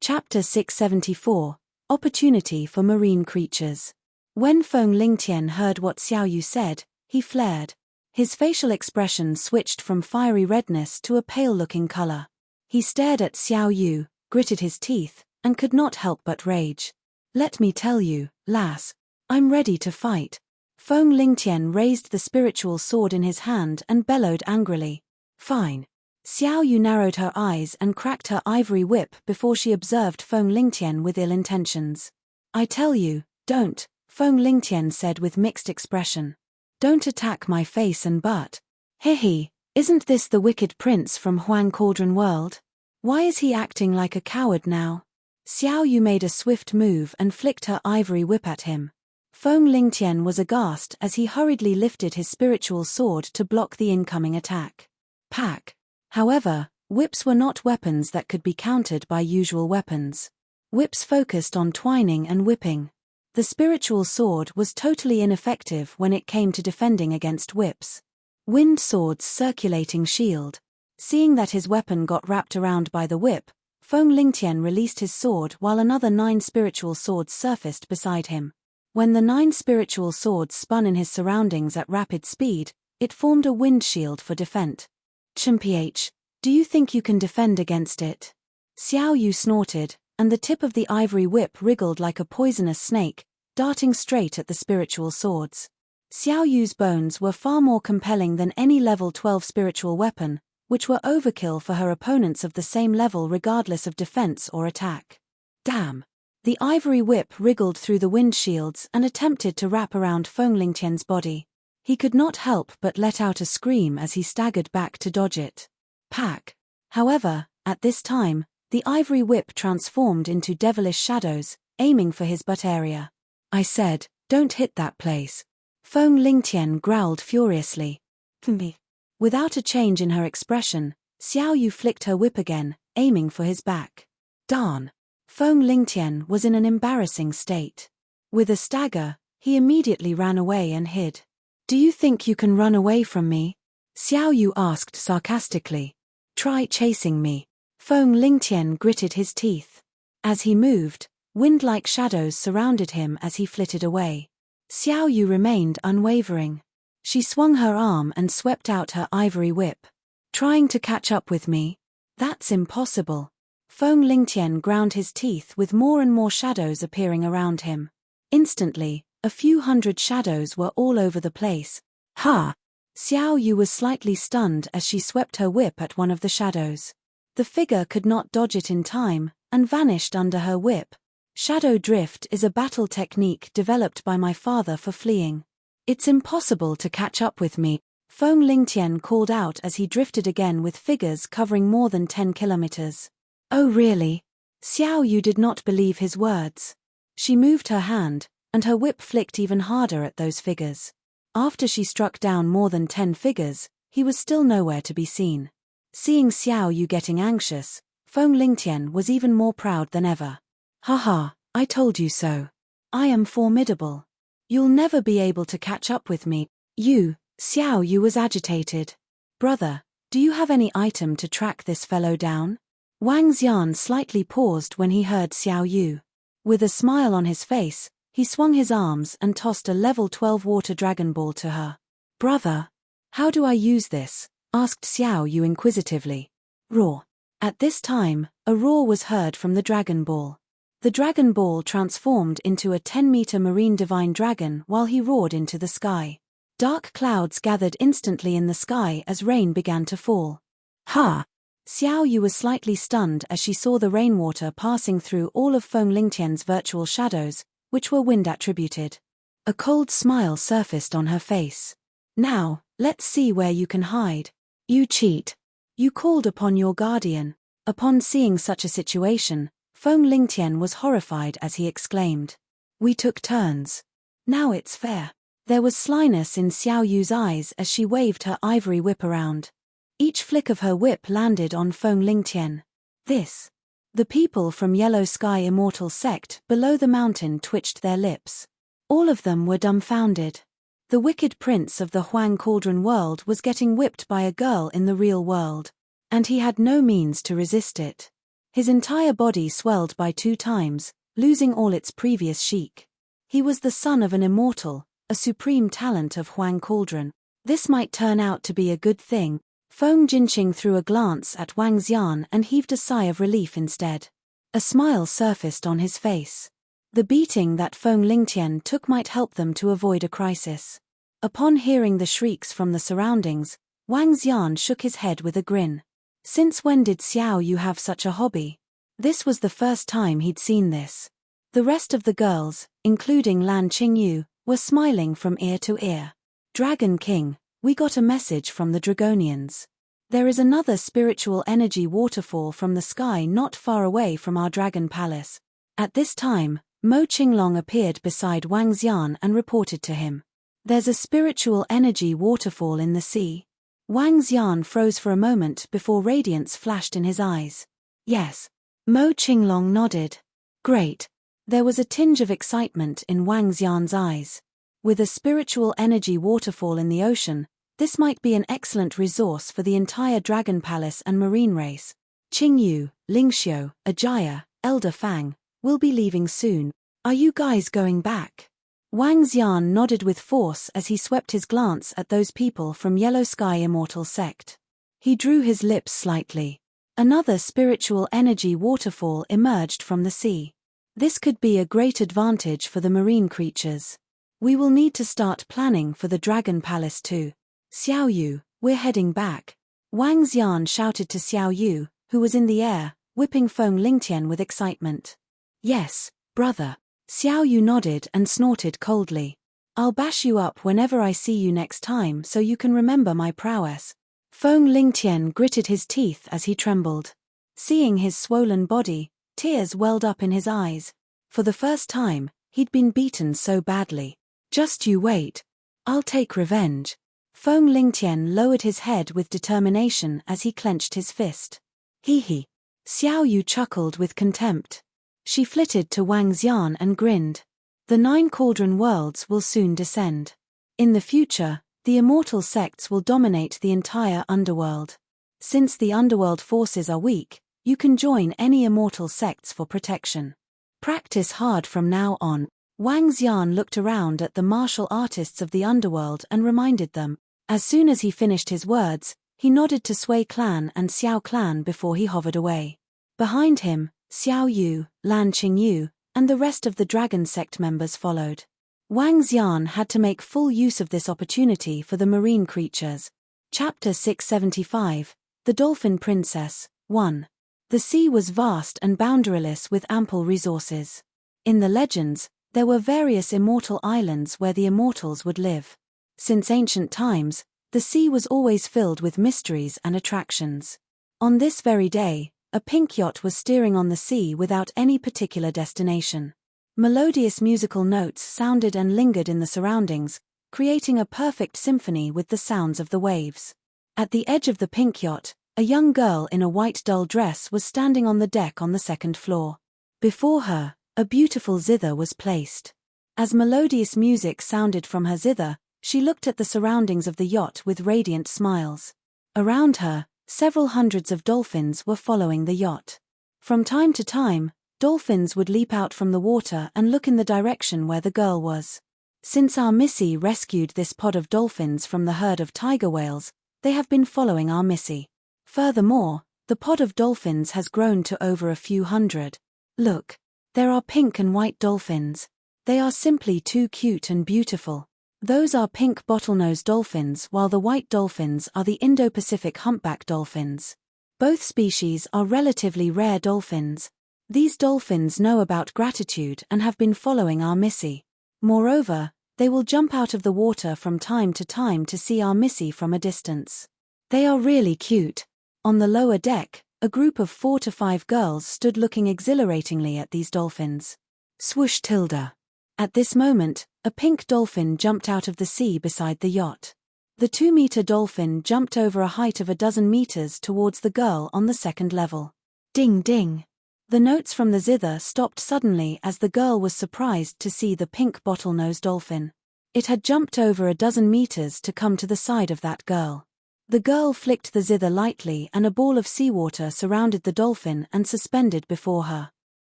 A: Chapter 674, Opportunity for Marine Creatures. When Feng Lingtian heard what Xiao Yu said, he flared. His facial expression switched from fiery redness to a pale-looking color. He stared at Xiao Yu, gritted his teeth, and could not help but rage. "Let me tell you, lass, I'm ready to fight." Feng Lingtian raised the spiritual sword in his hand and bellowed angrily. "Fine." Xiao Yu narrowed her eyes and cracked her ivory whip before she observed Feng Lingtian with ill intentions. "I tell you, don't," Feng Lingtian said with mixed expression. "Don't attack my face and butt. Hehe, isn't this the wicked prince from Huang Cauldron World? Why is he acting like a coward now?" Xiao Yu made a swift move and flicked her ivory whip at him. Feng Lingtian was aghast as he hurriedly lifted his spiritual sword to block the incoming attack. Pack. However, whips were not weapons that could be countered by usual weapons. Whips focused on twining and whipping. The spiritual sword was totally ineffective when it came to defending against whips. Wind sword's circulating shield. Seeing that his weapon got wrapped around by the whip, Feng Lingtian released his sword while another 9 spiritual swords surfaced beside him. When the 9 spiritual swords spun in his surroundings at rapid speed, it formed a wind shield for defense. "Chimph, do you think you can defend against it?" Xiao Yu snorted, and the tip of the ivory whip wriggled like a poisonous snake, darting straight at the spiritual swords. Xiao Yu's bones were far more compelling than any level 12 spiritual weapon, which were overkill for her opponents of the same level regardless of defense or attack. Damn! The ivory whip wriggled through the wind shields and attempted to wrap around Feng Lingtian's body. He could not help but let out a scream as he staggered back to dodge it. Pack. However, at this time, the ivory whip transformed into devilish shadows, aiming for his butt area. "I said, Don't hit that place. Feng Lingtian growled furiously. Me. Without a change in her expression, Xiao Yu flicked her whip again, aiming for his back. Darn. Feng Lingtian was in an embarrassing state. With a stagger, he immediately ran away and hid. Do you think you can run away from me? Xiao Yu asked sarcastically. Try chasing me. Feng Lingtian gritted his teeth. As he moved, wind-like shadows surrounded him as he flitted away. Xiao Yu remained unwavering. She swung her arm and swept out her ivory whip. Trying to catch up with me? That's impossible. Feng Lingtian ground his teeth with more and more shadows appearing around him. Instantly, a few hundred shadows were all over the place. Ha! Xiao Yu was slightly stunned as she swept her whip at one of the shadows. The figure could not dodge it in time, and vanished under her whip. Shadow drift is a battle technique developed by my father for fleeing. It's impossible to catch up with me, Feng Lingtian called out as he drifted again with figures covering more than 10 kilometers. Oh really? Xiao Yu did not believe his words. She moved her hand, and her whip flicked even harder at those figures. After she struck down more than 10 figures, he was still nowhere to be seen. Seeing Xiao Yu getting anxious, Feng Lingtian was even more proud than ever. Haha, I told you so. I am formidable. You'll never be able to catch up with me. Xiao Yu was agitated. Brother, do you have any item to track this fellow down? Wang Xian slightly paused when he heard Xiao Yu. With a smile on his face, he swung his arms and tossed a level 12 water dragon ball to her. Brother, how do I use this? Asked Xiao Yu inquisitively. Roar. At this time, a roar was heard from the dragon ball. The dragon ball transformed into a 10-meter marine divine dragon while he roared into the sky. Dark clouds gathered instantly in the sky as rain began to fall. Ha! Xiao Yu was slightly stunned as she saw the rainwater passing through all of Feng Lingtian's virtual shadows, which were wind attributed. A cold smile surfaced on her face. Now, let's see where you can hide. You cheat. You called upon your guardian. Upon seeing such a situation, Feng Lingtian was horrified as he exclaimed. We took turns. Now it's fair. There was slyness in Xiao Yu's eyes as she waved her ivory whip around. Each flick of her whip landed on Feng Lingtian. This. The people from Yellow Sky Immortal Sect below the mountain twitched their lips. All of them were dumbfounded. The wicked prince of the Huang Cauldron world was getting whipped by a girl in the real world. And he had no means to resist it. His entire body swelled by 2 times, losing all its previous chic. He was the son of an immortal, a supreme talent of Huang Cauldron. This might turn out to be a good thing. Feng Jinqing threw a glance at Wang Xian and heaved a sigh of relief instead. A smile surfaced on his face. The beating that Feng Lingtian took might help them to avoid a crisis. Upon hearing the shrieks from the surroundings, Wang Xian shook his head with a grin. Since when did Xiao Yu have such a hobby? This was the first time he'd seen this. The rest of the girls, including Lan Qingyu, were smiling from ear to ear. Dragon King, we got a message from the Dragonians. There is another spiritual energy waterfall from the sky not far away from our dragon palace. At this time, Mo Qinglong appeared beside Wang Xian and reported to him. There's a spiritual energy waterfall in the sea. Wang Xian froze for a moment before radiance flashed in his eyes. Yes. Mo Qinglong nodded. Great. There was a tinge of excitement in Wang Xian's eyes. With a spiritual energy waterfall in the ocean, this might be an excellent resource for the entire Dragon Palace and Marine race. Qingyu, Lingxiu, Ajaya, Elder Fang, will be leaving soon. Are you guys going back? Wang Xian nodded with force as he swept his glance at those people from Yellow Sky Immortal Sect. He drew his lips slightly. Another spiritual energy waterfall emerged from the sea. This could be a great advantage for the marine creatures. We will need to start planning for the Dragon Palace too. Xiao Yu, we're heading back. Wang Xian shouted to Xiao Yu, who was in the air, whipping Feng Lingtian with excitement. Yes, brother. Xiao Yu nodded and snorted coldly. I'll bash you up whenever I see you next time so you can remember my prowess. Feng Lingtian gritted his teeth as he trembled. Seeing his swollen body, tears welled up in his eyes. For the first time, he'd been beaten so badly. Just you wait. I'll take revenge. Feng Lingtian lowered his head with determination as he clenched his fist. Hee hee. Xiao Yu chuckled with contempt. She flitted to Wang Xian and grinned. The 9 cauldron worlds will soon descend. In the future, the immortal sects will dominate the entire underworld. Since the underworld forces are weak, you can join any immortal sects for protection. Practice hard from now on. Wang Xian looked around at the martial artists of the underworld and reminded them. As soon as he finished his words, he nodded to Sui clan and Xiao clan before he hovered away. Behind him, Xiao Yu, Lan Qingyu, and the rest of the dragon sect members followed. Wang Xian had to make full use of this opportunity for the marine creatures. Chapter 675, The Dolphin Princess, 1. The sea was vast and boundaryless with ample resources. In the legends, there were various immortal islands where the immortals would live. Since ancient times, the sea was always filled with mysteries and attractions. On this very day, a pink yacht was steering on the sea without any particular destination. Melodious musical notes sounded and lingered in the surroundings, creating a perfect symphony with the sounds of the waves. At the edge of the pink yacht, a young girl in a white dull dress was standing on the deck on the 2nd floor. Before her, a beautiful zither was placed. As melodious music sounded from her zither, she looked at the surroundings of the yacht with radiant smiles. Around her, several hundreds of dolphins were following the yacht. From time to time, dolphins would leap out from the water and look in the direction where the girl was. Since our Missy rescued this pod of dolphins from the herd of tiger whales, they have been following our Missy. Furthermore, the pod of dolphins has grown to over a few hundred. Look, there are pink and white dolphins. They are simply too cute and beautiful. Those are pink bottlenose dolphins while the white dolphins are the Indo-Pacific humpback dolphins. Both species are relatively rare dolphins. These dolphins know about gratitude and have been following our Missy. Moreover, they will jump out of the water from time to see our Missy from a distance. They are really cute. On the lower deck, a group of 4 to 5 girls stood looking exhilaratingly at these dolphins. Swoosh tilde. At this moment, a pink dolphin jumped out of the sea beside the yacht. The 2-meter dolphin jumped over a height of a dozen meters towards the girl on the 2nd level. Ding ding. The notes from the zither stopped suddenly as the girl was surprised to see the pink bottlenose dolphin. It had jumped over a dozen meters to come to the side of that girl. The girl flicked the zither lightly and a ball of seawater surrounded the dolphin and suspended before her.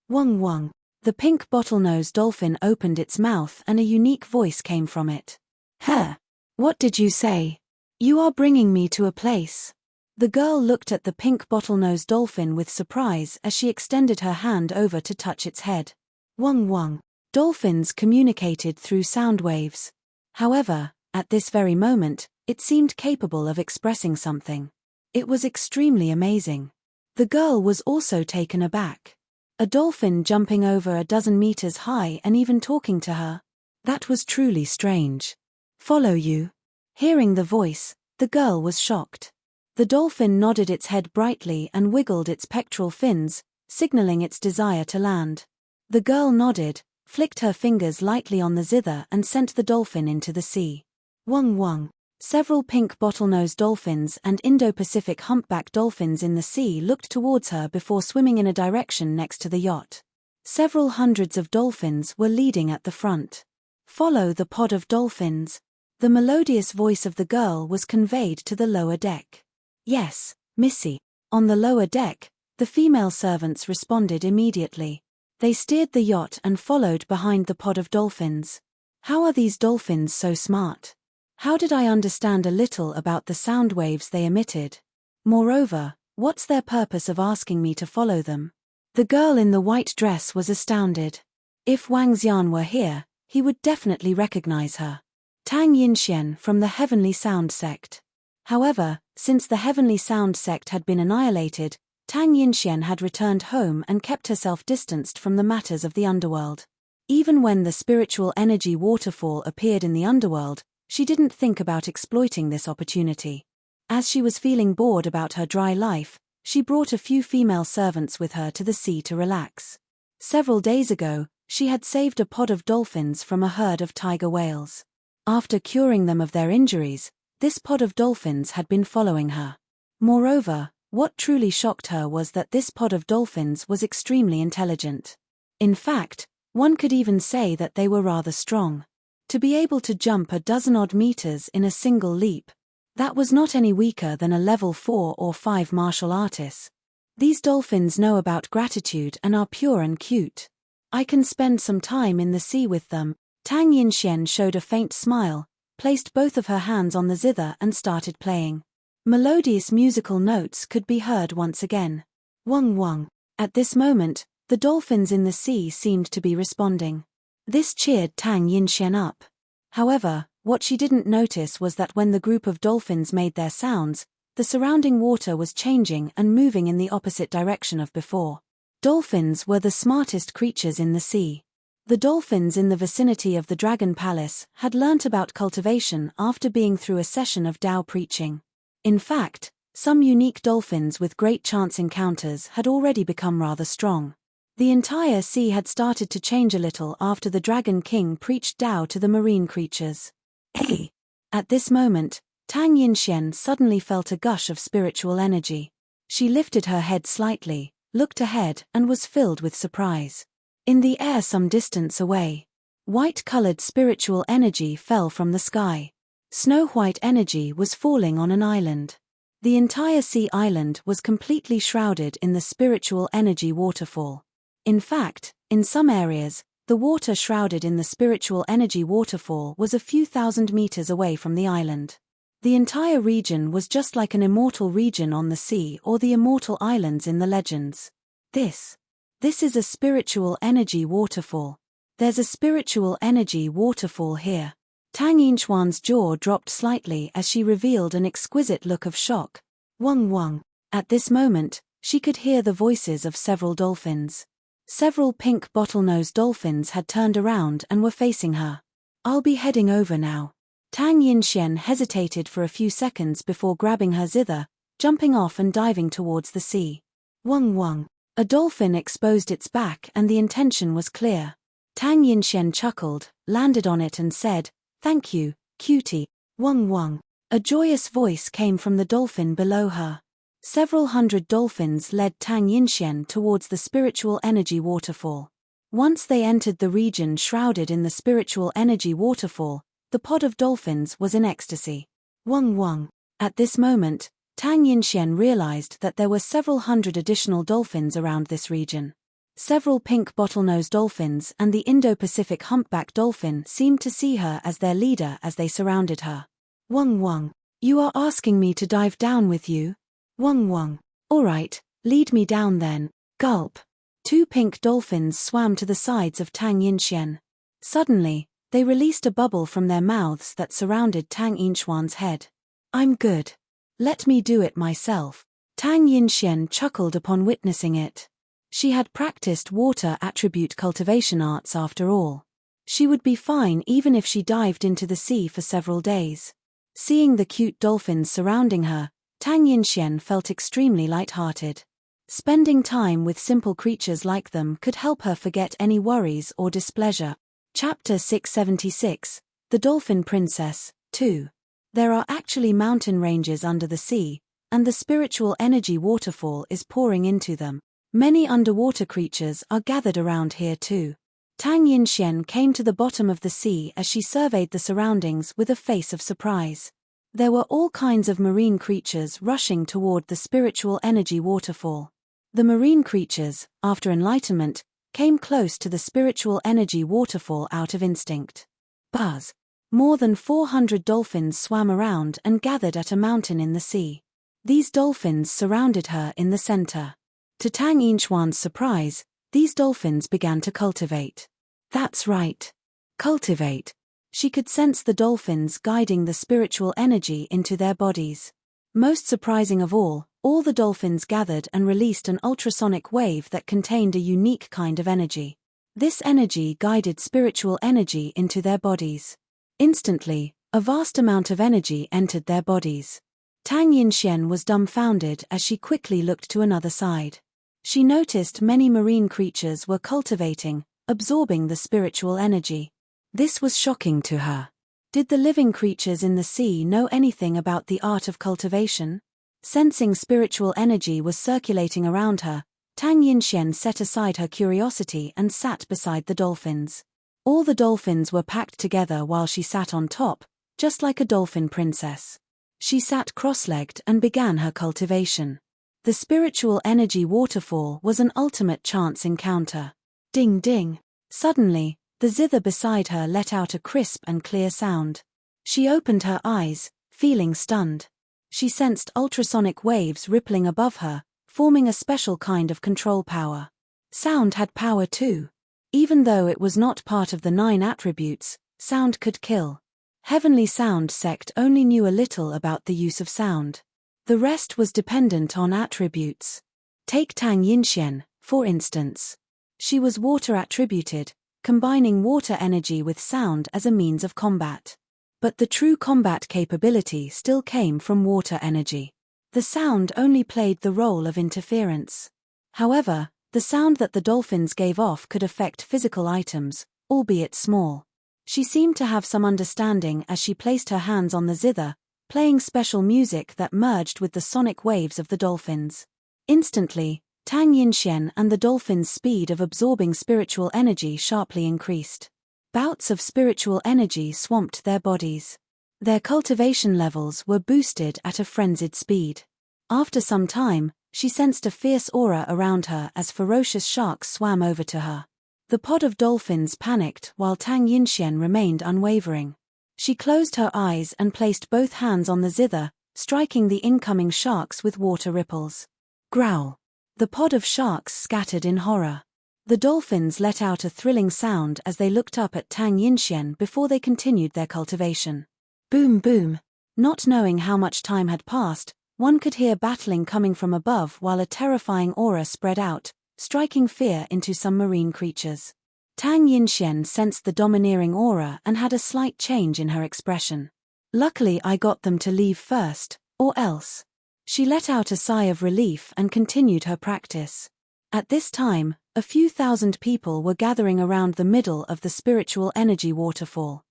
A: Wung wung. The pink bottlenose dolphin opened its mouth and a unique voice came from it. Huh? What did you say? You are bringing me to a place. The girl looked at the pink bottlenose dolphin with surprise as she extended her hand over to touch its head. Wung wung. Dolphins communicated through sound waves. However, at this very moment, it seemed capable of expressing something. It was extremely amazing. The girl was also taken aback. A dolphin jumping over a dozen meters high and even talking to her. That was truly strange. Follow you. Hearing the voice, the girl was shocked. The dolphin nodded its head brightly and wiggled its pectoral fins, signaling its desire to land. The girl nodded, flicked her fingers lightly on the zither and sent the dolphin into the sea. Wung wung. Several pink bottlenose dolphins and Indo-Pacific humpback dolphins in the sea looked towards her before swimming in a direction next to the yacht. Several hundreds of dolphins were leading at the front. Follow the pod of dolphins. The melodious voice of the girl was conveyed to the lower deck. Yes, Missy. On the lower deck, the female servants responded immediately. They steered the yacht and followed behind the pod of dolphins. How are these dolphins so smart? How did I understand a little about the sound waves they emitted? Moreover, what's their purpose of asking me to follow them? The girl in the white dress was astounded. If Wang Xian were here, he would definitely recognize her. Tang Yinxian from the Heavenly Sound sect. However, since the Heavenly Sound sect had been annihilated, Tang Yinxian had returned home and kept herself distanced from the matters of the underworld. Even when the spiritual energy waterfall appeared in the underworld, she didn't think about exploiting this opportunity. As she was feeling bored about her dry life, she brought a few female servants with her to the sea to relax. Several days ago, She had saved a pod of dolphins from a herd of tiger whales. After curing them of their injuries, this pod of dolphins had been following her. Moreover, what truly shocked her was that this pod of dolphins was extremely intelligent. In fact, one could even say that they were rather strong. To be able to jump a dozen-odd meters in a single leap, that was not any weaker than a level 4 or 5 martial artist. These dolphins know about gratitude and are pure and cute. I can spend some time in the sea with them. Tang Yinxian showed a faint smile, placed both of her hands on the zither and started playing. Melodious musical notes could be heard once again. Wong wong. At this moment, the dolphins in the sea seemed to be responding. This cheered Tang Yinxian up. However, what she didn't notice was that when the group of dolphins made their sounds, the surrounding water was changing and moving in the opposite direction of before. Dolphins were the smartest creatures in the sea. The dolphins in the vicinity of the Dragon Palace had learnt about cultivation after being through a session of Tao preaching. In fact, some unique dolphins with great chance encounters had already become rather strong. The entire sea had started to change a little after the Dragon King preached Tao to the marine creatures. Hey! At this moment, Tang Yinxian suddenly felt a gush of spiritual energy. She lifted her head slightly, looked ahead and was filled with surprise. In the air some distance away, white-colored spiritual energy fell from the sky. Snow-white energy was falling on an island. The entire sea island was completely shrouded in the spiritual energy waterfall. In fact, in some areas, the water shrouded in the spiritual energy waterfall was a few thousand meters away from the island. The entire region was just like an immortal region on the sea or the immortal islands in the legends. This is a spiritual energy waterfall. There's a spiritual energy waterfall here. Tang Yinchuan's jaw dropped slightly as she revealed an exquisite look of shock. Wong wong. At this moment, she could hear the voices of several dolphins. Several pink bottlenose dolphins had turned around and were facing her. I'll be heading over now. Tang Yinxian hesitated for a few seconds before grabbing her zither, jumping off and diving towards the sea. Wong wong. A dolphin exposed its back and the intention was clear. Tang Yinxian chuckled, landed on it and said, "Thank you, cutie." Wong wong. A joyous voice came from the dolphin below her. Several hundred dolphins led Tang Yinxian towards the spiritual energy waterfall. Once they entered the region shrouded in the spiritual energy waterfall, the pod of dolphins was in ecstasy. Wong wong. At this moment, Tang Yinxian realized that there were several hundred additional dolphins around this region. Several pink bottlenose dolphins and the Indo-Pacific humpback dolphin seemed to see her as their leader as they surrounded her. Wong wong. You are asking me to dive down with you? Wong wong. Alright, lead me down then. Gulp. 2 pink dolphins swam to the sides of Tang Yinxian. Suddenly, they released a bubble from their mouths that surrounded Tang Yinchuan's head. I'm good. Let me do it myself. Tang Yinxian chuckled upon witnessing it. She had practiced water attribute cultivation arts after all. She would be fine even if she dived into the sea for several days. Seeing the cute dolphins surrounding her, Tang Yinxian felt extremely light-hearted. Spending time with simple creatures like them could help her forget any worries or displeasure. Chapter 676, The Dolphin Princess, 2. There are actually mountain ranges under the sea, and the spiritual energy waterfall is pouring into them. Many underwater creatures are gathered around here too. Tang Yinxian came to the bottom of the sea as she surveyed the surroundings with a face of surprise. There were all kinds of marine creatures rushing toward the spiritual energy waterfall. The marine creatures, after enlightenment, came close to the spiritual energy waterfall out of instinct. Buzz! More than 400 dolphins swam around and gathered at a mountain in the sea. These dolphins surrounded her in the center. To Tang Yinchuan's surprise, these dolphins began to cultivate. That's right. Cultivate. She could sense the dolphins guiding the spiritual energy into their bodies. Most surprising of all the dolphins gathered and released an ultrasonic wave that contained a unique kind of energy. This energy guided spiritual energy into their bodies. Instantly, a vast amount of energy entered their bodies. Tang Yinxian was dumbfounded as she quickly looked to another side. She noticed many marine creatures were cultivating, absorbing the spiritual energy. This was shocking to her. Did the living creatures in the sea know anything about the art of cultivation? Sensing spiritual energy was circulating around her, Tang Yinxian set aside her curiosity and sat beside the dolphins. All the dolphins were packed together while she sat on top, just like a dolphin princess. She sat cross-legged and began her cultivation. The spiritual energy waterfall was an ultimate chance encounter. Ding ding. Suddenly, the zither beside her let out a crisp and clear sound. She opened her eyes, feeling stunned. She sensed ultrasonic waves rippling above her, forming a special kind of control power. Sound had power too. Even though it was not part of the 9 attributes, sound could kill. Heavenly Sound sect only knew a little about the use of sound. The rest was dependent on attributes. Take Tang Yinxian, for instance. She was water attributed, combining water energy with sound as a means of combat. But the true combat capability still came from water energy. The sound only played the role of interference. However, the sound that the dolphins gave off could affect physical items, albeit small. She seemed to have some understanding as she placed her hands on the zither, playing special music that merged with the sonic waves of the dolphins. Instantly, Tang Yinxian and the dolphins' speed of absorbing spiritual energy sharply increased. Bouts of spiritual energy swamped their bodies. Their cultivation levels were boosted at a frenzied speed. After some time, she sensed a fierce aura around her as ferocious sharks swam over to her. The pod of dolphins panicked while Tang Yinxian remained unwavering. She closed her eyes and placed both hands on the zither, striking the incoming sharks with water ripples. Growl. The pod of sharks scattered in horror. The dolphins let out a thrilling sound as they looked up at Tang Yinxian before they continued their cultivation. Boom boom. Not knowing how much time had passed, one could hear battling coming from above while a terrifying aura spread out, striking fear into some marine creatures. Tang Yinxian sensed the domineering aura and had a slight change in her expression. Luckily I got them to leave first, or else. She let out a sigh of relief and continued her practice. At this time, a few thousand people were gathering around the middle of the spiritual energy waterfall.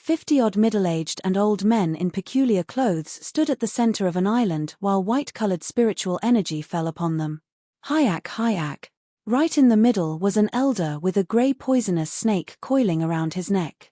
A: 50-odd middle-aged and old men in peculiar clothes stood at the center of an island while white-colored spiritual energy fell upon them. Hayak hayak. Right in the middle was an elder with a gray poisonous snake coiling around his neck.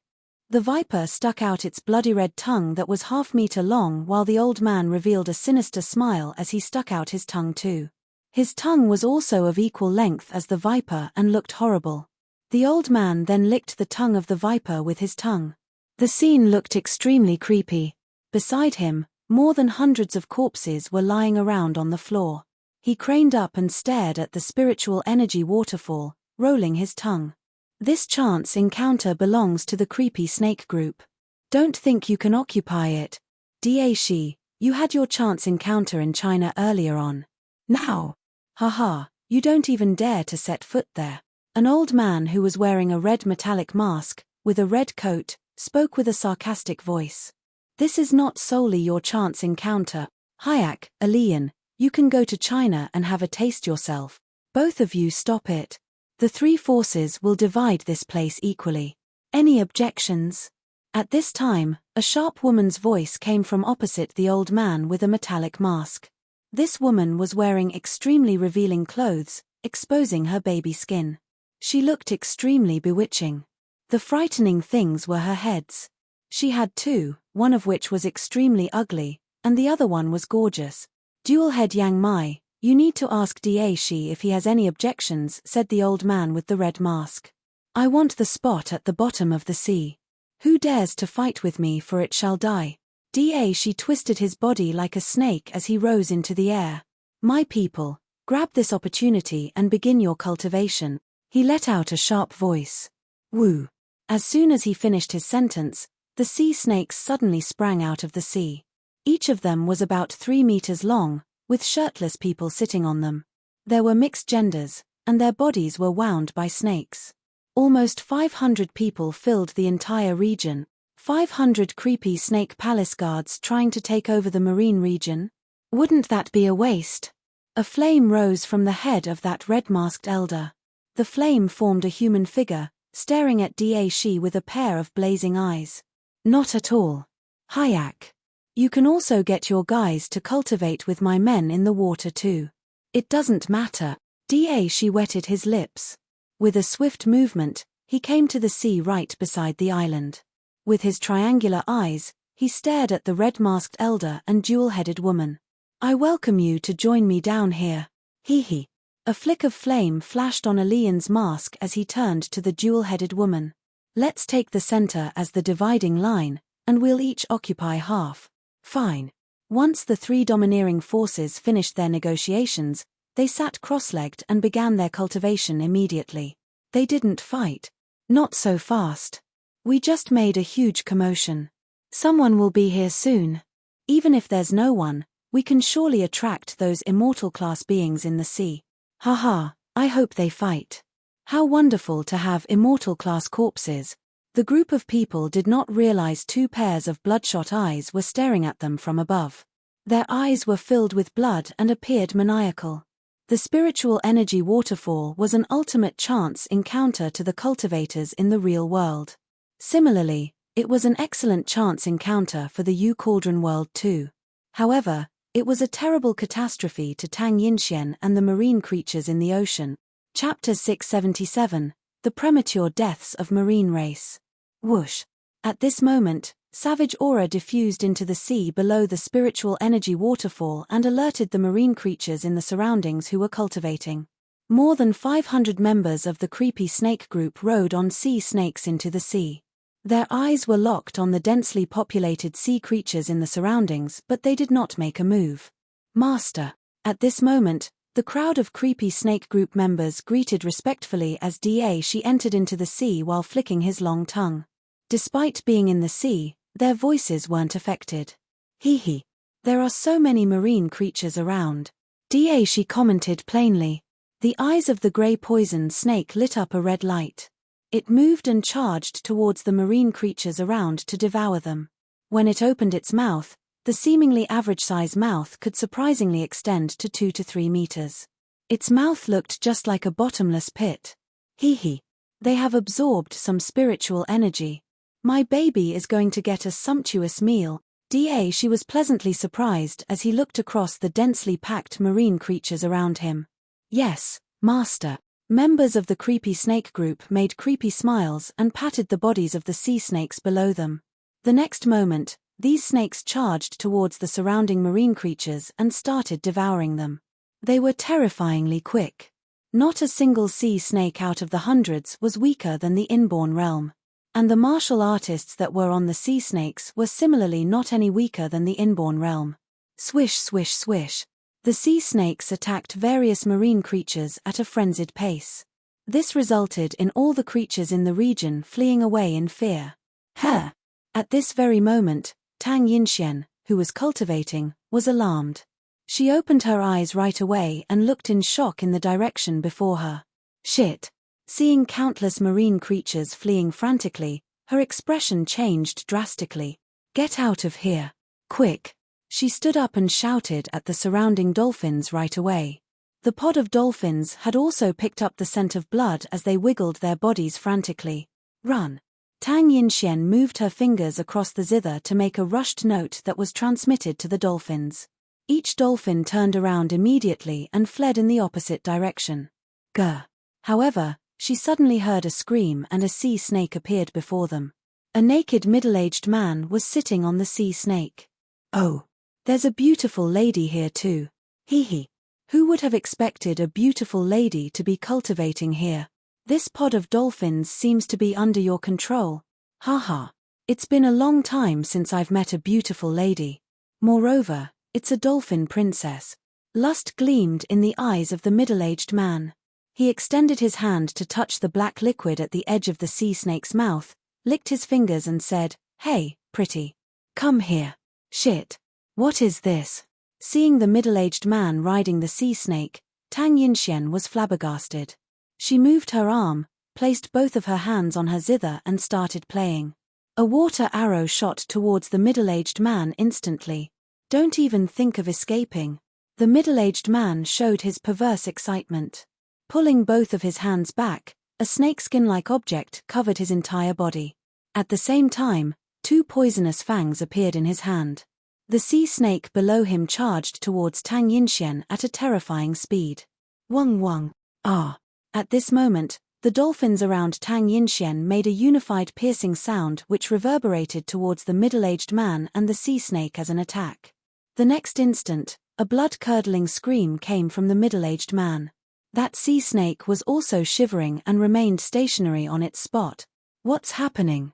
A: The viper stuck out its bloody red tongue that was half-meter long while the old man revealed a sinister smile as he stuck out his tongue too. His tongue was also of equal length as the viper and looked horrible. The old man then licked the tongue of the viper with his tongue. The scene looked extremely creepy. Beside him, more than hundreds of corpses were lying around on the floor. He craned up and stared at the spiritual energy waterfall, rolling his tongue. This chance encounter belongs to the creepy snake group. Don't think you can occupy it. Dashi, you had your chance encounter in China earlier on. Now. Haha, you don't even dare to set foot there. An old man who was wearing a red metallic mask, with a red coat, spoke with a sarcastic voice. This is not solely your chance encounter. Hayak, Alian, you can go to China and have a taste yourself. Both of you stop it. The 3 forces will divide this place equally. Any objections? At this time, a sharp woman's voice came from opposite the old man with a metallic mask. This woman was wearing extremely revealing clothes, exposing her baby skin. She looked extremely bewitching. The frightening things were her heads. She had 2, one of which was extremely ugly, and the other one was gorgeous. Dual head Yang Mai, you need to ask Dashi if he has any objections, said the old man with the red mask. I want the spot at the bottom of the sea. Who dares to fight with me for it shall die. Dashi twisted his body like a snake as he rose into the air. My people, grab this opportunity and begin your cultivation. He let out a sharp voice. Woo. As soon as he finished his sentence, the sea snakes suddenly sprang out of the sea. Each of them was about 3 meters long, with shirtless people sitting on them. There were mixed genders, and their bodies were wound by snakes. Almost 500 people filled the entire region. 500 creepy snake palace guards trying to take over the marine region? Wouldn't that be a waste? A flame rose from the head of that red-masked elder. The flame formed a human figure, staring at Dashi with a pair of blazing eyes. Not at all. Hayak. You can also get your guys to cultivate with my men in the water too. It doesn't matter. Dashi wetted his lips. With a swift movement, he came to the sea right beside the island. With his triangular eyes, he stared at the red-masked elder and jewel-headed woman. I welcome you to join me down here. Hee. A flick of flame flashed on Alien's mask as he turned to the jewel-headed woman. Let's take the center as the dividing line, and we'll each occupy half. Fine. Once the three domineering forces finished their negotiations, they sat cross-legged and began their cultivation immediately. They didn't fight. Not so fast. We just made a huge commotion. Someone will be here soon. Even if there's no one, we can surely attract those immortal-class beings in the sea. Haha, I hope they fight. How wonderful to have immortal-class corpses. The group of people did not realize two pairs of bloodshot eyes were staring at them from above. Their eyes were filled with blood and appeared maniacal. The spiritual energy waterfall was an ultimate chance encounter to the cultivators in the real world. Similarly, it was an excellent chance encounter for the Cauldron world too. However, it was a terrible catastrophe to Tang Yinxian and the marine creatures in the ocean. Chapter 677, The Premature Deaths of Marine Race. Whoosh. At this moment, savage aura diffused into the sea below the spiritual energy waterfall and alerted the marine creatures in the surroundings who were cultivating. More than 500 members of the creepy snake group rode on sea snakes into the sea. Their eyes were locked on the densely populated sea creatures in the surroundings, but they did not make a move. Master. At this moment, the crowd of creepy snake group members greeted respectfully as Dashi entered into the sea while flicking his long tongue. Despite being in the sea, their voices weren't affected. Hee. There are so many marine creatures around. Dashi commented plainly. The eyes of the grey poisoned snake lit up a red light. It moved and charged towards the marine creatures around to devour them. When it opened its mouth, the seemingly average-size mouth could surprisingly extend to 2 to 3 meters. Its mouth looked just like a bottomless pit. Hee. They have absorbed some spiritual energy. My baby is going to get a sumptuous meal. Dashi was pleasantly surprised as he looked across the densely packed marine creatures around him. Yes, Master. Members of the creepy snake group made creepy smiles and patted the bodies of the sea snakes below them. The next moment, these snakes charged towards the surrounding marine creatures and started devouring them. They were terrifyingly quick. Not a single sea snake out of the hundreds was weaker than the inborn realm. And the martial artists that were on the sea snakes were similarly not any weaker than the inborn realm. Swish, swish, swish. The sea snakes attacked various marine creatures at a frenzied pace. This resulted in all the creatures in the region fleeing away in fear. At this very moment, Tang Yinxian, who was cultivating, was alarmed. She opened her eyes right away and looked in shock in the direction before her. Shit. Seeing countless marine creatures fleeing frantically, her expression changed drastically. Get out of here. Quick. She stood up and shouted at the surrounding dolphins right away. The pod of dolphins had also picked up the scent of blood as they wiggled their bodies frantically. Run. Tang Yinxian moved her fingers across the zither to make a rushed note that was transmitted to the dolphins. Each dolphin turned around immediately and fled in the opposite direction. Grr. However, she suddenly heard a scream and a sea snake appeared before them. A naked middle-aged man was sitting on the sea snake. Oh. There's a beautiful lady here too. Hee. Who would have expected a beautiful lady to be cultivating here? This pod of dolphins seems to be under your control. Haha. It's been a long time since I've met a beautiful lady. Moreover, it's a dolphin princess. Lust gleamed in the eyes of the middle-aged man. He extended his hand to touch the black liquid at the edge of the sea snake's mouth, licked his fingers and said, Hey, pretty. Come here. Shit. What is this? Seeing the middle-aged man riding the sea snake, Tang Yinxian was flabbergasted. She moved her arm, placed both of her hands on her zither and started playing. A water arrow shot towards the middle-aged man instantly. Don't even think of escaping. The middle-aged man showed his perverse excitement. Pulling both of his hands back, A snakeskin-like object covered his entire body. At the same time, 2 poisonous fangs appeared in his hand. The sea snake below him charged towards Tang Yinxian at a terrifying speed. Wung wung. Ah! At this moment, the dolphins around Tang Yinxian made a unified piercing sound which reverberated towards the middle-aged man and the sea snake as an attack. The next instant, a blood-curdling scream came from the middle-aged man. That sea snake was also shivering and remained stationary on its spot. What's happening?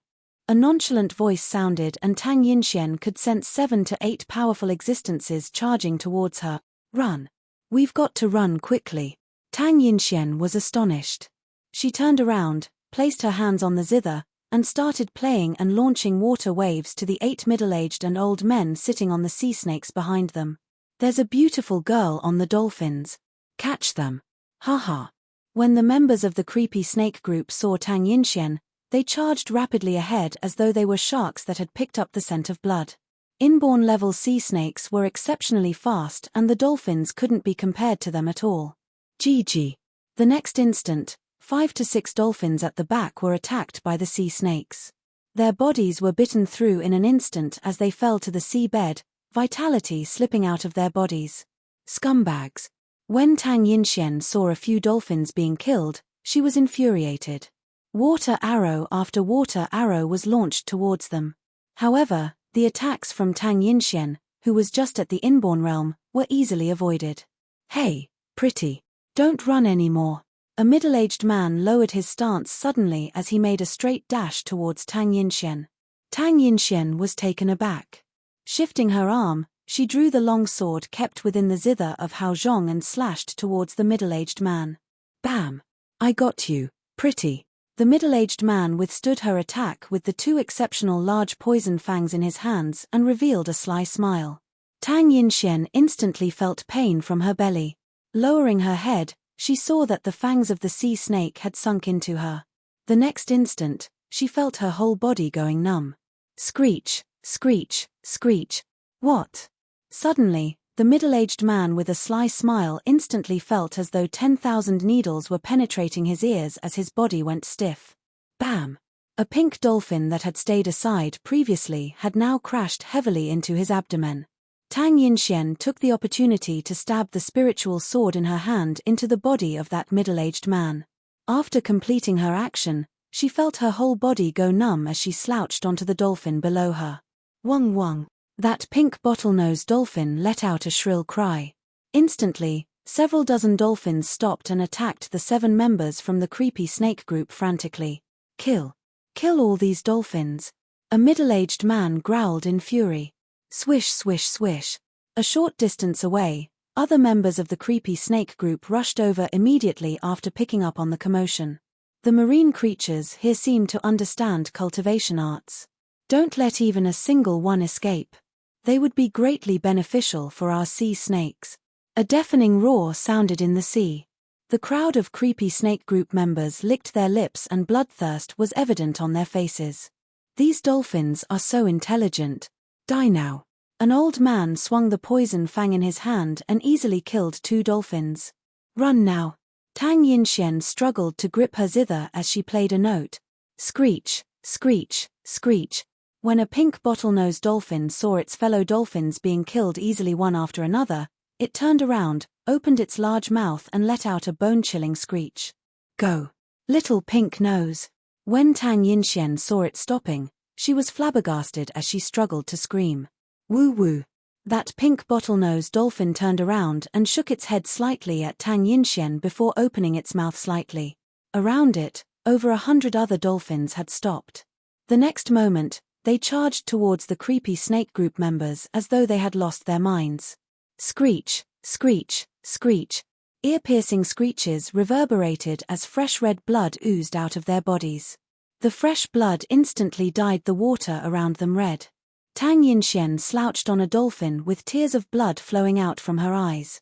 A: A nonchalant voice sounded and Tang Yinxian could sense 7 to 8 powerful existences charging towards her. Run. We've got to run quickly. Tang Yinxian was astonished. She turned around, placed her hands on the zither, and started playing and launching water waves to the 8 middle-aged and old men sitting on the sea snakes behind them. There's a beautiful girl on the dolphins. Catch them. Haha. When the members of the creepy snake group saw Tang Yinxian, they charged rapidly ahead as though they were sharks that had picked up the scent of blood. Inborn-level sea snakes were exceptionally fast and the dolphins couldn't be compared to them at all. GG. The next instant, 5 to 6 dolphins at the back were attacked by the sea snakes. Their bodies were bitten through in an instant as they fell to the sea bed, vitality slipping out of their bodies. Scumbags. When Tang Yinxian saw a few dolphins being killed, she was infuriated. Water arrow after water arrow was launched towards them. However, the attacks from Tang Yinxian, who was just at the inborn realm, were easily avoided. Hey, pretty. Don't run anymore. A middle-aged man lowered his stance suddenly as he made a straight dash towards Tang Yinxian. Tang Yinxian was taken aback. Shifting her arm, she drew the long sword kept within the zither of Hao Zhong and slashed towards the middle-aged man. Bam! I got you, pretty. The middle-aged man withstood her attack with the 2 exceptional large poison fangs in his hands and revealed a sly smile. Tang Yinxian instantly felt pain from her belly. Lowering her head, she saw that the fangs of the sea snake had sunk into her. The next instant, she felt her whole body going numb. Screech, screech, screech. What? Suddenly, the middle-aged man with a sly smile instantly felt as though 10,000 needles were penetrating his ears as his body went stiff. Bam! A pink dolphin that had stayed aside previously had now crashed heavily into his abdomen. Tang Yinxian took the opportunity to stab the spiritual sword in her hand into the body of that middle-aged man. After completing her action, she felt her whole body go numb as she slouched onto the dolphin below her. Wung wung. That pink bottlenose dolphin let out a shrill cry. Instantly, several dozen dolphins stopped and attacked the 7 members from the creepy snake group frantically. Kill. Kill all these dolphins. A middle-aged man growled in fury. Swish swish swish. A short distance away, other members of the creepy snake group rushed over immediately after picking up on the commotion. The marine creatures here seem to understand cultivation arts. Don't let even a single one escape. They would be greatly beneficial for our sea snakes. A deafening roar sounded in the sea. The crowd of creepy snake group members licked their lips and bloodthirst was evident on their faces. These dolphins are so intelligent. Die now. An old man swung the poison fang in his hand and easily killed 2 dolphins. Run now. Tang Yinxian struggled to grip her zither as she played a note. Screech, screech, screech. When a pink bottlenose dolphin saw its fellow dolphins being killed easily one after another, it turned around, opened its large mouth and let out a bone-chilling screech. Go. Little pink nose. When Tang Yinxian saw it stopping, she was flabbergasted as she struggled to scream. Woo-woo. That pink bottlenose dolphin turned around and shook its head slightly at Tang Yinxian before opening its mouth slightly. Around it, over 100 other dolphins had stopped. The next moment, they charged towards the creepy snake group members as though they had lost their minds. Screech, screech, screech. Ear-piercing screeches reverberated as fresh red blood oozed out of their bodies. The fresh blood instantly dyed the water around them red. Tang Yinxian slouched on a dolphin with tears of blood flowing out from her eyes.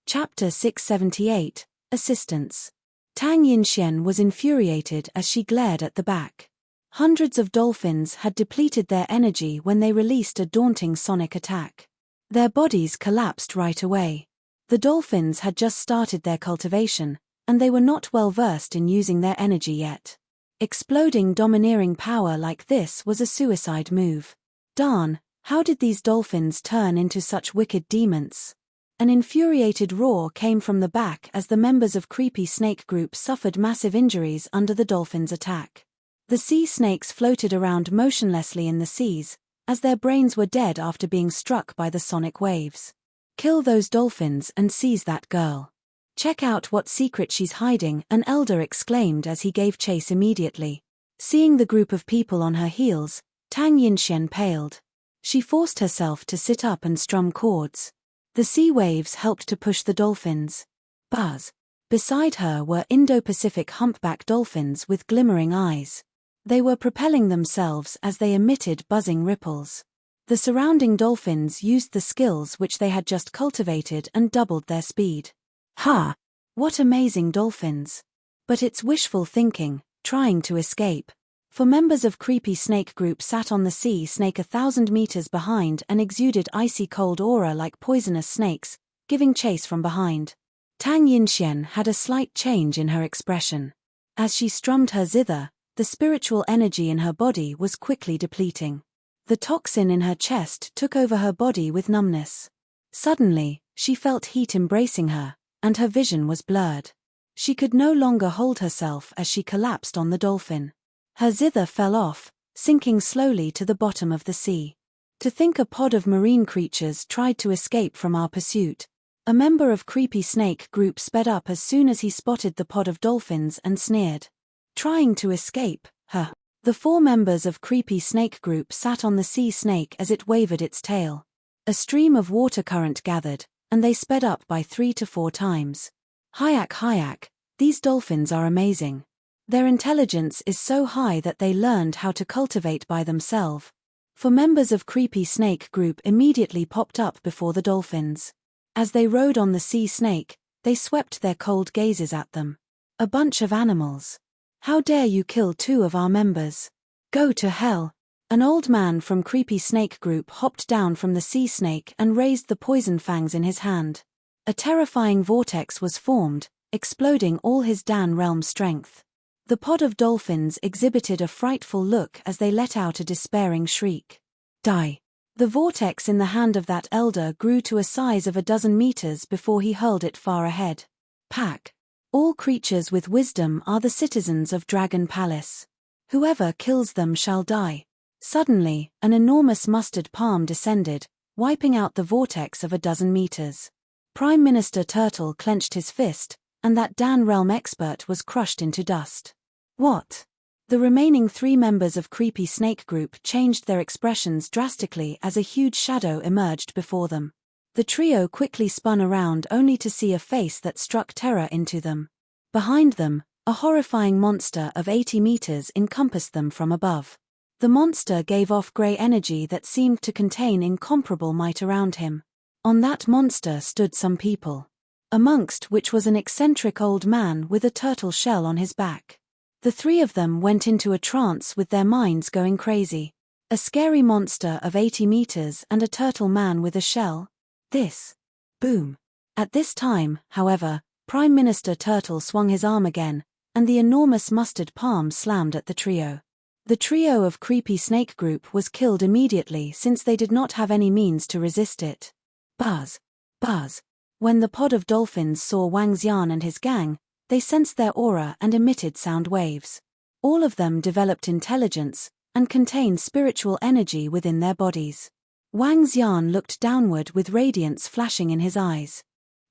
A: Chapter 678, Assistance. Tang Yinxian was infuriated as she glared at the back. Hundreds of dolphins had depleted their energy when they released a daunting sonic attack. Their bodies collapsed right away. The dolphins had just started their cultivation, and they were not well versed in using their energy yet. Exploding domineering power like this was a suicide move. Darn, how did these dolphins turn into such wicked demons? An infuriated roar came from the back as the members of Creepy Snake Group suffered massive injuries under the dolphins' attack. The sea snakes floated around motionlessly in the seas, as their brains were dead after being struck by the sonic waves. Kill those dolphins and seize that girl. Check out what secret she's hiding, an elder exclaimed as he gave chase immediately. Seeing the group of people on her heels, Tang Yinxian paled. She forced herself to sit up and strum chords. The sea waves helped to push the dolphins. Buzz. Beside her were Indo-Pacific humpback dolphins with glimmering eyes. They were propelling themselves as they emitted buzzing ripples. The surrounding dolphins used the skills which they had just cultivated and doubled their speed. Ha! What amazing dolphins! But it's wishful thinking, trying to escape. For members of Creepy Snake Group sat on the sea snake 1,000 meters behind and exuded icy cold aura like poisonous snakes, giving chase from behind. Tang Yinxian had a slight change in her expression. As she strummed her zither, the spiritual energy in her body was quickly depleting. The toxin in her chest took over her body with numbness. Suddenly, she felt heat embracing her, and her vision was blurred. She could no longer hold herself as she collapsed on the dolphin. Her zither fell off, sinking slowly to the bottom of the sea. To think a pod of marine creatures tried to escape from our pursuit. A member of Creepy Snake Group sped up as soon as he spotted the pod of dolphins and sneered. Trying to escape, huh? The 4 members of Creepy Snake Group sat on the sea snake as it wavered its tail. A stream of water current gathered, and they sped up by 3 to 4 times. Hayak, these dolphins are amazing. Their intelligence is so high that they learned how to cultivate by themselves. For members of Creepy Snake Group immediately popped up before the dolphins. As they rode on the sea snake, they swept their cold gazes at them. A bunch of animals. How dare you kill 2 of our members? Go to hell. An old man from Creepy Snake Group hopped down from the sea snake and raised the poison fangs in his hand. A terrifying vortex was formed, exploding all his Dan realm strength. The pod of dolphins exhibited a frightful look as they let out a despairing shriek. Die. The vortex in the hand of that elder grew to a size of 12 meters before he hurled it far ahead. Pack. All creatures with wisdom are the citizens of Dragon Palace. Whoever kills them shall die. Suddenly, an enormous mustard palm descended, wiping out the vortex of 12 meters. Prime Minister Turtle clenched his fist, and that Dan realm expert was crushed into dust. What? The remaining 3 members of Creepy Snake Group changed their expressions drastically as a huge shadow emerged before them. The trio quickly spun around only to see a face that struck terror into them. Behind them, a horrifying monster of 80 meters encompassed them from above. The monster gave off grey energy that seemed to contain incomparable might around him. On that monster stood some people. Amongst which was an eccentric old man with a turtle shell on his back. The 3 of them went into a trance with their minds going crazy. A scary monster of 80 meters and a turtle man with a shell? This. Boom. At this time, however, Prime Minister Turtle swung his arm again, and the enormous mustard palm slammed at the trio. The trio of Creepy Snake Group was killed immediately since they did not have any means to resist it. Buzz. Buzz. When the pod of dolphins saw Wang Xian and his gang, they sensed their aura and emitted sound waves. All of them developed intelligence, and contained spiritual energy within their bodies. Wang Xian looked downward with radiance flashing in his eyes.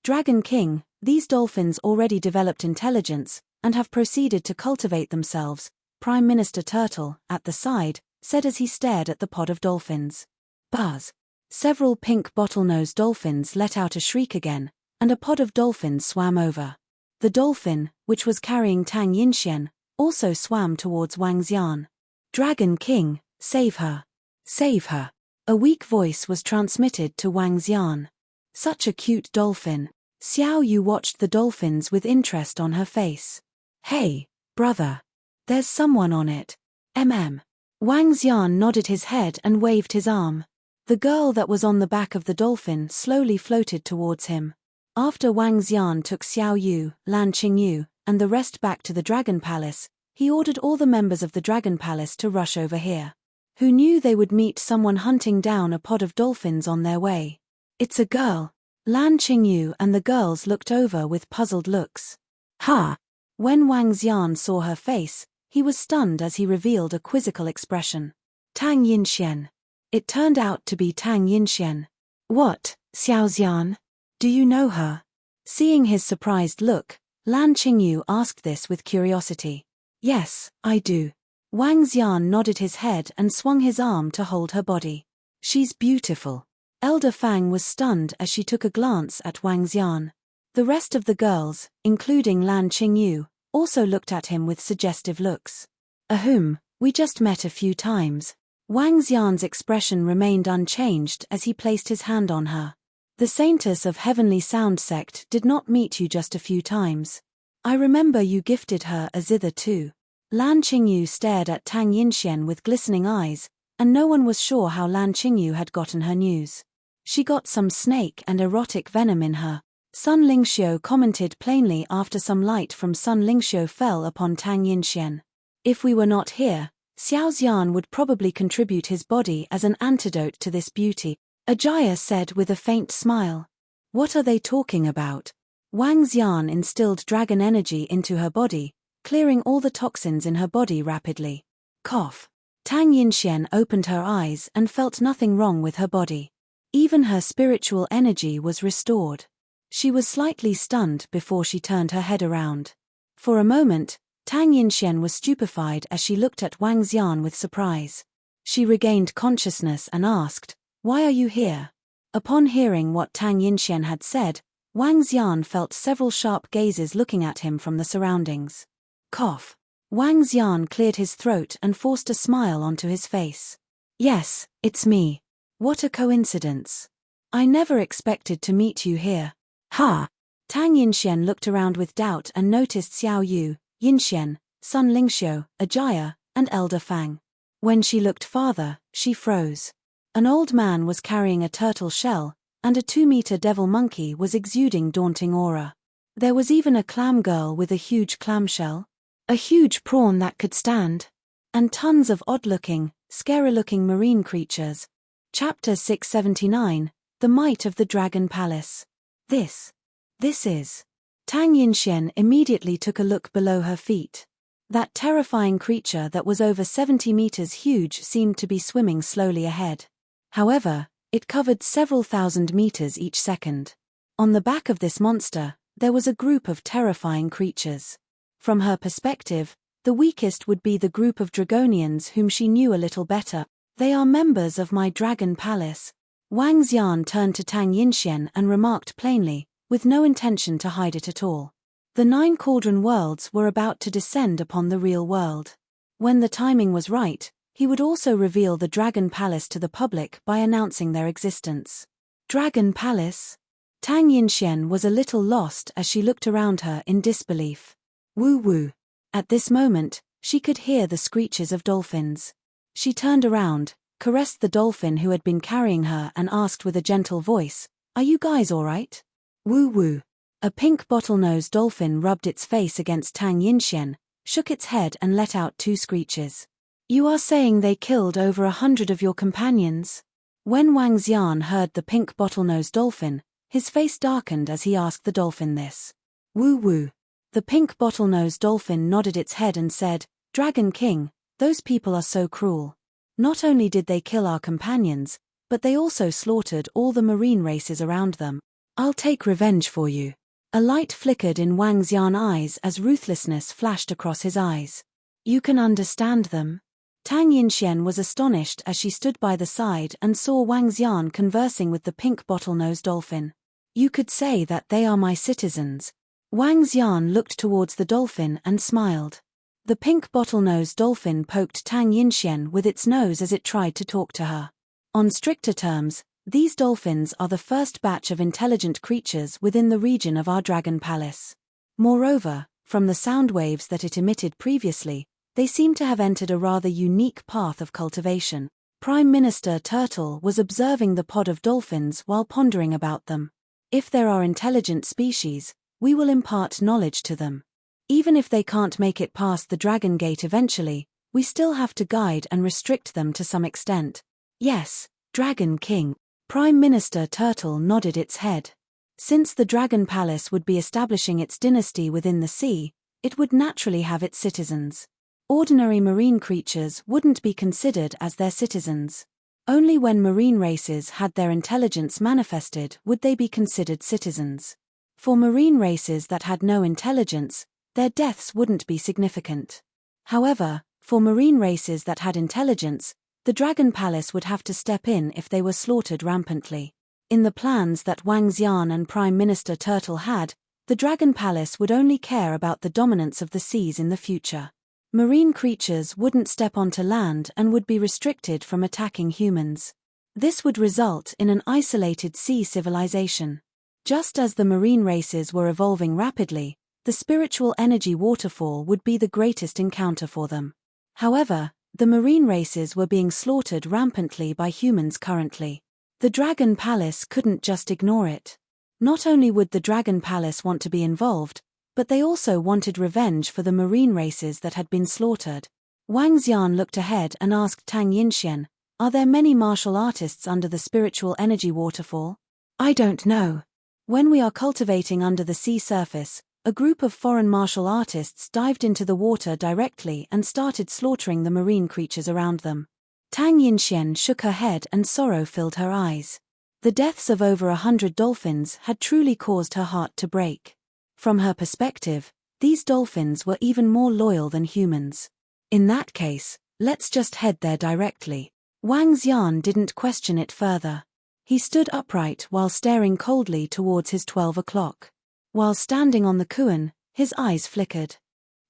A: Dragon King, these dolphins already developed intelligence, and have proceeded to cultivate themselves, Prime Minister Turtle, at the side, said as he stared at the pod of dolphins. Buzz. Several pink bottlenose dolphins let out a shriek again, and a pod of dolphins swam over. The dolphin, which was carrying Tang Yinxian, also swam towards Wang Xian. Dragon King, save her. Save her. A weak voice was transmitted to Wang Xian. Such a cute dolphin. Xiao Yu watched the dolphins with interest on her face. Hey, brother. There's someone on it. Wang Xian nodded his head and waved his arm. The girl that was on the back of the dolphin slowly floated towards him. After Wang Xian took Xiao Yu, Lan Qingyu, and the rest back to the Dragon Palace, he ordered all the members of the Dragon Palace to rush over here. Who knew they would meet someone hunting down a pod of dolphins on their way? It's a girl. Lan Qingyu and the girls looked over with puzzled looks. Ha! When Wang Xian saw her face, he was stunned as he revealed a quizzical expression. Tang Yinxian. It turned out to be Tang Yinxian. What, Xiao Xian? Do you know her? Seeing his surprised look, Lan Qingyu asked this with curiosity. Yes, I do. Wang Xian nodded his head and swung his arm to hold her body. She's beautiful. Elder Fang was stunned as she took a glance at Wang Xian. The rest of the girls, including Lan Qingyu, also looked at him with suggestive looks. Ahem, we just met a few times. Wang Xian's expression remained unchanged as he placed his hand on her. The Saintess of Heavenly Sound Sect did not meet you just a few times. I remember you gifted her a zither too. Lan Qingyu stared at Tang Yinxian with glistening eyes, and no one was sure how Lan Qingyu had gotten her news. She got some snake and erotic venom in her. Sun Lingxiu commented plainly after some light from Sun Lingxiu fell upon Tang Yinxian. If we were not here, Xiao Xian would probably contribute his body as an antidote to this beauty, Ajaya said with a faint smile. What are they talking about? Wang Xian instilled dragon energy into her body, clearing all the toxins in her body rapidly. Cough. Tang Yinxian opened her eyes and felt nothing wrong with her body. Even her spiritual energy was restored. She was slightly stunned before she turned her head around. For a moment, Tang Yinxian was stupefied as she looked at Wang Xian with surprise. She regained consciousness and asked, "Why are you here?" Upon hearing what Tang Yinxian had said, Wang Xian felt several sharp gazes looking at him from the surroundings. Cough. Wang Xian cleared his throat and forced a smile onto his face. Yes, it's me. What a coincidence. I never expected to meet you here. Ha! Tang Yinxian looked around with doubt and noticed Xiao Yu, Yinxian, Sun Lingxiu, Ajaya, and Elder Fang. When she looked farther, she froze. An old man was carrying a turtle shell, and a 2-meter devil monkey was exuding daunting aura. There was even a clam girl with a huge clamshell, a huge prawn that could stand, and tons of odd-looking, scary-looking marine creatures. Chapter 679, The Might of the Dragon Palace. This is. Tang Yinxian immediately took a look below her feet. That terrifying creature that was over 70 meters huge seemed to be swimming slowly ahead. However, it covered several thousand meters each second. On the back of this monster, there was a group of terrifying creatures. From her perspective, the weakest would be the group of Dragonians whom she knew a little better. They are members of my Dragon Palace. Wang Xian turned to Tang Yinxian and remarked plainly, with no intention to hide it at all. The 9 cauldron worlds were about to descend upon the real world. When the timing was right, he would also reveal the Dragon Palace to the public by announcing their existence. Dragon Palace? Tang Yinxian was a little lost as she looked around her in disbelief. Woo-woo. At this moment, she could hear the screeches of dolphins. She turned around, caressed the dolphin who had been carrying her and asked with a gentle voice, "Are you guys all right?" Woo-woo. A pink bottlenose dolphin rubbed its face against Tang Yinxian, shook its head and let out 2 screeches. "You are saying they killed over 100 of your companions?" When Wang Xian heard the pink bottlenose dolphin, his face darkened as he asked the dolphin this. Woo-woo. The pink bottlenose dolphin nodded its head and said, "Dragon King, those people are so cruel. Not only did they kill our companions, but they also slaughtered all the marine races around them. I'll take revenge for you." A light flickered in Wang Xian's eyes as ruthlessness flashed across his eyes. "You can understand them?" Tang Yinxian was astonished as she stood by the side and saw Wang Xian conversing with the pink bottlenose dolphin. "You could say that they are my citizens." Wang Xian looked towards the dolphin and smiled. The pink bottlenose dolphin poked Tang Yinxian with its nose as it tried to talk to her. On stricter terms, these dolphins are the first batch of intelligent creatures within the region of our Dragon Palace. Moreover, from the sound waves that it emitted previously, they seem to have entered a rather unique path of cultivation. Prime Minister Turtle was observing the pod of dolphins while pondering about them. If there are intelligent species, we will impart knowledge to them. Even if they can't make it past the Dragon Gate eventually, we still have to guide and restrict them to some extent. Yes, Dragon King. Prime Minister Turtle nodded its head. Since the Dragon Palace would be establishing its dynasty within the sea, it would naturally have its citizens. Ordinary marine creatures wouldn't be considered as their citizens. Only when marine races had their intelligence manifested would they be considered citizens. For marine races that had no intelligence, their deaths wouldn't be significant. However, for marine races that had intelligence, the Dragon Palace would have to step in if they were slaughtered rampantly. In the plans that Wang Xian and Prime Minister Turtle had, the Dragon Palace would only care about the dominance of the seas in the future. Marine creatures wouldn't step onto land and would be restricted from attacking humans. This would result in an isolated sea civilization. Just as the marine races were evolving rapidly, the spiritual energy waterfall would be the greatest encounter for them. However, the marine races were being slaughtered rampantly by humans currently. The Dragon Palace couldn't just ignore it. Not only would the Dragon Palace want to be involved, but they also wanted revenge for the marine races that had been slaughtered. Wang Xian looked ahead and asked Tang Yinxian, "Are there many martial artists under the spiritual energy waterfall?" "I don't know. When we are cultivating under the sea surface, a group of foreign martial artists dived into the water directly and started slaughtering the marine creatures around them." Tang Yinxian shook her head and sorrow filled her eyes. The deaths of over 100 dolphins had truly caused her heart to break. From her perspective, these dolphins were even more loyal than humans. In that case, let's just head there directly. Wang Xian didn't question it further. He stood upright while staring coldly towards his 12 o'clock. While standing on the kuan, his eyes flickered.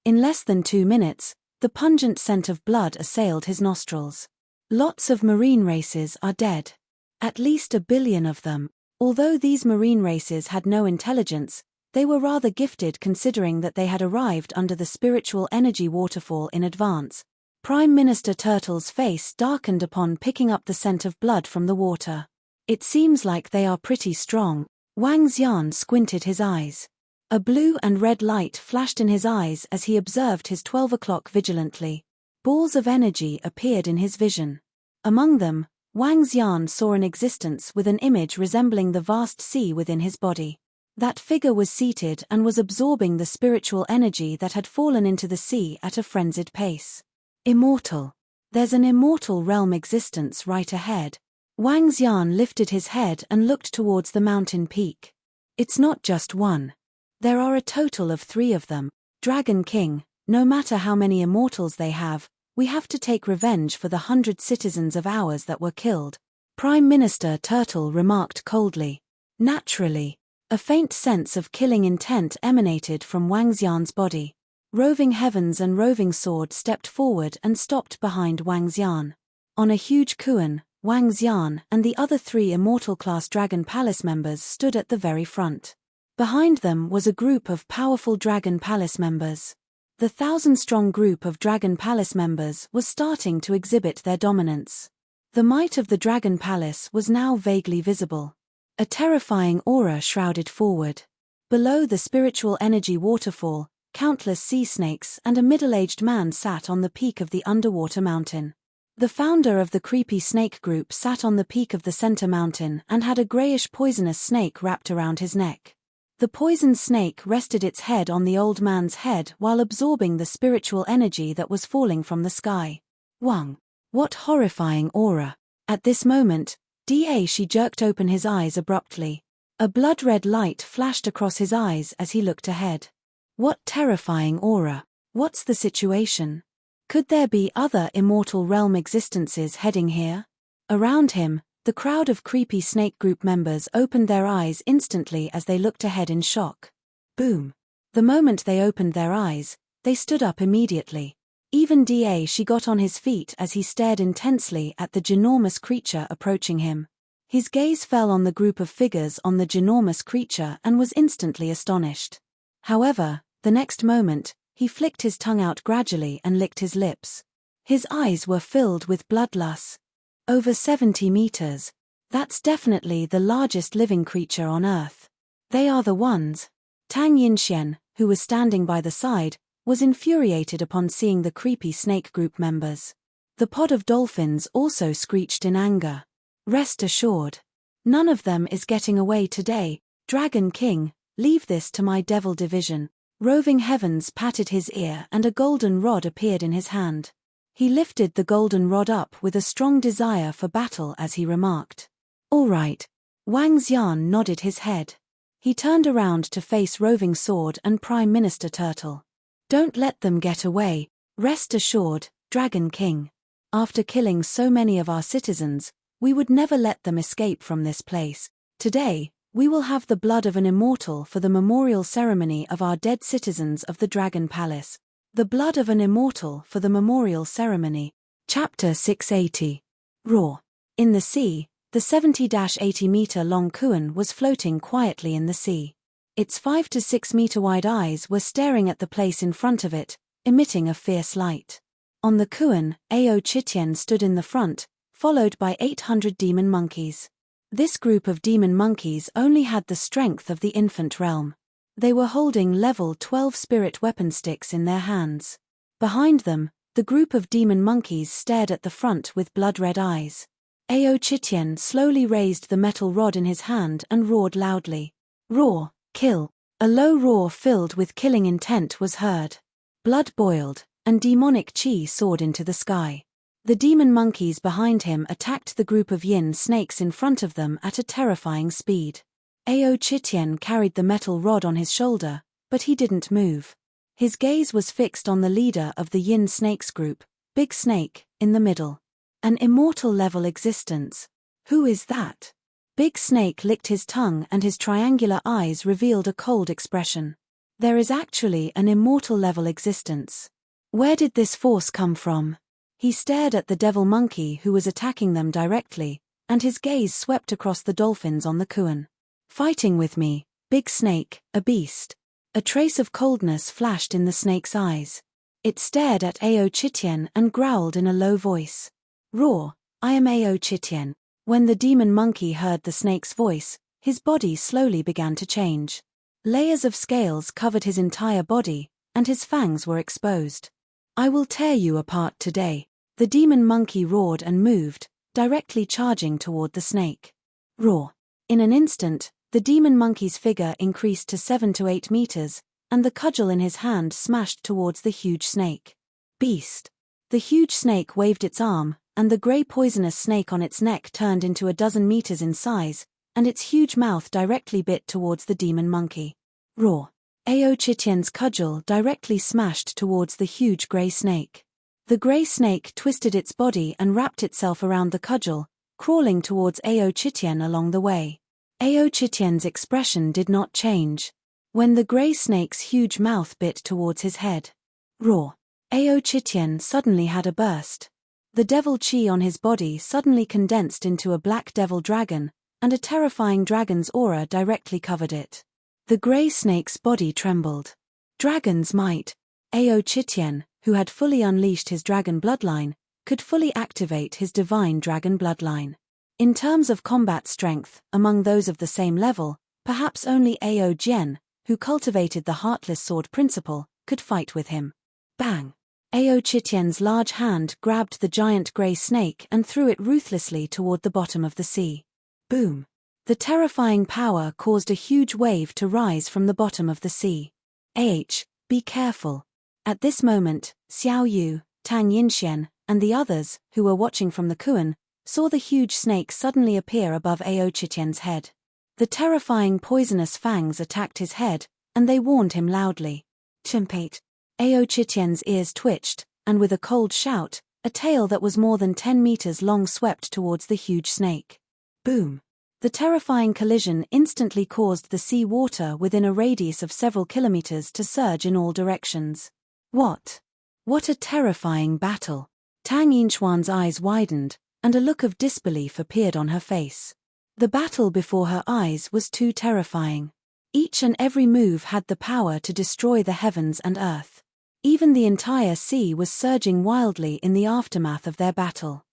A: In less than 2 minutes, the pungent scent of blood assailed his nostrils. Lots of marine races are dead. At least 1 billion of them. Although these marine races had no intelligence, they were rather gifted considering that they had arrived under the spiritual energy waterfall in advance. Prime Minister Turtle's face darkened upon picking up the scent of blood from the water. "It seems like they are pretty strong." Wang Xian squinted his eyes. A blue and red light flashed in his eyes as he observed his 12 o'clock vigilantly. Balls of energy appeared in his vision. Among them, Wang Xian saw an existence with an image resembling the vast sea within his body. That figure was seated and was absorbing the spiritual energy that had fallen into the sea at a frenzied pace. Immortal. There's an immortal realm existence right ahead. Wang Xian lifted his head and looked towards the mountain peak. It's not just one. There are a total of 3 of them. Dragon King, no matter how many immortals they have, we have to take revenge for the 100 citizens of ours that were killed. Prime Minister Turtle remarked coldly. Naturally. A faint sense of killing intent emanated from Wang Xian's body. Roving Heavens and Roving Sword stepped forward and stopped behind Wang Xian. On a huge kuan, Wang Xian and the other 3 Immortal-class Dragon Palace members stood at the very front. Behind them was a group of powerful Dragon Palace members. The 1,000-strong group of Dragon Palace members was starting to exhibit their dominance. The might of the Dragon Palace was now vaguely visible. A terrifying aura shrouded forward. Below the spiritual energy waterfall, countless sea snakes and a middle-aged man sat on the peak of the underwater mountain. The founder of the creepy snake group sat on the peak of the center mountain and had a grayish poisonous snake wrapped around his neck. The poisoned snake rested its head on the old man's head while absorbing the spiritual energy that was falling from the sky. Wang. What horrifying aura. At this moment, she jerked open his eyes abruptly. A blood-red light flashed across his eyes as he looked ahead. What terrifying aura. What's the situation? Could there be other immortal realm existences heading here? Around him, the crowd of creepy snake group members opened their eyes instantly as they looked ahead in shock. Boom. The moment they opened their eyes, they stood up immediately. Even she got on his feet as he stared intensely at the ginormous creature approaching him. His gaze fell on the group of figures on the ginormous creature and was instantly astonished. However, the next moment, he flicked his tongue out gradually and licked his lips. His eyes were filled with bloodlust. Over 70 meters. That's definitely the largest living creature on Earth. They are the ones. Tang Yinxian, who was standing by the side, was infuriated upon seeing the creepy snake group members. The pod of dolphins also screeched in anger. Rest assured. None of them is getting away today, Dragon King, leave this to my devil division. Roving Heavens patted his ear and a golden rod appeared in his hand. He lifted the golden rod up with a strong desire for battle as he remarked. All right. Wang Xian nodded his head. He turned around to face Roving Sword and Prime Minister Turtle. Don't let them get away, rest assured, Dragon King. After killing so many of our citizens, we would never let them escape from this place. Today, we will have the blood of an immortal for the memorial ceremony of our dead citizens of the Dragon Palace. The blood of an immortal for the memorial ceremony. Chapter 680. Roar. In the sea, the 70-80-meter-long Kuan was floating quietly in the sea. Its 5 to 6 meter wide eyes were staring at the place in front of it, emitting a fierce light. On the Kuan, Ao Chitian stood in the front, followed by 800 demon monkeys. This group of demon monkeys only had the strength of the infant realm. They were holding level 12 spirit weapon sticks in their hands. Behind them, the group of demon monkeys stared at the front with blood-red eyes. Ao Chitian slowly raised the metal rod in his hand and roared loudly. Roar, kill. A low roar filled with killing intent was heard. Blood boiled, and demonic chi soared into the sky. The demon monkeys behind him attacked the group of yin snakes in front of them at a terrifying speed. Ao Chitian carried the metal rod on his shoulder, but he didn't move. His gaze was fixed on the leader of the yin snakes group, Big Snake, in the middle. An immortal level existence. Who is that? Big Snake licked his tongue and his triangular eyes revealed a cold expression. There is actually an immortal level existence. Where did this force come from? He stared at the devil monkey who was attacking them directly, and his gaze swept across the dolphins on the Kuan. Fighting with me, Big Snake, a beast. A trace of coldness flashed in the snake's eyes. It stared at Ao Chitian and growled in a low voice. Roar, I am Ao Chitian. When the demon monkey heard the snake's voice, his body slowly began to change. Layers of scales covered his entire body, and his fangs were exposed. I will tear you apart today. The demon monkey roared and moved, directly charging toward the snake. Roar. In an instant, the demon monkey's figure increased to 7 to 8 meters, and the cudgel in his hand smashed towards the huge snake. Beast. The huge snake waved its arm, and the grey poisonous snake on its neck turned into a dozen meters in size, and its huge mouth directly bit towards the demon monkey. Roar. Ao Chitian's cudgel directly smashed towards the huge grey snake. The grey snake twisted its body and wrapped itself around the cudgel, crawling towards Ao Chitian along the way. Ao Chitian's expression did not change. When the grey snake's huge mouth bit towards his head. Roar. Ao Chitian suddenly had a burst. The devil chi on his body suddenly condensed into a black devil dragon, and a terrifying dragon's aura directly covered it. The grey snake's body trembled. Dragon's might. Ao Chitian, who had fully unleashed his dragon bloodline, could fully activate his divine dragon bloodline. In terms of combat strength, among those of the same level, perhaps only Ao Jian, who cultivated the Heartless Sword principle, could fight with him. Bang! Ao Chitian's large hand grabbed the giant grey snake and threw it ruthlessly toward the bottom of the sea. Boom! The terrifying power caused a huge wave to rise from the bottom of the sea. Be careful. At this moment, Xiao Yu, Tang Yinxian, and the others, who were watching from the Kuan, saw the huge snake suddenly appear above Ao Chitian's head. The terrifying poisonous fangs attacked his head, and they warned him loudly. Chimpate. Ao Chitian's ears twitched, and with a cold shout, a tail that was more than 10 meters long swept towards the huge snake. Boom! The terrifying collision instantly caused the sea water within a radius of several kilometers to surge in all directions. What? What a terrifying battle! Tang Yinchuan's eyes widened, and a look of disbelief appeared on her face. The battle before her eyes was too terrifying. Each and every move had the power to destroy the heavens and earth. Even the entire sea was surging wildly in the aftermath of their battle.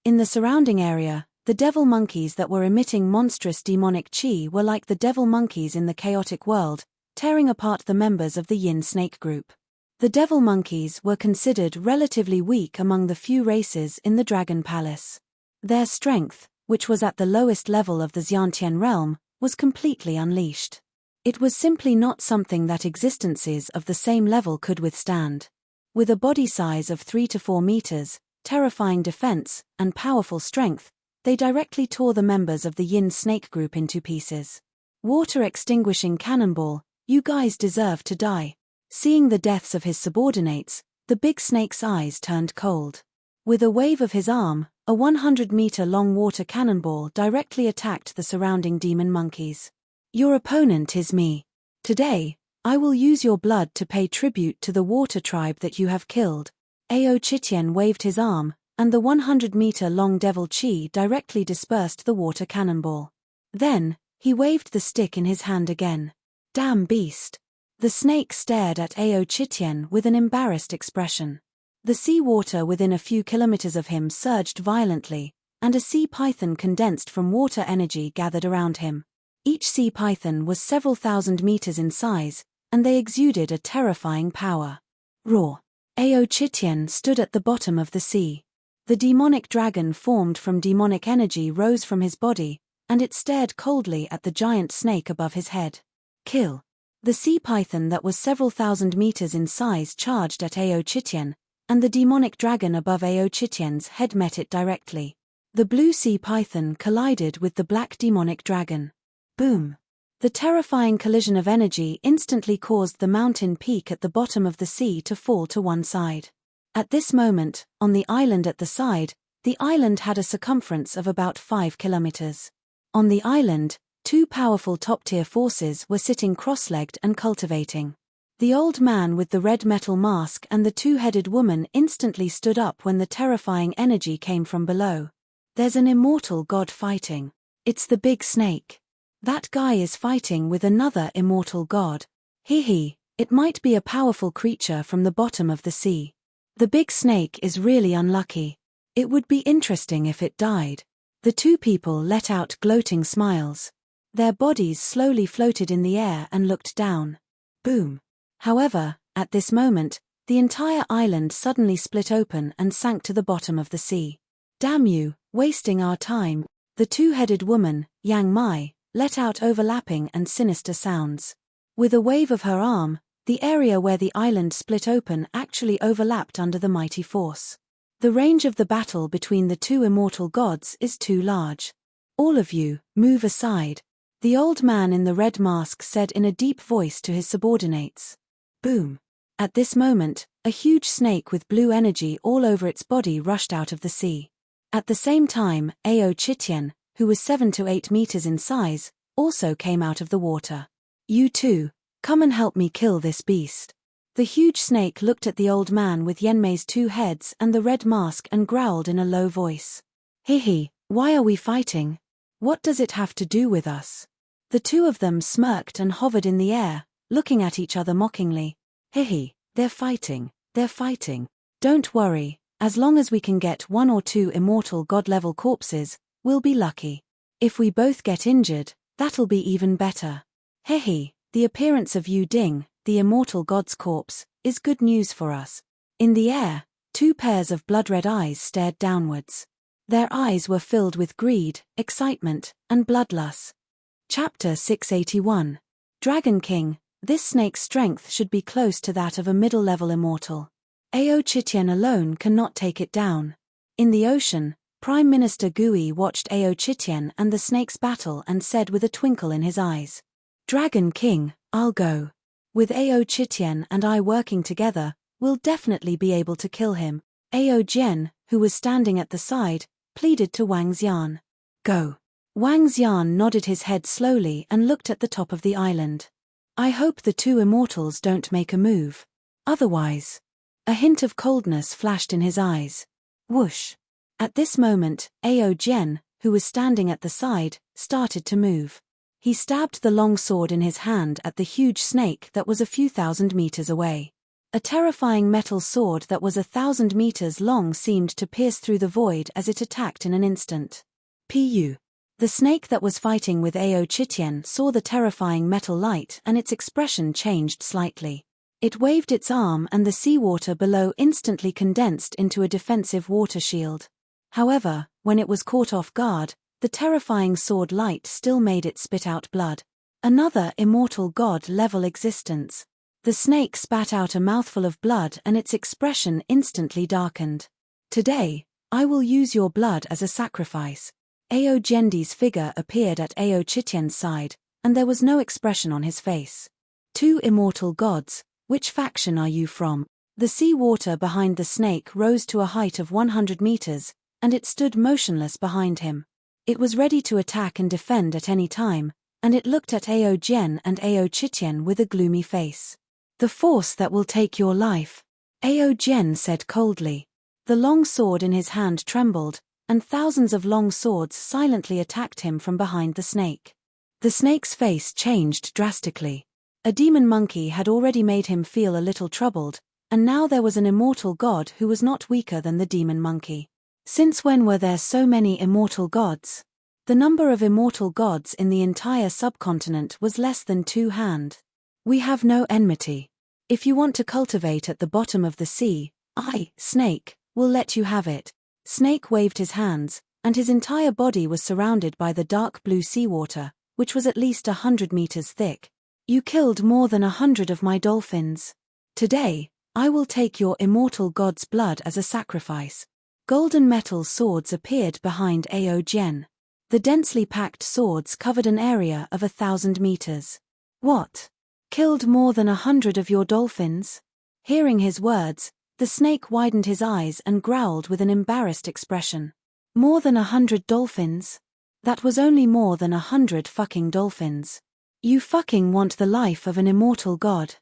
A: In the surrounding area, The devil monkeys that were emitting monstrous demonic chi were like the devil monkeys in the chaotic world, tearing apart the members of the yin snake group. The devil monkeys were considered relatively weak among the few races in the Dragon Palace. Their strength, which was at the lowest level of the Xiantian realm, was completely unleashed. It was simply not something that existences of the same level could withstand. With a body size of 3 to 4 meters, terrifying defense, and powerful strength, they directly tore the members of the yin snake group into pieces. Water-extinguishing cannonball, you guys deserve to die. Seeing the deaths of his subordinates, the big snake's eyes turned cold. With a wave of his arm, a 100-meter-long water cannonball directly attacked the surrounding demon monkeys. Your opponent is me. Today, I will use your blood to pay tribute to the water tribe that you have killed. Ao Chitian waved his arm, and the 100-meter-long devil chi directly dispersed the water cannonball. Then, he waved the stick in his hand again. Damn beast. The snake stared at Ao Chitian with an embarrassed expression. The sea water within a few kilometers of him surged violently, and a sea python condensed from water energy gathered around him. Each sea python was several thousand meters in size, and they exuded a terrifying power. Roar. Ao Chitian stood at the bottom of the sea. The demonic dragon formed from demonic energy rose from his body, and it stared coldly at the giant snake above his head. Kill. The sea python that was several thousand meters in size charged at Ao Chitian, and the demonic dragon above Ao Chitian's head met it directly. The blue sea python collided with the black demonic dragon. Boom. The terrifying collision of energy instantly caused the mountain peak at the bottom of the sea to fall to one side. At this moment, on the island at the side, the island had a circumference of about 5 kilometers. On the island, 2 powerful top-tier forces were sitting cross-legged and cultivating. The old man with the red metal mask and the 2-headed woman instantly stood up when the terrifying energy came from below. There's an immortal god fighting. It's the big snake. That guy is fighting with another immortal god. Hee, it might be a powerful creature from the bottom of the sea. The big snake is really unlucky. It would be interesting if it died. The 2 people let out gloating smiles. Their bodies slowly floated in the air and looked down. Boom. However, at this moment, the entire island suddenly split open and sank to the bottom of the sea. Damn you, wasting our time. The 2-headed woman, Yang Mai, let out overlapping and sinister sounds. With a wave of her arm, the area where the island split open actually overlapped under the mighty force. The range of the battle between the 2 immortal gods is too large. All of you, move aside. The old man in the red mask said in a deep voice to his subordinates. Boom. At this moment, a huge snake with blue energy all over its body rushed out of the sea. At the same time, Ao Chitian, who was 7 to 8 meters in size, also came out of the water. You two, come and help me kill this beast. The huge snake looked at the old man with Yenmei's 2 heads and the red mask and growled in a low voice. Hee, why are we fighting? What does it have to do with us? The 2 of them smirked and hovered in the air, looking at each other mockingly. Hee, they're fighting. Don't worry, as long as we can get 1 or 2 immortal god-level corpses, we'll be lucky. If we both get injured, that'll be even better. Hee, the appearance of Yu Ding, the immortal god's corpse, is good news for us. In the air, 2 pairs of blood-red eyes stared downwards. Their eyes were filled with greed, excitement, and bloodlust. Chapter 681. Dragon King, this snake's strength should be close to that of a middle-level immortal. Ao Chitian alone cannot take it down. In the ocean, Prime Minister Gui watched Ao Chitian and the snake's battle and said with a twinkle in his eyes. Dragon King, I'll go. With Ao Chitian and I working together, we'll definitely be able to kill him. Ao Jian, who was standing at the side, pleaded to Wang Xian. Go. Wang Xian nodded his head slowly and looked at the top of the island. I hope the 2 immortals don't make a move. Otherwise. A hint of coldness flashed in his eyes. Whoosh. At this moment, Ao Jian, who was standing at the side, started to move. He stabbed the long sword in his hand at the huge snake that was a few thousand meters away. A terrifying metal sword that was 1,000 meters long seemed to pierce through the void as it attacked in an instant. Pu. The snake that was fighting with Ao Chitian saw the terrifying metal light and its expression changed slightly. It waved its arm and the seawater below instantly condensed into a defensive water shield. However, when it was caught off guard, the terrifying sword light still made it spit out blood. Another immortal god-level existence. The snake spat out a mouthful of blood and its expression instantly darkened. Today, I will use your blood as a sacrifice. Ao Gendi's figure appeared at Ao Chitian's side, and there was no expression on his face. Two immortal gods, which faction are you from? The sea water behind the snake rose to a height of 100 meters, and it stood motionless behind him. It was ready to attack and defend at any time, and it looked at Ao Gen and Ao Chitian with a gloomy face. The force that will take your life, Ao Gen said coldly. The long sword in his hand trembled, and thousands of long swords silently attacked him from behind the snake. The snake's face changed drastically. A demon monkey had already made him feel a little troubled, and now there was an immortal god who was not weaker than the demon monkey. Since when were there so many immortal gods? The number of immortal gods in the entire subcontinent was less than 200. We have no enmity. If you want to cultivate at the bottom of the sea, I, Snake, will let you have it. Snake waved his hands, and his entire body was surrounded by the dark blue seawater, which was at least 100 meters thick. You killed more than 100 of my dolphins. Today, I will take your immortal god's blood as a sacrifice. Golden metal swords appeared behind Ao Gen. The densely packed swords covered an area of 1,000 meters. What? Killed more than 100 of your dolphins? Hearing his words, the snake widened his eyes and growled with an embarrassed expression. More than 100 dolphins? That was only more than 100 fucking dolphins. You fucking want the life of an immortal god.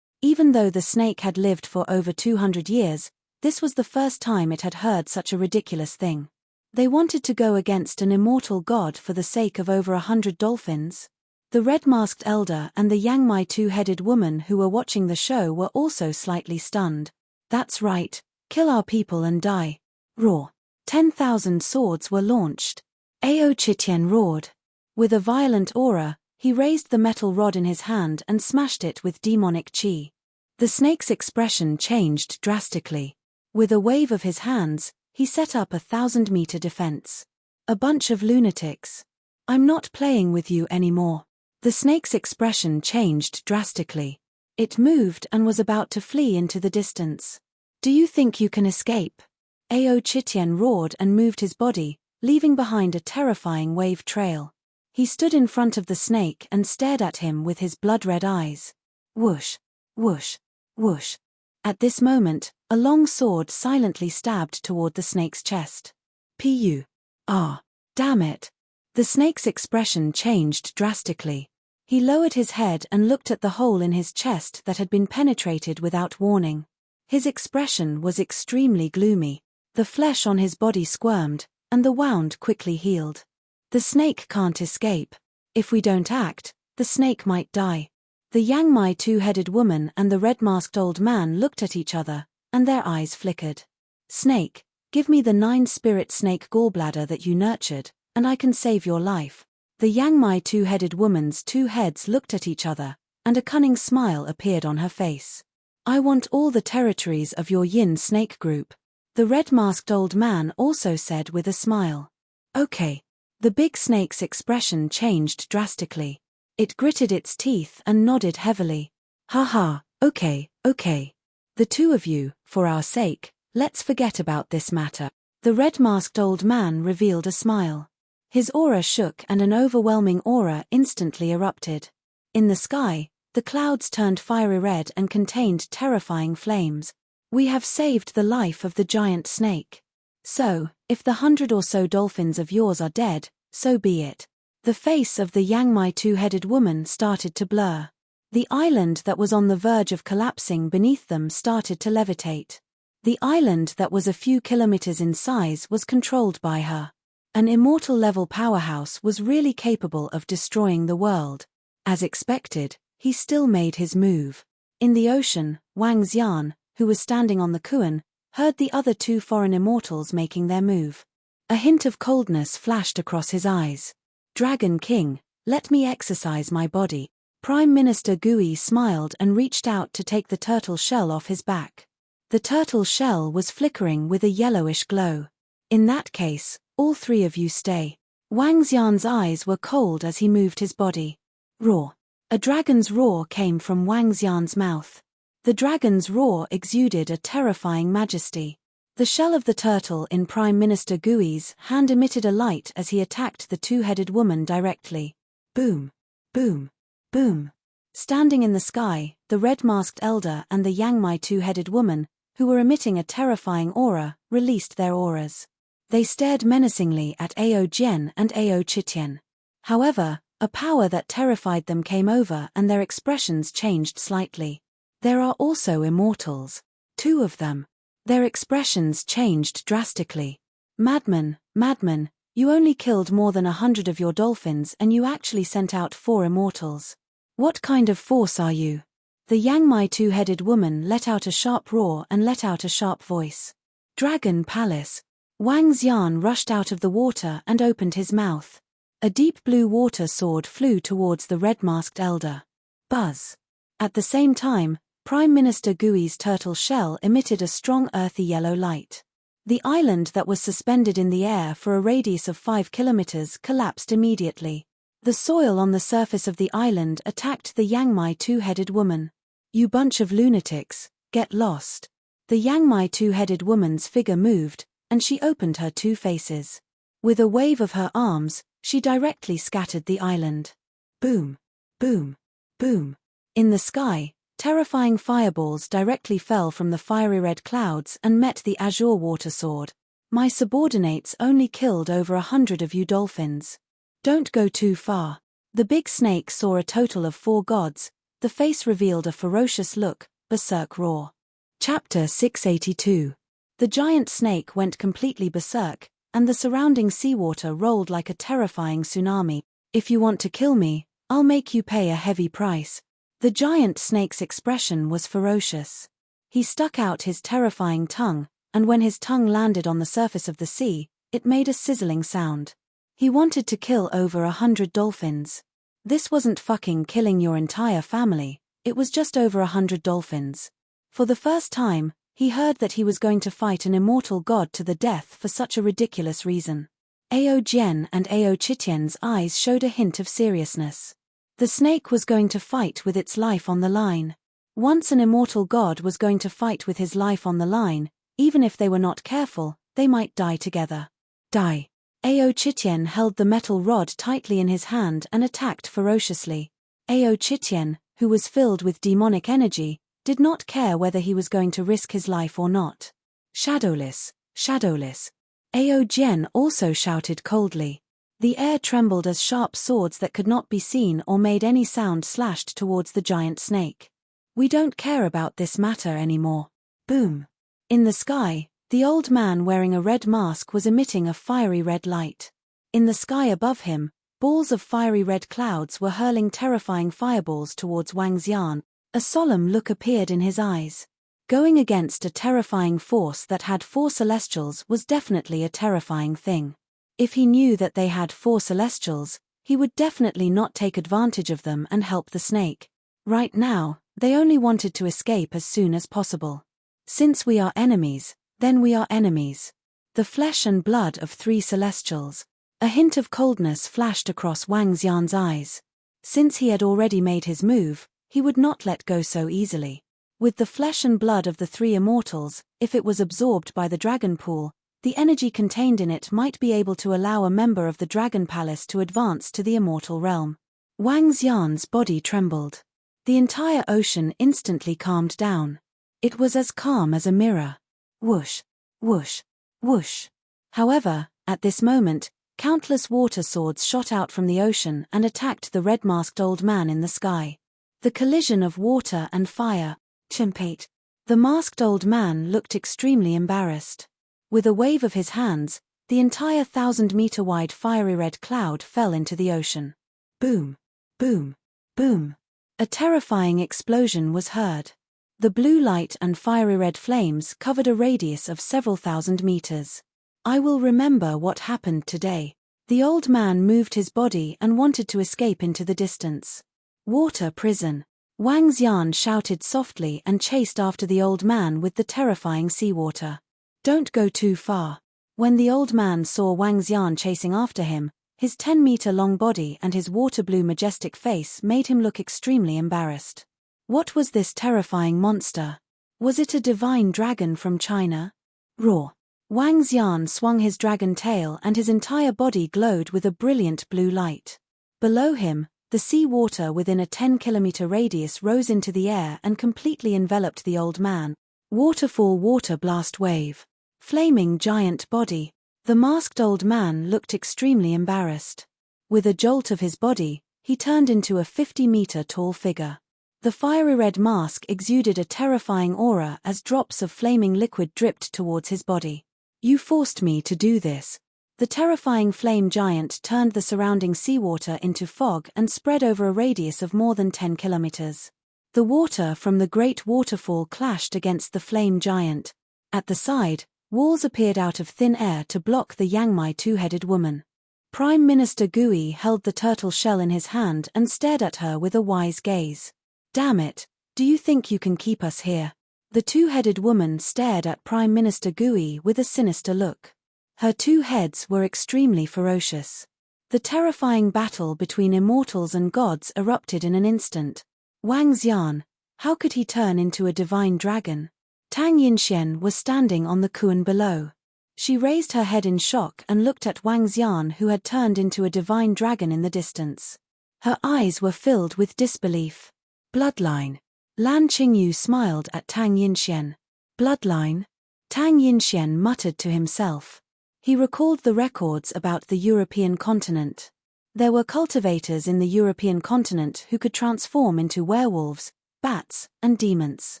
A: Even though the snake had lived for over 200 years, this was the first time it had heard such a ridiculous thing. They wanted to go against an immortal god for the sake of over 100 dolphins? The red-masked elder and the Yangmai two-headed woman who were watching the show were also slightly stunned. That's right, kill our people and die. Roar. 10,000 swords were launched. Ao Chitian roared. With a violent aura, he raised the metal rod in his hand and smashed it with demonic chi. The snake's expression changed drastically. With a wave of his hands, he set up a 1,000-meter defense. A bunch of lunatics. I'm not playing with you anymore. The snake's expression changed drastically. It moved and was about to flee into the distance. Do you think you can escape? Ao Chitian roared and moved his body, leaving behind a terrifying wave trail. He stood in front of the snake and stared at him with his blood-red eyes. Whoosh, whoosh, whoosh. At this moment, a long sword silently stabbed toward the snake's chest. Pu. Ah, damn it. The snake's expression changed drastically. He lowered his head and looked at the hole in his chest that had been penetrated without warning. His expression was extremely gloomy. The flesh on his body squirmed, and the wound quickly healed. The snake can't escape. If we don't act, the snake might die. The Yangmai two-headed woman and the red-masked old man looked at each other, and their eyes flickered. Snake, give me the 9-spirit snake gallbladder that you nurtured, and I can save your life. The Yangmai two-headed woman's two heads looked at each other, and a cunning smile appeared on her face. I want all the territories of your yin snake group. The red-masked old man also said with a smile. Okay. The big snake's expression changed drastically. It gritted its teeth and nodded heavily. Haha, okay. The two of you, for our sake, let's forget about this matter. The red-masked old man revealed a smile. His aura shook and an overwhelming aura instantly erupted. In the sky, the clouds turned fiery red and contained terrifying flames. We have saved the life of the giant snake. So, if the 100 or so dolphins of yours are dead, so be it. The face of the Yangmai two-headed woman started to blur. The island that was on the verge of collapsing beneath them started to levitate. The island that was a few kilometers in size was controlled by her. An immortal-level powerhouse was really capable of destroying the world. As expected, he still made his move. In the ocean, Wang Xian, who was standing on the Kuan, heard the other two foreign immortals making their move. A hint of coldness flashed across his eyes. Dragon King, let me exercise my body. Prime Minister Gui smiled and reached out to take the turtle shell off his back. The turtle shell was flickering with a yellowish glow. In that case, all three of you stay. Wang Xian's eyes were cold as he moved his body. Roar. A dragon's roar came from Wang Xian's mouth. The dragon's roar exuded a terrifying majesty. The shell of the turtle in Prime Minister Gui's hand emitted a light as he attacked the two-headed woman directly. Boom. Boom. Boom. Standing in the sky, the red-masked elder and the Yangmai two-headed woman, who were emitting a terrifying aura, released their auras. They stared menacingly at Ao Jian and Ao Chitian. However, a power that terrified them came over and their expressions changed slightly. There are also immortals. 2 of them. Their expressions changed drastically. Madman, madman, you only killed more than 100 of your dolphins and you actually sent out 4 immortals. What kind of force are you? The Yangmai two-headed woman let out a sharp roar and let out a sharp voice. Dragon Palace. Wang Xian rushed out of the water and opened his mouth. A deep blue water sword flew towards the red-masked elder. Buzz. At the same time, Prime Minister Gui's turtle shell emitted a strong earthy yellow light. The island that was suspended in the air for a radius of 5 kilometers collapsed immediately. The soil on the surface of the island attacked the Yangmai two-headed woman. You bunch of lunatics, get lost. The Yangmai two-headed woman's figure moved, and she opened her 2 faces. With a wave of her arms, she directly scattered the island. Boom. Boom. Boom. In the sky, terrifying fireballs directly fell from the fiery red clouds and met the azure water sword. My subordinates only killed over 100 of you dolphins. Don't go too far. The big snake saw a total of 4 gods. The face revealed a ferocious look, berserk roar. Chapter 682. The giant snake went completely berserk, and the surrounding seawater rolled like a terrifying tsunami. If you want to kill me, I'll make you pay a heavy price. The giant snake's expression was ferocious. He stuck out his terrifying tongue, and when his tongue landed on the surface of the sea, it made a sizzling sound. He wanted to kill over 100 dolphins. This wasn't fucking killing your entire family, it was just over 100 dolphins. For the first time, he heard that he was going to fight an immortal god to the death for such a ridiculous reason. Ao Jian and Ao Chitian's eyes showed a hint of seriousness. The snake was going to fight with its life on the line. Once an immortal god was going to fight with his life on the line, even if they were not careful, they might die together. Die. Ao Chitian held the metal rod tightly in his hand and attacked ferociously. Ao Chitian, who was filled with demonic energy, did not care whether he was going to risk his life or not. Shadowless, shadowless. Ao Jian also shouted coldly. The air trembled as sharp swords that could not be seen or made any sound slashed towards the giant snake. We don't care about this matter anymore. Boom. In the sky, the old man wearing a red mask was emitting a fiery red light. In the sky above him, balls of fiery red clouds were hurling terrifying fireballs towards Wang Xian. A solemn look appeared in his eyes. Going against a terrifying force that had 4 celestials was definitely a terrifying thing. If he knew that they had 4 celestials, he would definitely not take advantage of them and help the snake. Right now, they only wanted to escape as soon as possible. Since we are enemies, then we are enemies. The flesh and blood of 3 celestials. A hint of coldness flashed across Wang Xian's eyes. Since he had already made his move, he would not let go so easily. With the flesh and blood of the 3 immortals, if it was absorbed by the dragon pool, the energy contained in it might be able to allow a member of the Dragon Palace to advance to the immortal realm. Wang Xian's body trembled. The entire ocean instantly calmed down. It was as calm as a mirror. Whoosh, whoosh, whoosh. However, at this moment, countless water swords shot out from the ocean and attacked the red-masked old man in the sky. The collision of water and fire. Chimpate. The masked old man looked extremely embarrassed. With a wave of his hands, the entire 1,000-meter-wide fiery red cloud fell into the ocean. Boom, boom, boom. A terrifying explosion was heard. The blue light and fiery red flames covered a radius of several thousand meters. I will remember what happened today. The old man moved his body and wanted to escape into the distance. Water prison. Wang Xian shouted softly and chased after the old man with the terrifying seawater. Don't go too far. When the old man saw Wang Xian chasing after him, his 10-meter-long body and his water-blue majestic face made him look extremely embarrassed. What was this terrifying monster? Was it a divine dragon from China? Roar. Wang Xian swung his dragon tail and his entire body glowed with a brilliant blue light. Below him, the sea water within a 10-kilometer radius rose into the air and completely enveloped the old man. Waterfall water blast wave. Flaming giant body. The masked old man looked extremely embarrassed. With a jolt of his body, he turned into a 50-meter-tall figure. The fiery red mask exuded a terrifying aura as drops of flaming liquid dripped towards his body. You forced me to do this. The terrifying flame giant turned the surrounding seawater into fog and spread over a radius of more than 10 kilometers. The water from the great waterfall clashed against the flame giant. At the side, walls appeared out of thin air to block the Yangmai two-headed woman. Prime Minister Gui held the turtle shell in his hand and stared at her with a wise gaze. Damn it, do you think you can keep us here? The two-headed woman stared at Prime Minister Gui with a sinister look. Her two heads were extremely ferocious. The terrifying battle between immortals and gods erupted in an instant. Wang Xian, how could he turn into a divine dragon? Tang Yinxian was standing on the kuan below. She raised her head in shock and looked at Wang Xian, who had turned into a divine dragon in the distance. Her eyes were filled with disbelief. Bloodline. Lan Qingyu smiled at Tang Yinxian. Bloodline? Tang Yinxian muttered to himself. He recalled the records about the European continent. There were cultivators in the European continent who could transform into werewolves, bats, and demons.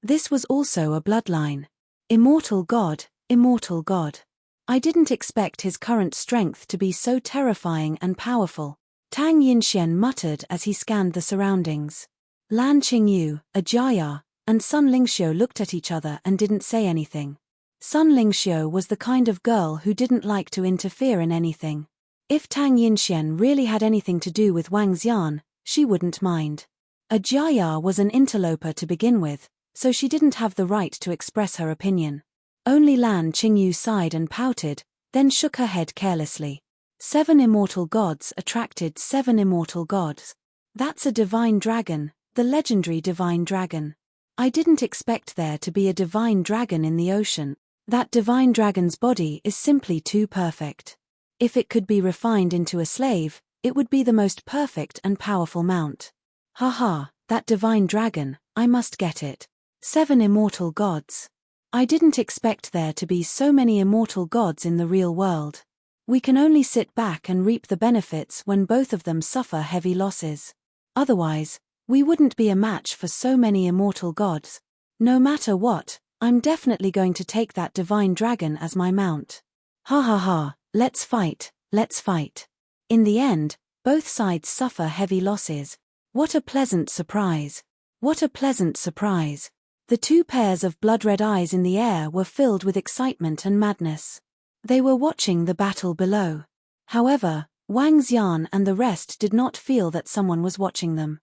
A: This was also a bloodline. Immortal god, immortal god. I didn't expect his current strength to be so terrifying and powerful, Tang Yinxian muttered as he scanned the surroundings. Lan Qingyu, Ajaya, and Sun Lingxiu looked at each other and didn't say anything. Sun Lingxiu was the kind of girl who didn't like to interfere in anything. If Tang Yinxian really had anything to do with Wang Xian, she wouldn't mind. Ajaya was an interloper to begin with, so she didn't have the right to express her opinion. Only Lan Qingyu sighed and pouted, then shook her head carelessly. 7 immortal gods attracted 7 immortal gods. That's a divine dragon. The legendary divine dragon. I didn't expect there to be a divine dragon in the ocean. That divine dragon's body is simply too perfect. If it could be refined into a slave, it would be the most perfect and powerful mount. Haha, that divine dragon, I must get it. 7 immortal gods. I didn't expect there to be so many immortal gods in the real world. We can only sit back and reap the benefits when both of them suffer heavy losses. Otherwise, we wouldn't be a match for so many immortal gods. No matter what, I'm definitely going to take that divine dragon as my mount. Ha ha ha, let's fight, let's fight. In the end, both sides suffer heavy losses. What a pleasant surprise. What a pleasant surprise. The two pairs of blood-red eyes in the air were filled with excitement and madness. They were watching the battle below. However, Wang Xian and the rest did not feel that someone was watching them.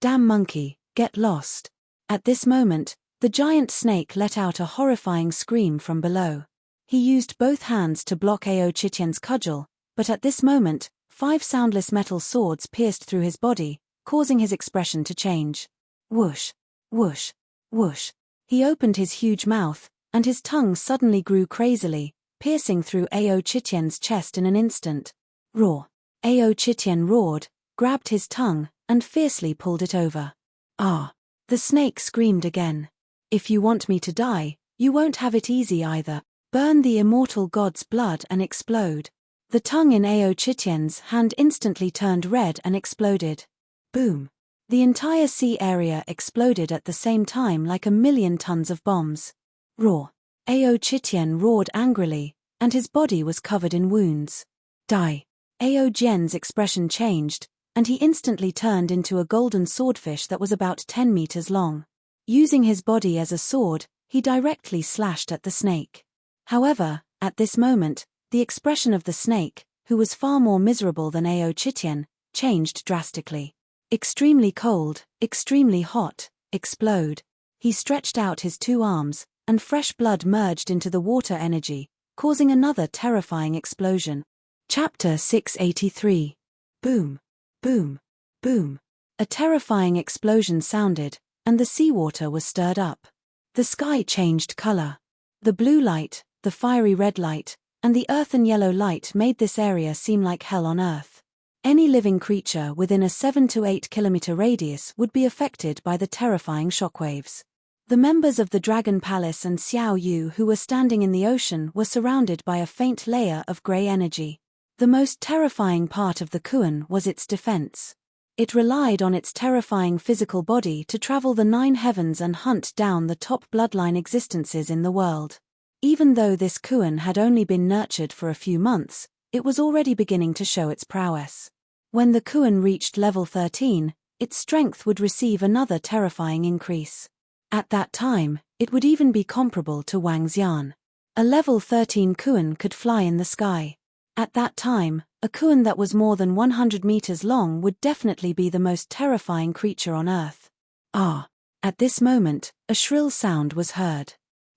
A: Damn monkey, get lost. At this moment, the giant snake let out a horrifying scream from below. He used both hands to block Ao Chitian's cudgel, but at this moment, 5 soundless metal swords pierced through his body, causing his expression to change. Whoosh, whoosh, whoosh. He opened his huge mouth, and his tongue suddenly grew crazily, piercing through Ao Chitian's chest in an instant. Roar. Ao Chitian roared, grabbed his tongue, and fiercely pulled it over. Ah! The snake screamed again. If you want me to die, you won't have it easy either. Burn the immortal god's blood and explode. The tongue in Ao Chitian's hand instantly turned red and exploded. Boom! The entire sea area exploded at the same time like a million tons of bombs. Roar! Ao Chitian roared angrily, and his body was covered in wounds. Die! Ao Jian's expression changed, and he instantly turned into a golden swordfish that was about 10 meters long. Using his body as a sword, he directly slashed at the snake. However, At this moment, the expression of the snake, who was far more miserable than Ao Chitian, changed drastically. Extremely cold, extremely hot, explode. He stretched out his two arms, and fresh blood merged into the water energy, causing another terrifying explosion. Chapter 683. Boom. Boom. Boom. A terrifying explosion sounded, and the seawater was stirred up. The sky changed color. The blue light, the fiery red light, and the earthen yellow light made this area seem like hell on earth. Any living creature within a 7 to 8 kilometer radius would be affected by the terrifying shockwaves. The members of the Dragon Palace and Xiao Yu who were standing in the ocean were surrounded by a faint layer of gray energy. The most terrifying part of the Kuan was its defense. It relied on its terrifying physical body to travel the 9 heavens and hunt down the top bloodline existences in the world. Even though this Kuan had only been nurtured for a few months, it was already beginning to show its prowess. When the Kuan reached level 13, its strength would receive another terrifying increase. At that time, it would even be comparable to Wang Xian. A level 13 Kuan could fly in the sky. At that time, a Kuan that was more than 100 meters long would definitely be the most terrifying creature on Earth. Ah! At this moment, a shrill sound was heard.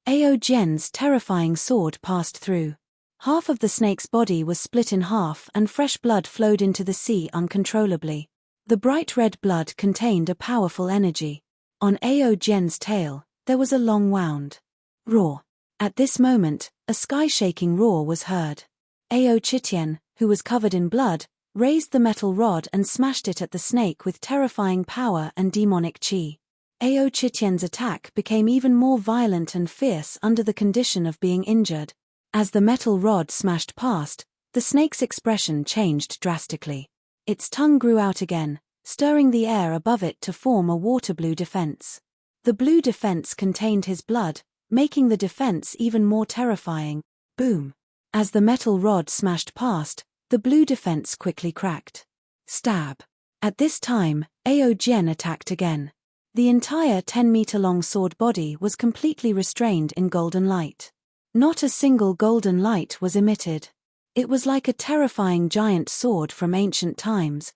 A: Ao Jian's terrifying sword passed through. Half of the snake's body was split in half and fresh blood flowed into the sea uncontrollably. The bright red blood contained a powerful energy. On Ao Jian's tail, there was a long wound. Roar. At this moment, a sky-shaking roar was heard. Ao Chitian, who was covered in blood, raised the metal rod and smashed it at the snake with terrifying power and demonic chi. Ao Chitian's attack became even more violent and fierce under the condition of being injured. As the metal rod smashed past, the snake's expression changed drastically. Its tongue grew out again, stirring the air above it to form a water blue defense. The blue defense contained his blood, making the defense even more terrifying. Boom. As the metal rod smashed past, the blue defense quickly cracked. Stab. At this time, Ao Jian attacked again. The entire 10-meter-long sword body was completely restrained in golden light. Not a single golden light was emitted. It was like a terrifying giant sword from ancient times.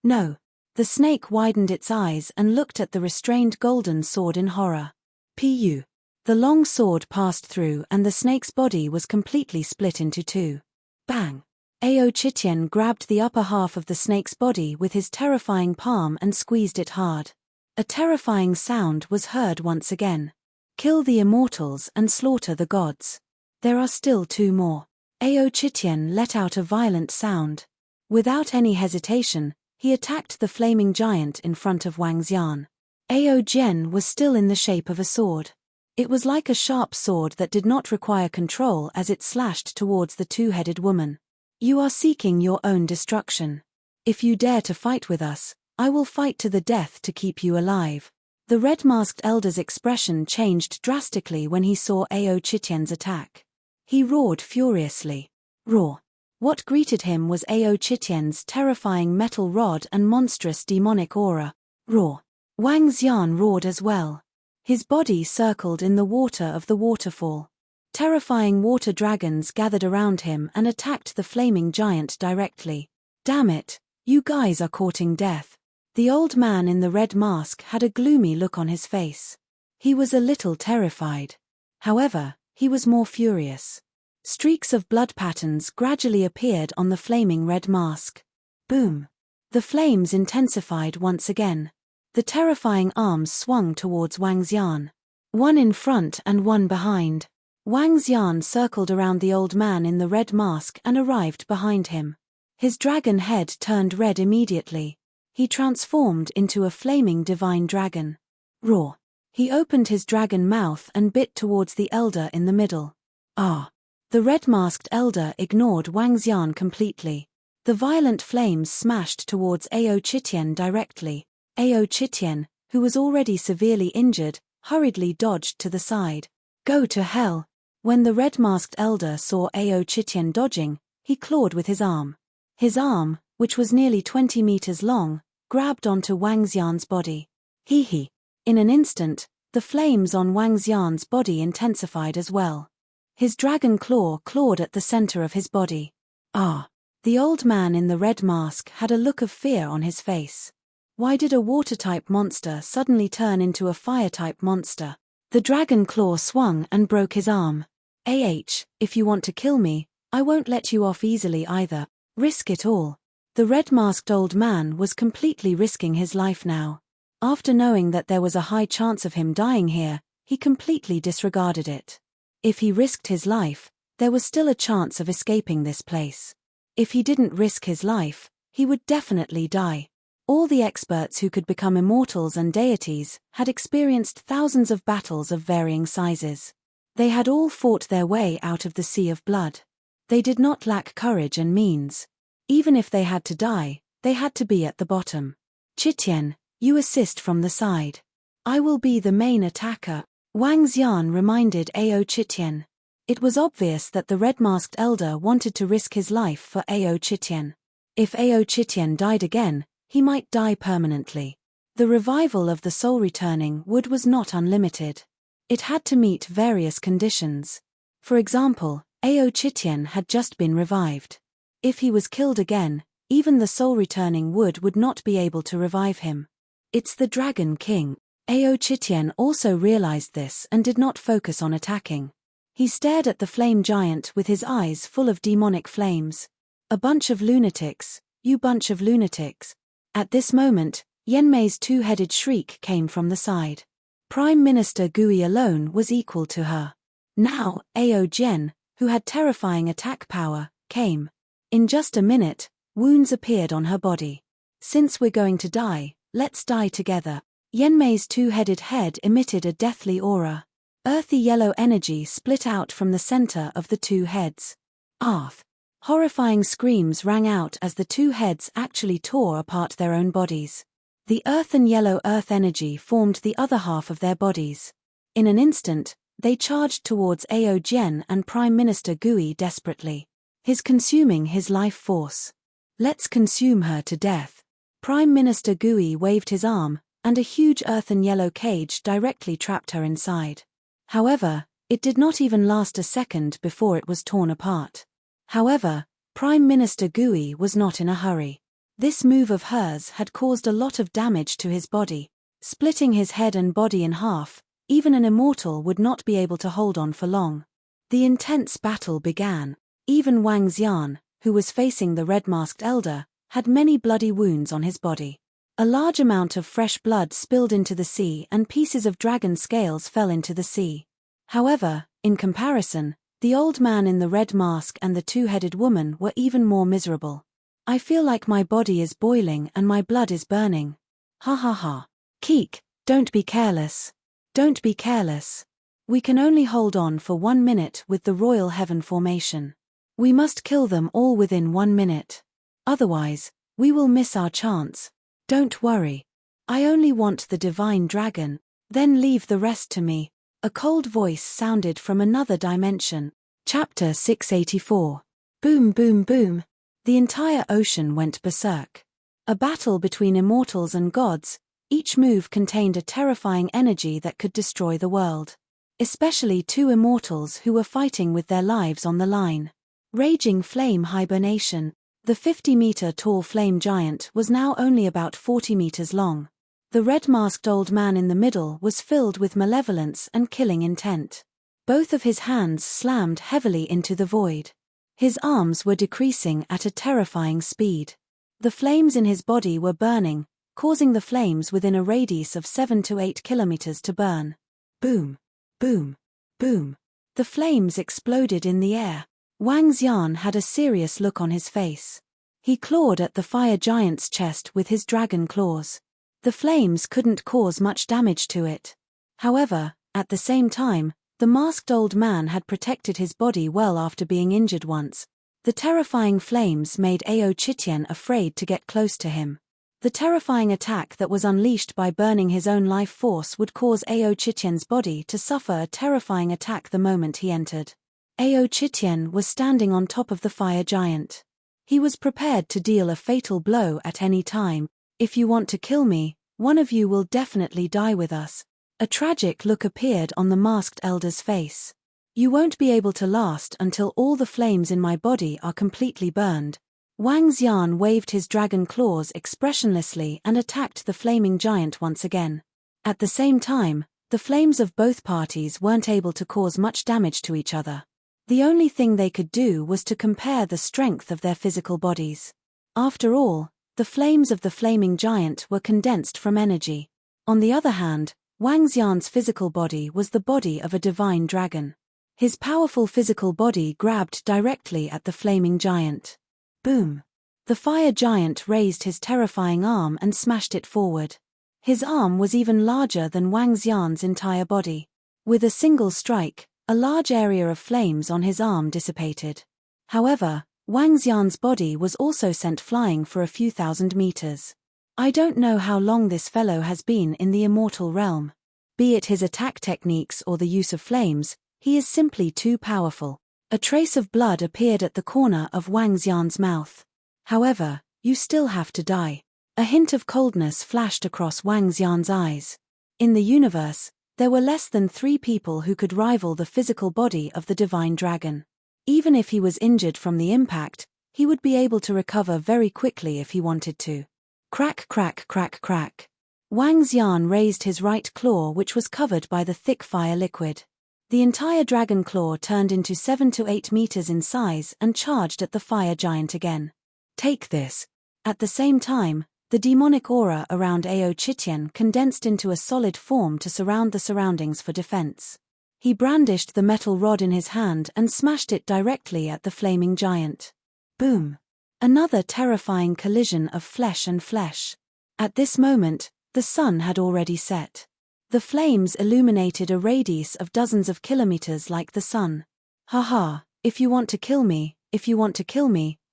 A: No. The snake widened its eyes and looked at the restrained golden sword in horror. Pu. The long sword passed through and the snake's body was completely split into two. Bang! Ao Chitian grabbed the upper half of the snake's body with his terrifying palm and squeezed it hard. A terrifying sound was heard once again. Kill the immortals and slaughter the gods. There are still 2 more. Ao Chitian let out a violent sound. Without any hesitation, he attacked the flaming giant in front of Wang Xian. Ao Jian was still in the shape of a sword. It was like a sharp sword that did not require control as it slashed towards the 2-headed woman. You are seeking your own destruction. If you dare to fight with us, I will fight to the death to keep you alive. The red-masked elder's expression changed drastically when he saw Ao Chitian's attack. He roared furiously. Roar. What greeted him was Ao Chitian's terrifying metal rod and monstrous demonic aura. Roar. Wang Xian roared as well. His body circled in the water of the waterfall. Terrifying water dragons gathered around him and attacked the flaming giant directly. Damn it, you guys are courting death. The old man in the red mask had a gloomy look on his face. He was a little terrified. However, he was more furious. Streaks of blood patterns gradually appeared on the flaming red mask. Boom. The flames intensified once again. The terrifying arms swung towards Wang Xian. One in front and one behind. Wang Xian circled around the old man in the red mask and arrived behind him. His dragon head turned red immediately. He transformed into a flaming divine dragon. Roar. He opened his dragon mouth and bit towards the elder in the middle. Ah! The red-masked elder ignored Wang Xian completely. The violent flames smashed towards Ao Chitian directly. Ao Chitian, who was already severely injured, hurriedly dodged to the side. Go to hell! When the red-masked elder saw Ao Chitian dodging, he clawed with his arm. His arm, which was nearly 20 meters long, grabbed onto Wang Xian's body. Hee. In an instant, the flames on Wang Xian's body intensified as well. His dragon claw clawed at the center of his body. Ah! The old man in the red mask had a look of fear on his face. Why did a water-type monster suddenly turn into a fire-type monster? The dragon claw swung and broke his arm. If you want to kill me, I won't let you off easily either. Risk it all. The red-masked old man was completely risking his life now. After knowing that there was a high chance of him dying here, he completely disregarded it. If he risked his life, there was still a chance of escaping this place. If he didn't risk his life, he would definitely die. All the experts who could become immortals and deities had experienced thousands of battles of varying sizes. They had all fought their way out of the sea of blood. They did not lack courage and means. Even if they had to die, they had to be at the bottom. Qitian, you assist from the side. I will be the main attacker, Wang Xian reminded Ao Qitian. It was obvious that the red-masked elder wanted to risk his life for Ao Qitian. If Ao Qitian died again, he might die permanently. The revival of the soul-returning wood was not unlimited. It had to meet various conditions. For example, Ao Qitian had just been revived. If he was killed again, even the soul-returning wood would not be able to revive him. It's the Dragon King. Ao Qitian also realized this and did not focus on attacking. He stared at the flame giant with his eyes full of demonic flames. A bunch of lunatics, you bunch of lunatics. At this moment, Yanmei's two-headed shriek came from the side. Prime Minister Gui alone was equal to her. Now, Ao Jian, who had terrifying attack power, came. In just a minute, wounds appeared on her body. Since we're going to die, let's die together. Yanmei's two-headed head emitted a deathly aura. Earthy yellow energy split out from the center of the two heads. Arth! Horrifying screams rang out as the two heads actually tore apart their own bodies. The earthen yellow earth energy formed the other half of their bodies. In an instant, they charged towards Ao Jian and Prime Minister Gui desperately. He's consuming his life force. Let's consume her to death. Prime Minister Gui waved his arm, and a huge earthen yellow cage directly trapped her inside. However, it did not even last a second before it was torn apart. However, Prime Minister Gui was not in a hurry. This move of hers had caused a lot of damage to his body, splitting his head and body in half. Even an immortal would not be able to hold on for long. The intense battle began. Even Wang Xian, who was facing the red-masked elder, had many bloody wounds on his body. A large amount of fresh blood spilled into the sea and pieces of dragon scales fell into the sea. However, in comparison, the old man in the red mask and the two-headed woman were even more miserable. I feel like my body is boiling and my blood is burning. Ha ha ha. Keek, don't be careless. Don't be careless. We can only hold on for 1 minute with the Royal Heaven formation. We must kill them all within 1 minute. Otherwise, we will miss our chance. Don't worry. I only want the divine dragon, then leave the rest to me. A cold voice sounded from another dimension. Chapter 684. Boom boom boom. The entire ocean went berserk. A battle between immortals and gods, each move contained a terrifying energy that could destroy the world. Especially two immortals who were fighting with their lives on the line. Raging flame hibernation. The 50-meter-tall flame giant was now only about 40 meters long. The red-masked old man in the middle was filled with malevolence and killing intent. Both of his hands slammed heavily into the void. His arms were decreasing at a terrifying speed. The flames in his body were burning, causing the flames within a radius of 7 to 8 kilometers to burn. Boom, boom, boom. The flames exploded in the air. Wang Xian had a serious look on his face. He clawed at the fire giant's chest with his dragon claws. The flames couldn't cause much damage to it. However, at the same time, the masked old man had protected his body well after being injured once. The terrifying flames made Ao Qitian afraid to get close to him. The terrifying attack that was unleashed by burning his own life force would cause Ao Qitian's body to suffer a terrifying attack the moment he entered. Ao Qitian was standing on top of the fire giant. He was prepared to deal a fatal blow at any time. If you want to kill me, one of you will definitely die with us. A tragic look appeared on the masked elder's face. You won't be able to last until all the flames in my body are completely burned. Wang Xian waved his dragon claws expressionlessly and attacked the flaming giant once again. At the same time, the flames of both parties weren't able to cause much damage to each other. The only thing they could do was to compare the strength of their physical bodies. After all, the flames of the flaming giant were condensed from energy. On the other hand, Wang Xian's physical body was the body of a divine dragon. His powerful physical body grabbed directly at the flaming giant. Boom! The fire giant raised his terrifying arm and smashed it forward. His arm was even larger than Wang Xian's entire body. With a single strike, a large area of flames on his arm dissipated. However, Wang Xian's body was also sent flying for a few thousand meters. I don't know how long this fellow has been in the immortal realm. Be it his attack techniques or the use of flames, he is simply too powerful. A trace of blood appeared at the corner of Wang Xian's mouth. However, you still have to die. A hint of coldness flashed across Wang Xian's eyes. In the universe, there were less than 3 people who could rival the physical body of the divine dragon. Even if he was injured from the impact, he would be able to recover very quickly if he wanted to. Crack, crack, crack, crack. Wang Xian raised his right claw, which was covered by the thick fire liquid. The entire dragon claw turned into 7 to 8 meters in size and charged at the fire giant again. Take this. At the same time, the demonic aura around Ao Chitian condensed into a solid form to surround the surroundings for defense. He brandished the metal rod in his hand and smashed it directly at the flaming giant. Boom! Another terrifying collision of flesh and flesh. At this moment, the sun had already set. The flames illuminated a radius of dozens of kilometers like the sun. Haha, if you want to kill me,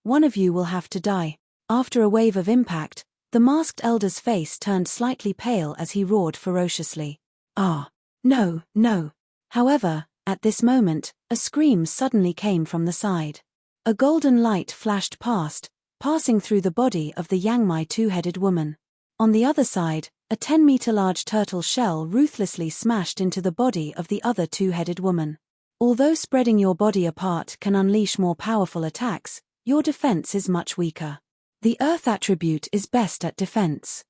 A: one of you will have to die. After a wave of impact, the masked elder's face turned slightly pale as he roared ferociously. Ah! No, no! However, at this moment, a scream suddenly came from the side. A golden light flashed past, passing through the body of the Yangmai two-headed woman. On the other side, a 10-meter-large turtle shell ruthlessly smashed into the body of the other two-headed woman. Although spreading your body apart can unleash more powerful attacks, your defense is much weaker. The Earth attribute is best at defense.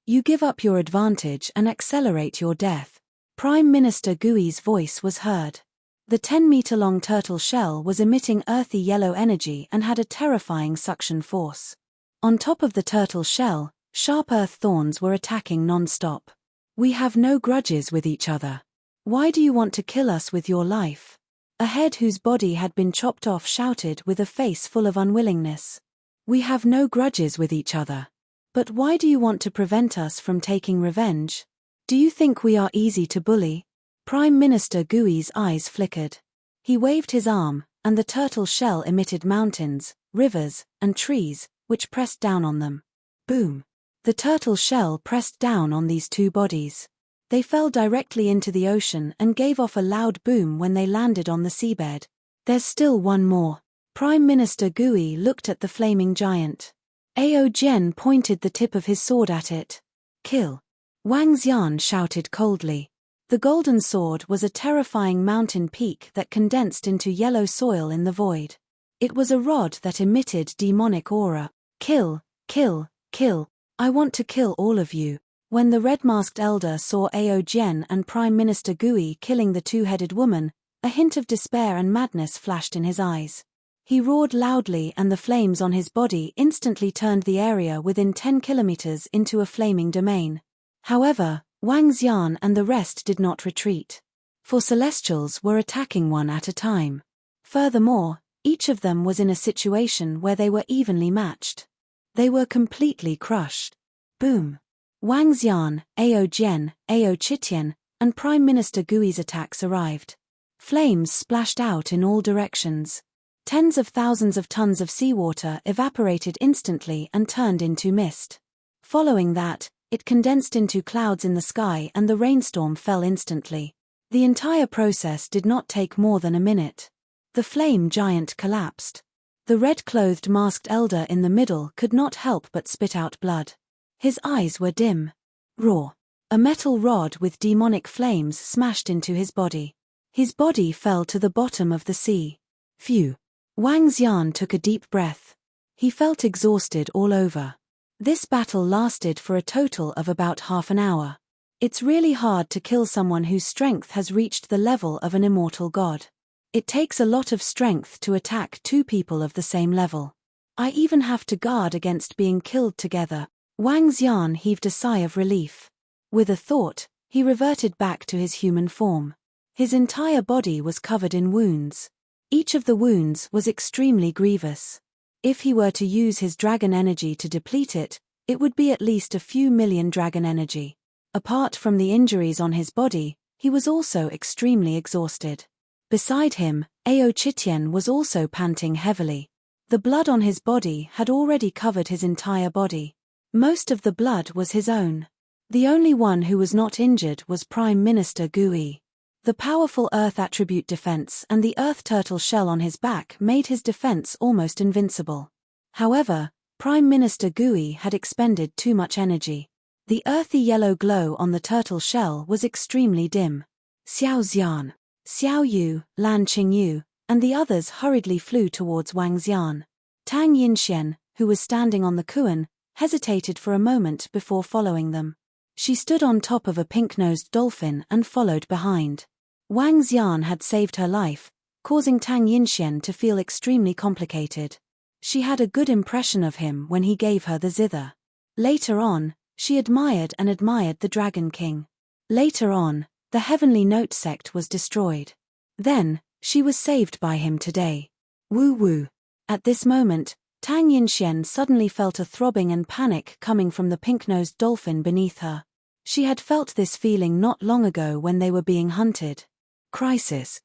A: You give up your advantage and accelerate your death. Prime Minister Gui's voice was heard. The 10-meter-long turtle shell was emitting earthy yellow energy and had a terrifying suction force. On top of the turtle shell, sharp earth thorns were attacking non-stop. We have no grudges with each other. Why do you want to kill us with your life? A head whose body had been chopped off shouted with a face full of unwillingness. We have no grudges with each other. But why do you want to prevent us from taking revenge? Do you think we are easy to bully? Prime Minister Gui's eyes flickered. He waved his arm, and the turtle shell emitted mountains, rivers, and trees, which pressed down on them. Boom! The turtle shell pressed down on these two bodies. They fell directly into the ocean and gave off a loud boom when they landed on the seabed. There's still one more. Prime Minister Gui looked at the flaming giant. Ao Jian pointed the tip of his sword at it. Kill! Wang Xian shouted coldly. The golden sword was a terrifying mountain peak that condensed into yellow soil in the void. It was a rod that emitted demonic aura. Kill, kill, kill. I want to kill all of you. When the red-masked elder saw Ao Jian and Prime Minister Gui killing the two-headed woman, a hint of despair and madness flashed in his eyes. He roared loudly and the flames on his body instantly turned the area within 10 kilometers into a flaming domain. However, Wang Xian and the rest did not retreat. For Celestials were attacking one at a time. Furthermore, each of them was in a situation where they were evenly matched. They were completely crushed. Boom! Wang Xian, Ao Jian, Ao Chitian, and Prime Minister Gui's attacks arrived. Flames splashed out in all directions. Tens of thousands of tons of seawater evaporated instantly and turned into mist. Following that, it condensed into clouds in the sky and the rainstorm fell instantly. The entire process did not take more than a minute. The flame giant collapsed. The red-clothed masked elder in the middle could not help but spit out blood. His eyes were dim. Raw. A metal rod with demonic flames smashed into his body. His body fell to the bottom of the sea. Phew. Wang Xian took a deep breath. He felt exhausted all over. This battle lasted for a total of about half an hour. It's really hard to kill someone whose strength has reached the level of an immortal god. It takes a lot of strength to attack two people of the same level. I even have to guard against being killed together. Wang Xian heaved a sigh of relief. With a thought, he reverted back to his human form. His entire body was covered in wounds. Each of the wounds was extremely grievous. If he were to use his dragon energy to deplete it, it would be at least a few million dragon energy. Apart from the injuries on his body, he was also extremely exhausted. Beside him, Ao Chitian was also panting heavily. The blood on his body had already covered his entire body. Most of the blood was his own. The only one who was not injured was Prime Minister Gui. The powerful Earth attribute defense and the Earth turtle shell on his back made his defense almost invincible. However, Prime Minister Gui had expended too much energy. The earthy yellow glow on the turtle shell was extremely dim. Xiao Xian, Xiao Yu, Lan Qingyu, and the others hurriedly flew towards Wang Xian. Tang Yinxian, who was standing on the kuan, hesitated for a moment before following them. She stood on top of a pink-nosed dolphin and followed behind. Wang Xian had saved her life, causing Tang Yinxian to feel extremely complicated. She had a good impression of him when he gave her the zither. Later on, she admired the Dragon King. Later on, the Heavenly Note sect was destroyed. Then, she was saved by him today. Woo woo. At this moment, Tang Yinxian suddenly felt a throbbing and panic coming from the pink-nosed dolphin beneath her. She had felt this feeling not long ago when they were being hunted. Crisis.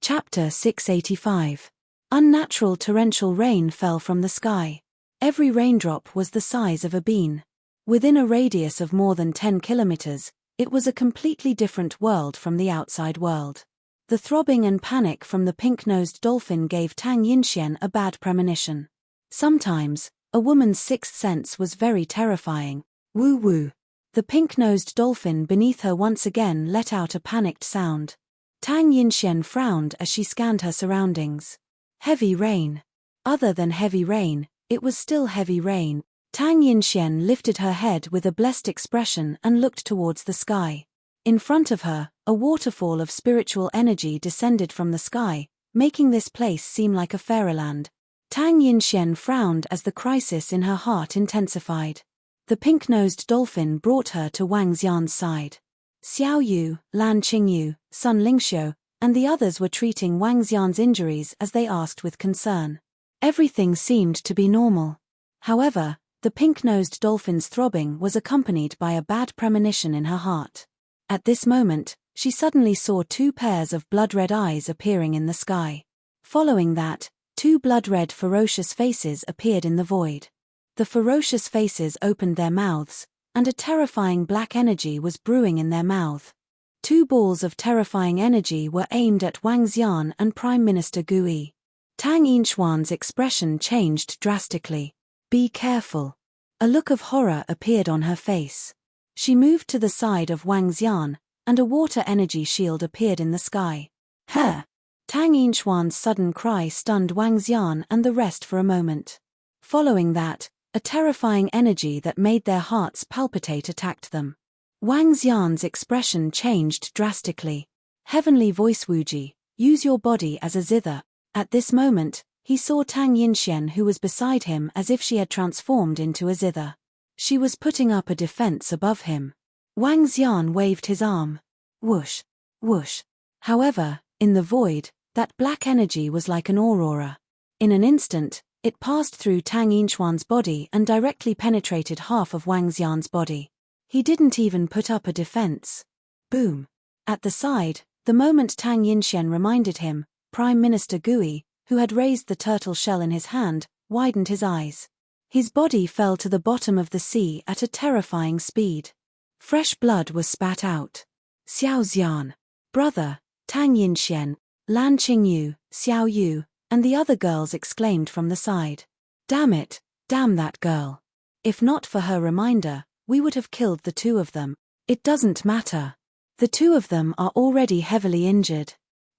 A: Chapter 685. Unnatural torrential rain fell from the sky. Every raindrop was the size of a bean. Within a radius of more than 10 kilometers, it was a completely different world from the outside world. The throbbing and panic from the pink-nosed dolphin gave Tang Yinxian a bad premonition. Sometimes, a woman's sixth sense was very terrifying. Woo woo. The pink-nosed dolphin beneath her once again let out a panicked sound. Tang Yinxian frowned as she scanned her surroundings. Heavy rain. Other than heavy rain, it was still heavy rain. Tang Yinxian lifted her head with a blessed expression and looked towards the sky. In front of her, a waterfall of spiritual energy descended from the sky, making this place seem like a fairyland. Tang Yinxian frowned as the crisis in her heart intensified. The pink-nosed dolphin brought her to Wang Xian's side. Xiao Yu, Lan Qingyu, Sun Lingxiu, and the others were treating Wang Xian's injuries as they asked with concern. Everything seemed to be normal. However, the pink-nosed dolphin's throbbing was accompanied by a bad premonition in her heart. At this moment, she suddenly saw two pairs of blood-red eyes appearing in the sky. Following that, two blood-red ferocious faces appeared in the void. The ferocious faces opened their mouths, and a terrifying black energy was brewing in their mouth. Two balls of terrifying energy were aimed at Wang Xian and Prime Minister Gui. Tang Yinxian's expression changed drastically. Be careful. A look of horror appeared on her face. She moved to the side of Wang Xian, and a water energy shield appeared in the sky. Huh! Tang Yinxian's sudden cry stunned Wang Xian and the rest for a moment. Following that, a terrifying energy that made their hearts palpitate attacked them. Wang Xian's expression changed drastically. Heavenly voice Wuji, use your body as a zither. At this moment, he saw Tang Yinxian who was beside him as if she had transformed into a zither. She was putting up a defense above him. Wang Xian waved his arm. Whoosh, whoosh. However, in the void, that black energy was like an aurora. In an instant, it passed through Tang Yinxian's body and directly penetrated half of Wang Xian's body. He didn't even put up a defense. Boom. At the side, the moment Tang Yinxian reminded him, Prime Minister Gui, who had raised the turtle shell in his hand, widened his eyes. His body fell to the bottom of the sea at a terrifying speed. Fresh blood was spat out. Xiao Xian, brother, Tang Yinxian, Lan Qingyu, Xiao Yu, and the other girls exclaimed from the side. Damn it, damn that girl. If not for her reminder, we would have killed the two of them. It doesn't matter. The two of them are already heavily injured.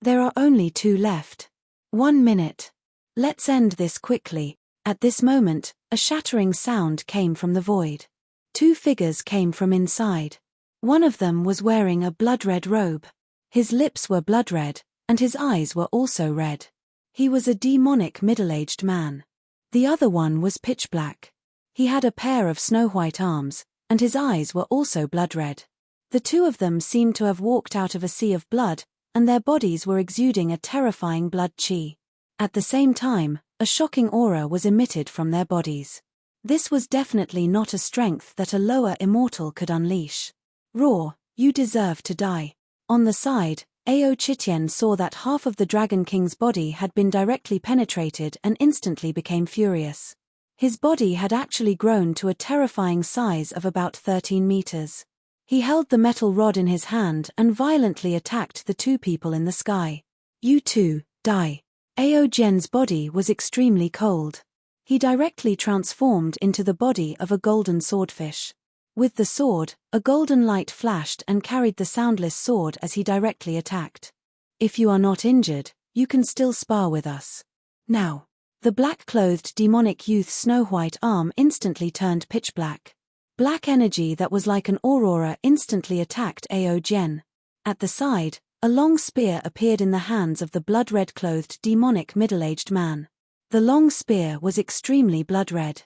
A: There are only 2 left. 1 minute. Let's end this quickly. At this moment, a shattering sound came from the void. 2 figures came from inside. One of them was wearing a blood-red robe. His lips were blood-red, and his eyes were also red. He was a demonic middle-aged man. The other one was pitch black. He had a pair of snow-white arms, and his eyes were also blood-red. The 2 of them seemed to have walked out of a sea of blood, and their bodies were exuding a terrifying blood chi. At the same time, a shocking aura was emitted from their bodies. This was definitely not a strength that a lower immortal could unleash. Raw, you deserve to die. On the side, Ao Chitian saw that half of the Dragon King's body had been directly penetrated and instantly became furious. His body had actually grown to a terrifying size of about 13 meters. He held the metal rod in his hand and violently attacked the 2 people in the sky. You 2, die. Ao Gen's body was extremely cold. He directly transformed into the body of a golden swordfish. With the sword, a golden light flashed and carried the soundless sword as he directly attacked. If you are not injured, you can still spar with us. Now. The black-clothed demonic youth's snow-white arm instantly turned pitch black. Black energy that was like an aurora instantly attacked Ao Gen. At the side, a long spear appeared in the hands of the blood-red-clothed demonic middle-aged man. The long spear was extremely blood-red.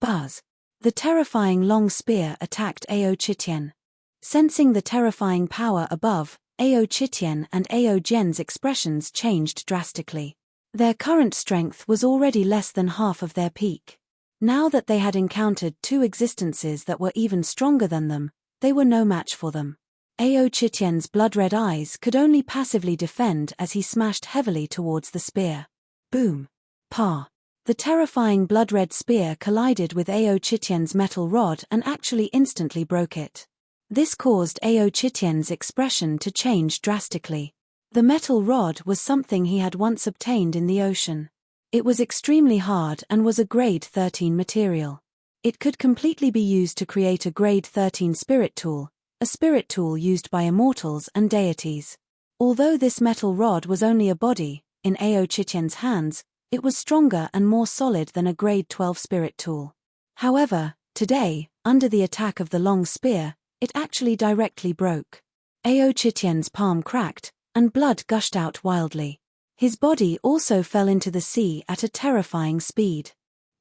A: Buzz. The terrifying long spear attacked Ao Chitian. Sensing the terrifying power above, Ao Chitian and Ao Gen's expressions changed drastically. Their current strength was already less than half of their peak. Now that they had encountered 2 existences that were even stronger than them, they were no match for them. Ao Chitian's blood-red eyes could only passively defend as he smashed heavily towards the spear. Boom. Pa. The terrifying blood-red spear collided with Ao Chitian's metal rod and actually instantly broke it. This caused Ao Chitian's expression to change drastically. The metal rod was something he had once obtained in the ocean. It was extremely hard and was a grade 13 material. It could completely be used to create a grade 13 spirit tool, a spirit tool used by immortals and deities. Although this metal rod was only a body, in Ao Chitian's hands, it was stronger and more solid than a grade 12 spirit tool. However, today, under the attack of the long spear, it actually directly broke. Ao Chitian's palm cracked, and blood gushed out wildly. His body also fell into the sea at a terrifying speed.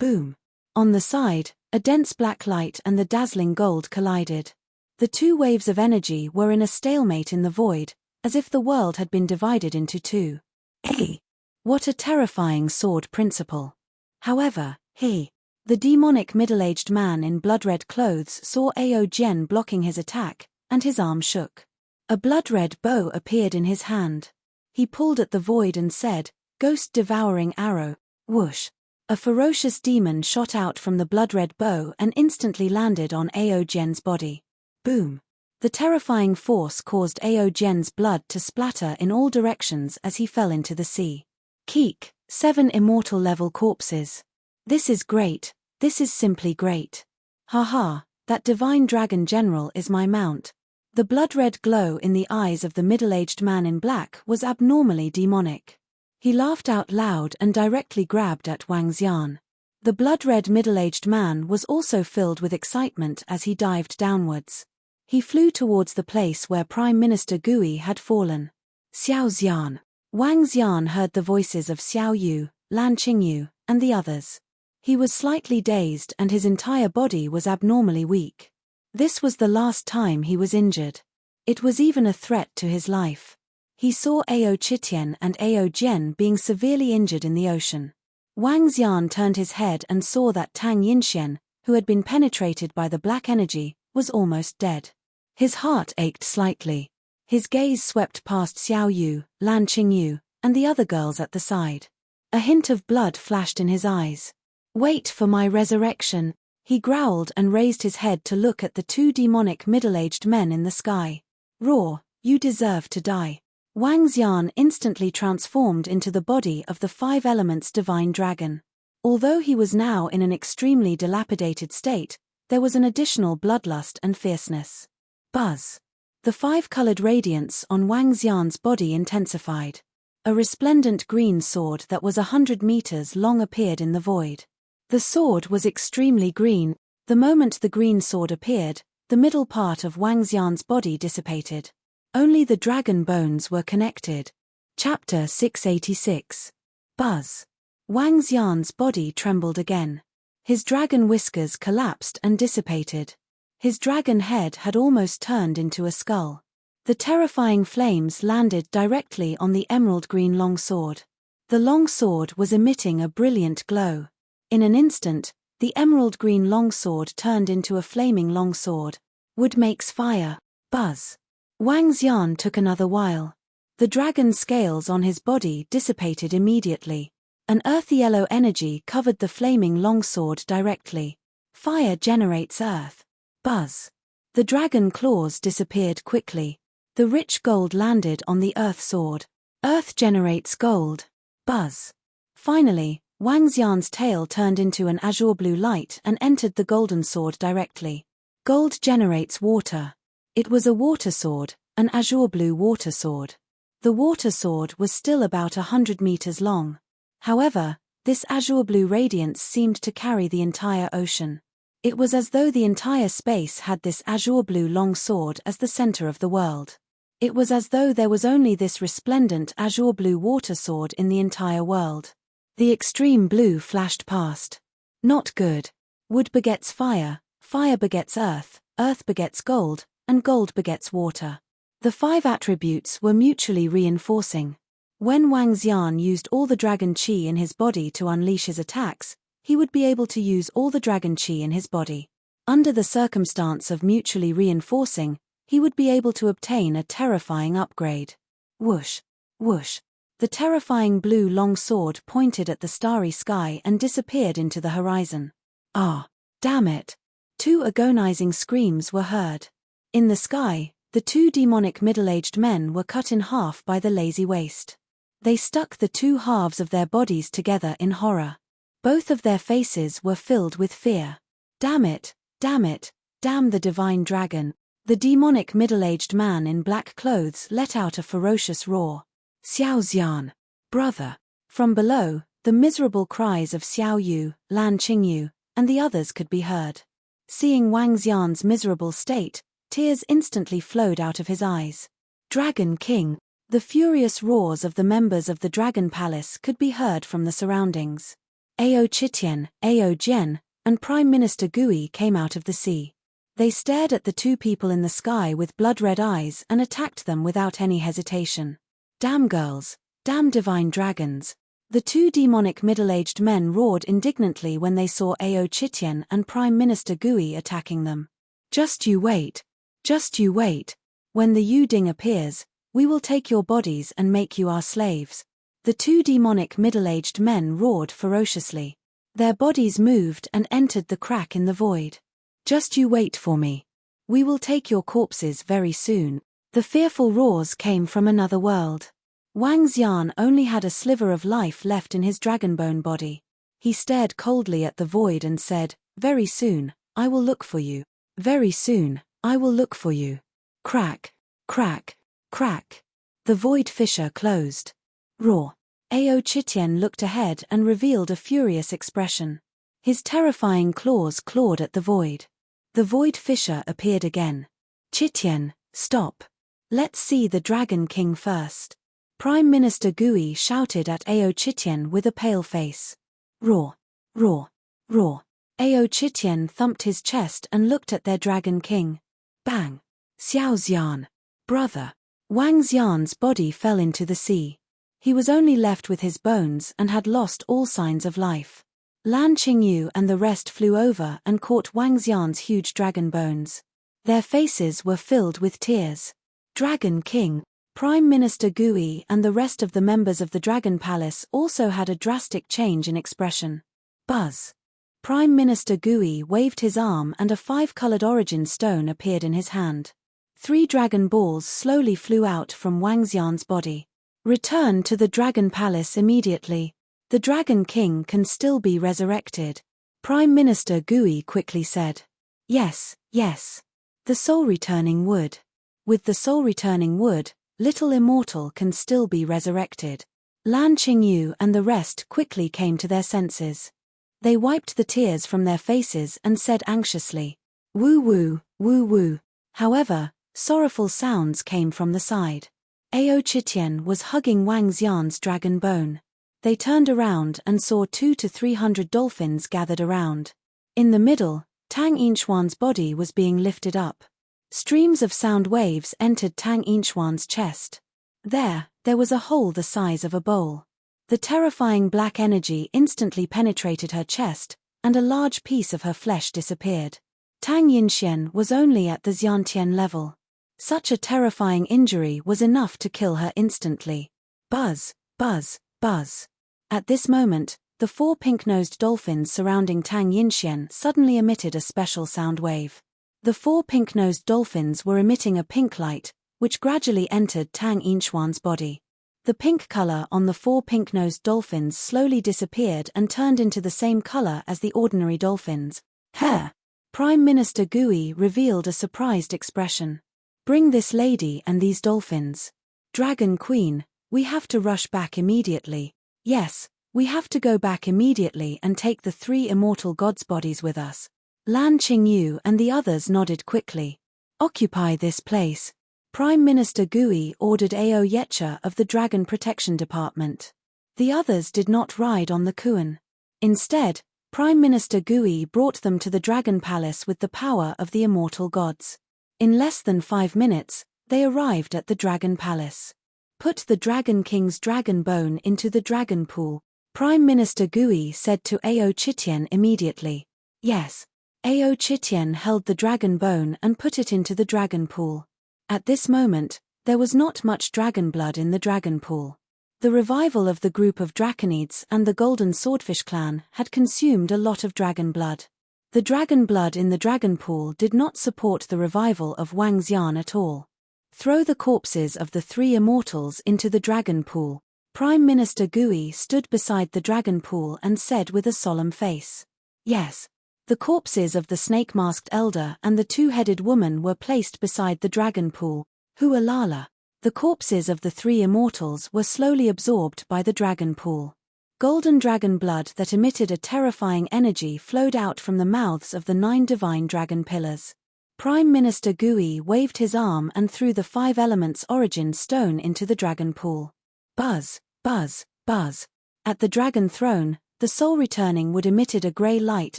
A: Boom. On the side, a dense black light and the dazzling gold collided. The 2 waves of energy were in a stalemate in the void, as if the world had been divided into 2. Hey! What a terrifying sword principle. However, the demonic middle-aged man in blood-red clothes saw Ao Gen blocking his attack, and his arm shook. A blood-red bow appeared in his hand. He pulled at the void and said, "Ghost-devouring arrow." Whoosh. A ferocious demon shot out from the blood-red bow and instantly landed on Ao Gen's body. Boom. The terrifying force caused Ao Gen's blood to splatter in all directions as he fell into the sea. Keek, 7 immortal-level corpses. This is great, this is simply great. Haha, that divine dragon general is my mount. The blood-red glow in the eyes of the middle-aged man in black was abnormally demonic. He laughed out loud and directly grabbed at Wang Xian. The blood-red middle-aged man was also filled with excitement as he dived downwards. He flew towards the place where Prime Minister Gui had fallen. Xiao Xian. Wang Xian heard the voices of Xiao Yu, Lan Qingyu, and the others. He was slightly dazed and his entire body was abnormally weak. This was the last time he was injured. It was even a threat to his life. He saw Ao Chitian and Ao Gen being severely injured in the ocean. Wang Xian turned his head and saw that Tang Yinxian, who had been penetrated by the black energy, was almost dead. His heart ached slightly. His gaze swept past Xiao Yu, Lan Qingyu, and the other girls at the side. A hint of blood flashed in his eyes. "Wait for my resurrection," he growled and raised his head to look at the 2 demonic middle-aged men in the sky. "Raw, you deserve to die." Wang Xian instantly transformed into the body of the 5 elements divine dragon. Although he was now in an extremely dilapidated state, there was an additional bloodlust and fierceness. Buzz. The 5-colored radiance on Wang Xian's body intensified. A resplendent green sword that was 100 meters long appeared in the void. The sword was extremely green. The moment the green sword appeared, the middle part of Wang Xian's body dissipated. Only the dragon bones were connected. Chapter 686. Buzz. Wang Xian's body trembled again. His dragon whiskers collapsed and dissipated. His dragon head had almost turned into a skull. The terrifying flames landed directly on the emerald green longsword. The longsword was emitting a brilliant glow. In an instant, the emerald green longsword turned into a flaming longsword. Wood makes fire. Buzz. Wang Xian took another while. The dragon scales on his body dissipated immediately. An earthy yellow energy covered the flaming longsword directly. Fire generates earth. Buzz. The dragon claws disappeared quickly. The rich gold landed on the earth sword. Earth generates gold. Buzz. Finally, Wang Xian's tail turned into an azure blue light and entered the golden sword directly. Gold generates water. It was a water sword, an azure blue water sword. The water sword was still about 100 meters long. However, this azure blue radiance seemed to carry the entire ocean. It was as though the entire space had this azure blue long sword as the center of the world. It was as though there was only this resplendent azure blue water sword in the entire world. The extreme blue flashed past. Not good. Wood begets fire, fire begets earth begets gold, and gold begets water. The 5 attributes were mutually reinforcing. When Wang Xian used all the dragon qi in his body to unleash his attacks, he would be able to use all the dragon qi in his body. Under the circumstance of mutually reinforcing, he would be able to obtain a terrifying upgrade. Whoosh, whoosh. The terrifying blue long sword pointed at the starry sky and disappeared into the horizon. Ah, damn it. 2 agonizing screams were heard. In the sky, the 2 demonic middle-aged men were cut in half by the lazy waste. They stuck the 2 halves of their bodies together in horror. Both of their faces were filled with fear. Damn it, damn it, damn the divine dragon. The demonic middle-aged man in black clothes let out a ferocious roar. Xiao Xian, brother. From below, the miserable cries of Xiao Yu, Lan Qingyu, and the others could be heard. Seeing Wang Xian's miserable state, tears instantly flowed out of his eyes. Dragon King. The furious roars of the members of the Dragon Palace could be heard from the surroundings. Ao Chitian, Ao Jian, and Prime Minister Gui came out of the sea. They stared at the 2 people in the sky with blood-red eyes and attacked them without any hesitation. Damn girls, damn divine dragons. The 2 demonic middle-aged men roared indignantly when they saw Ao Chitian and Prime Minister Gui attacking them. Just you wait. Just you wait. When the Yu Ding appears, we will take your bodies and make you our slaves. The 2 demonic middle-aged men roared ferociously. Their bodies moved and entered the crack in the void. Just you wait for me. We will take your corpses very soon. The fearful roars came from another world. Wang Xian only had a sliver of life left in his dragonbone body. He stared coldly at the void and said, "Very soon, I will look for you. Very soon, I will look for you." Crack, crack, crack. The void fissure closed. Roar. Ao Chitian looked ahead and revealed a furious expression. His terrifying claws clawed at the void. The void fissure appeared again. Chitian, stop. Let's see the Dragon King first. Prime Minister Gui shouted at Ao Chitian with a pale face. Roar, roar, roar. Ao Chitian thumped his chest and looked at their Dragon King. Bang. Xiao Xian. Brother. Wang Xian's body fell into the sea. He was only left with his bones and had lost all signs of life. Lan Qingyu and the rest flew over and caught Wang Xian's huge dragon bones. Their faces were filled with tears. Dragon King, Prime Minister Gui and the rest of the members of the Dragon Palace also had a drastic change in expression. Buzz. Prime Minister Gui waved his arm and a 5-colored origin stone appeared in his hand. 3 dragon balls slowly flew out from Wang Xian's body. Return to the Dragon Palace immediately. The Dragon King can still be resurrected. Prime Minister Gui quickly said. Yes, yes. The soul-returning wood. With the soul-returning wood, little immortal can still be resurrected. Lan Qingyu and the rest quickly came to their senses. They wiped the tears from their faces and said anxiously, "Woo woo, woo woo." However, sorrowful sounds came from the side. Ao Chitian was hugging Wang Xian's dragon bone. They turned around and saw 200 to 300 dolphins gathered around. In the middle, Tang Yinchuan's body was being lifted up. Streams of sound waves entered Tang Yinchuan's chest. There was a hole the size of a bowl. The terrifying black energy instantly penetrated her chest, and a large piece of her flesh disappeared. Tang Yinxian was only at the Xiantian level. Such a terrifying injury was enough to kill her instantly. Buzz, buzz, buzz. At this moment, the 4 pink-nosed dolphins surrounding Tang Yinxian suddenly emitted a special sound wave. The 4 pink-nosed dolphins were emitting a pink light, which gradually entered Tang Yinchuan's body. The pink color on the 4 pink-nosed dolphins slowly disappeared and turned into the same color as the ordinary dolphins. Hair! Prime Minister Gui revealed a surprised expression. "Bring this lady and these dolphins. Dragon Queen, we have to rush back immediately. Yes, we have to go back immediately and take the 3 immortal gods' bodies with us." Lan Qingyu and the others nodded quickly. "Occupy this place." Prime Minister Gui ordered Ao Yecha of the Dragon Protection Department. The others did not ride on the Kuan. Instead, Prime Minister Gui brought them to the Dragon Palace with the power of the immortal gods. In less than 5 minutes, they arrived at the Dragon Palace. "Put the Dragon King's dragon bone into the dragon pool," Prime Minister Gui said to Ao Chitian immediately. Yes. Ao Chitian held the dragon bone and put it into the dragon pool. At this moment, there was not much dragon blood in the dragon pool. The revival of the group of Draconids and the Golden Swordfish clan had consumed a lot of dragon blood. The dragon blood in the dragon pool did not support the revival of Wang Xian at all. "Throw the corpses of the 3 immortals into the dragon pool." Prime Minister Gui stood beside the dragon pool and said with a solemn face. Yes. The corpses of the snake-masked elder and the 2-headed woman were placed beside the dragon pool. Hualala. The corpses of the 3 immortals were slowly absorbed by the dragon pool. Golden dragon blood that emitted a terrifying energy flowed out from the mouths of the 9 divine dragon pillars. Prime Minister Gui waved his arm and threw the 5 elements origin stone into the dragon pool. Buzz, buzz, buzz. At the dragon throne, the soul returning wood emitted a grey light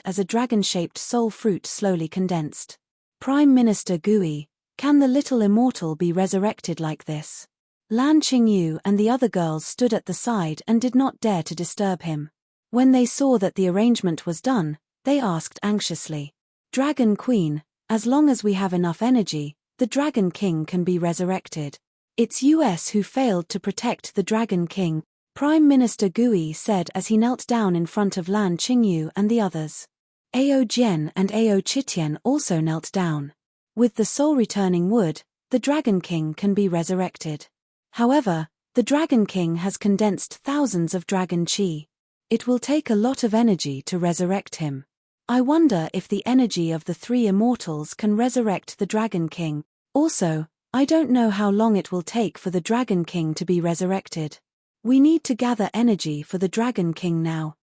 A: as a dragon-shaped soul fruit slowly condensed. Prime Minister Gui, can the little immortal be resurrected like this? Lan Qingyu and the other girls stood at the side and did not dare to disturb him. When they saw that the arrangement was done, they asked anxiously, "Dragon Queen, as long as we have enough energy, the Dragon King can be resurrected." "It's us who failed to protect the Dragon King," Prime Minister Gui said as he knelt down in front of Lan Qingyu and the others. Ao Jian and Ao Chitian also knelt down. With the soul returning wood, the Dragon King can be resurrected. However, the Dragon King has condensed thousands of dragon chi. It will take a lot of energy to resurrect him. I wonder if the energy of the 3 immortals can resurrect the Dragon King. Also, I don't know how long it will take for the Dragon King to be resurrected. We need to gather energy for the Dragon King now.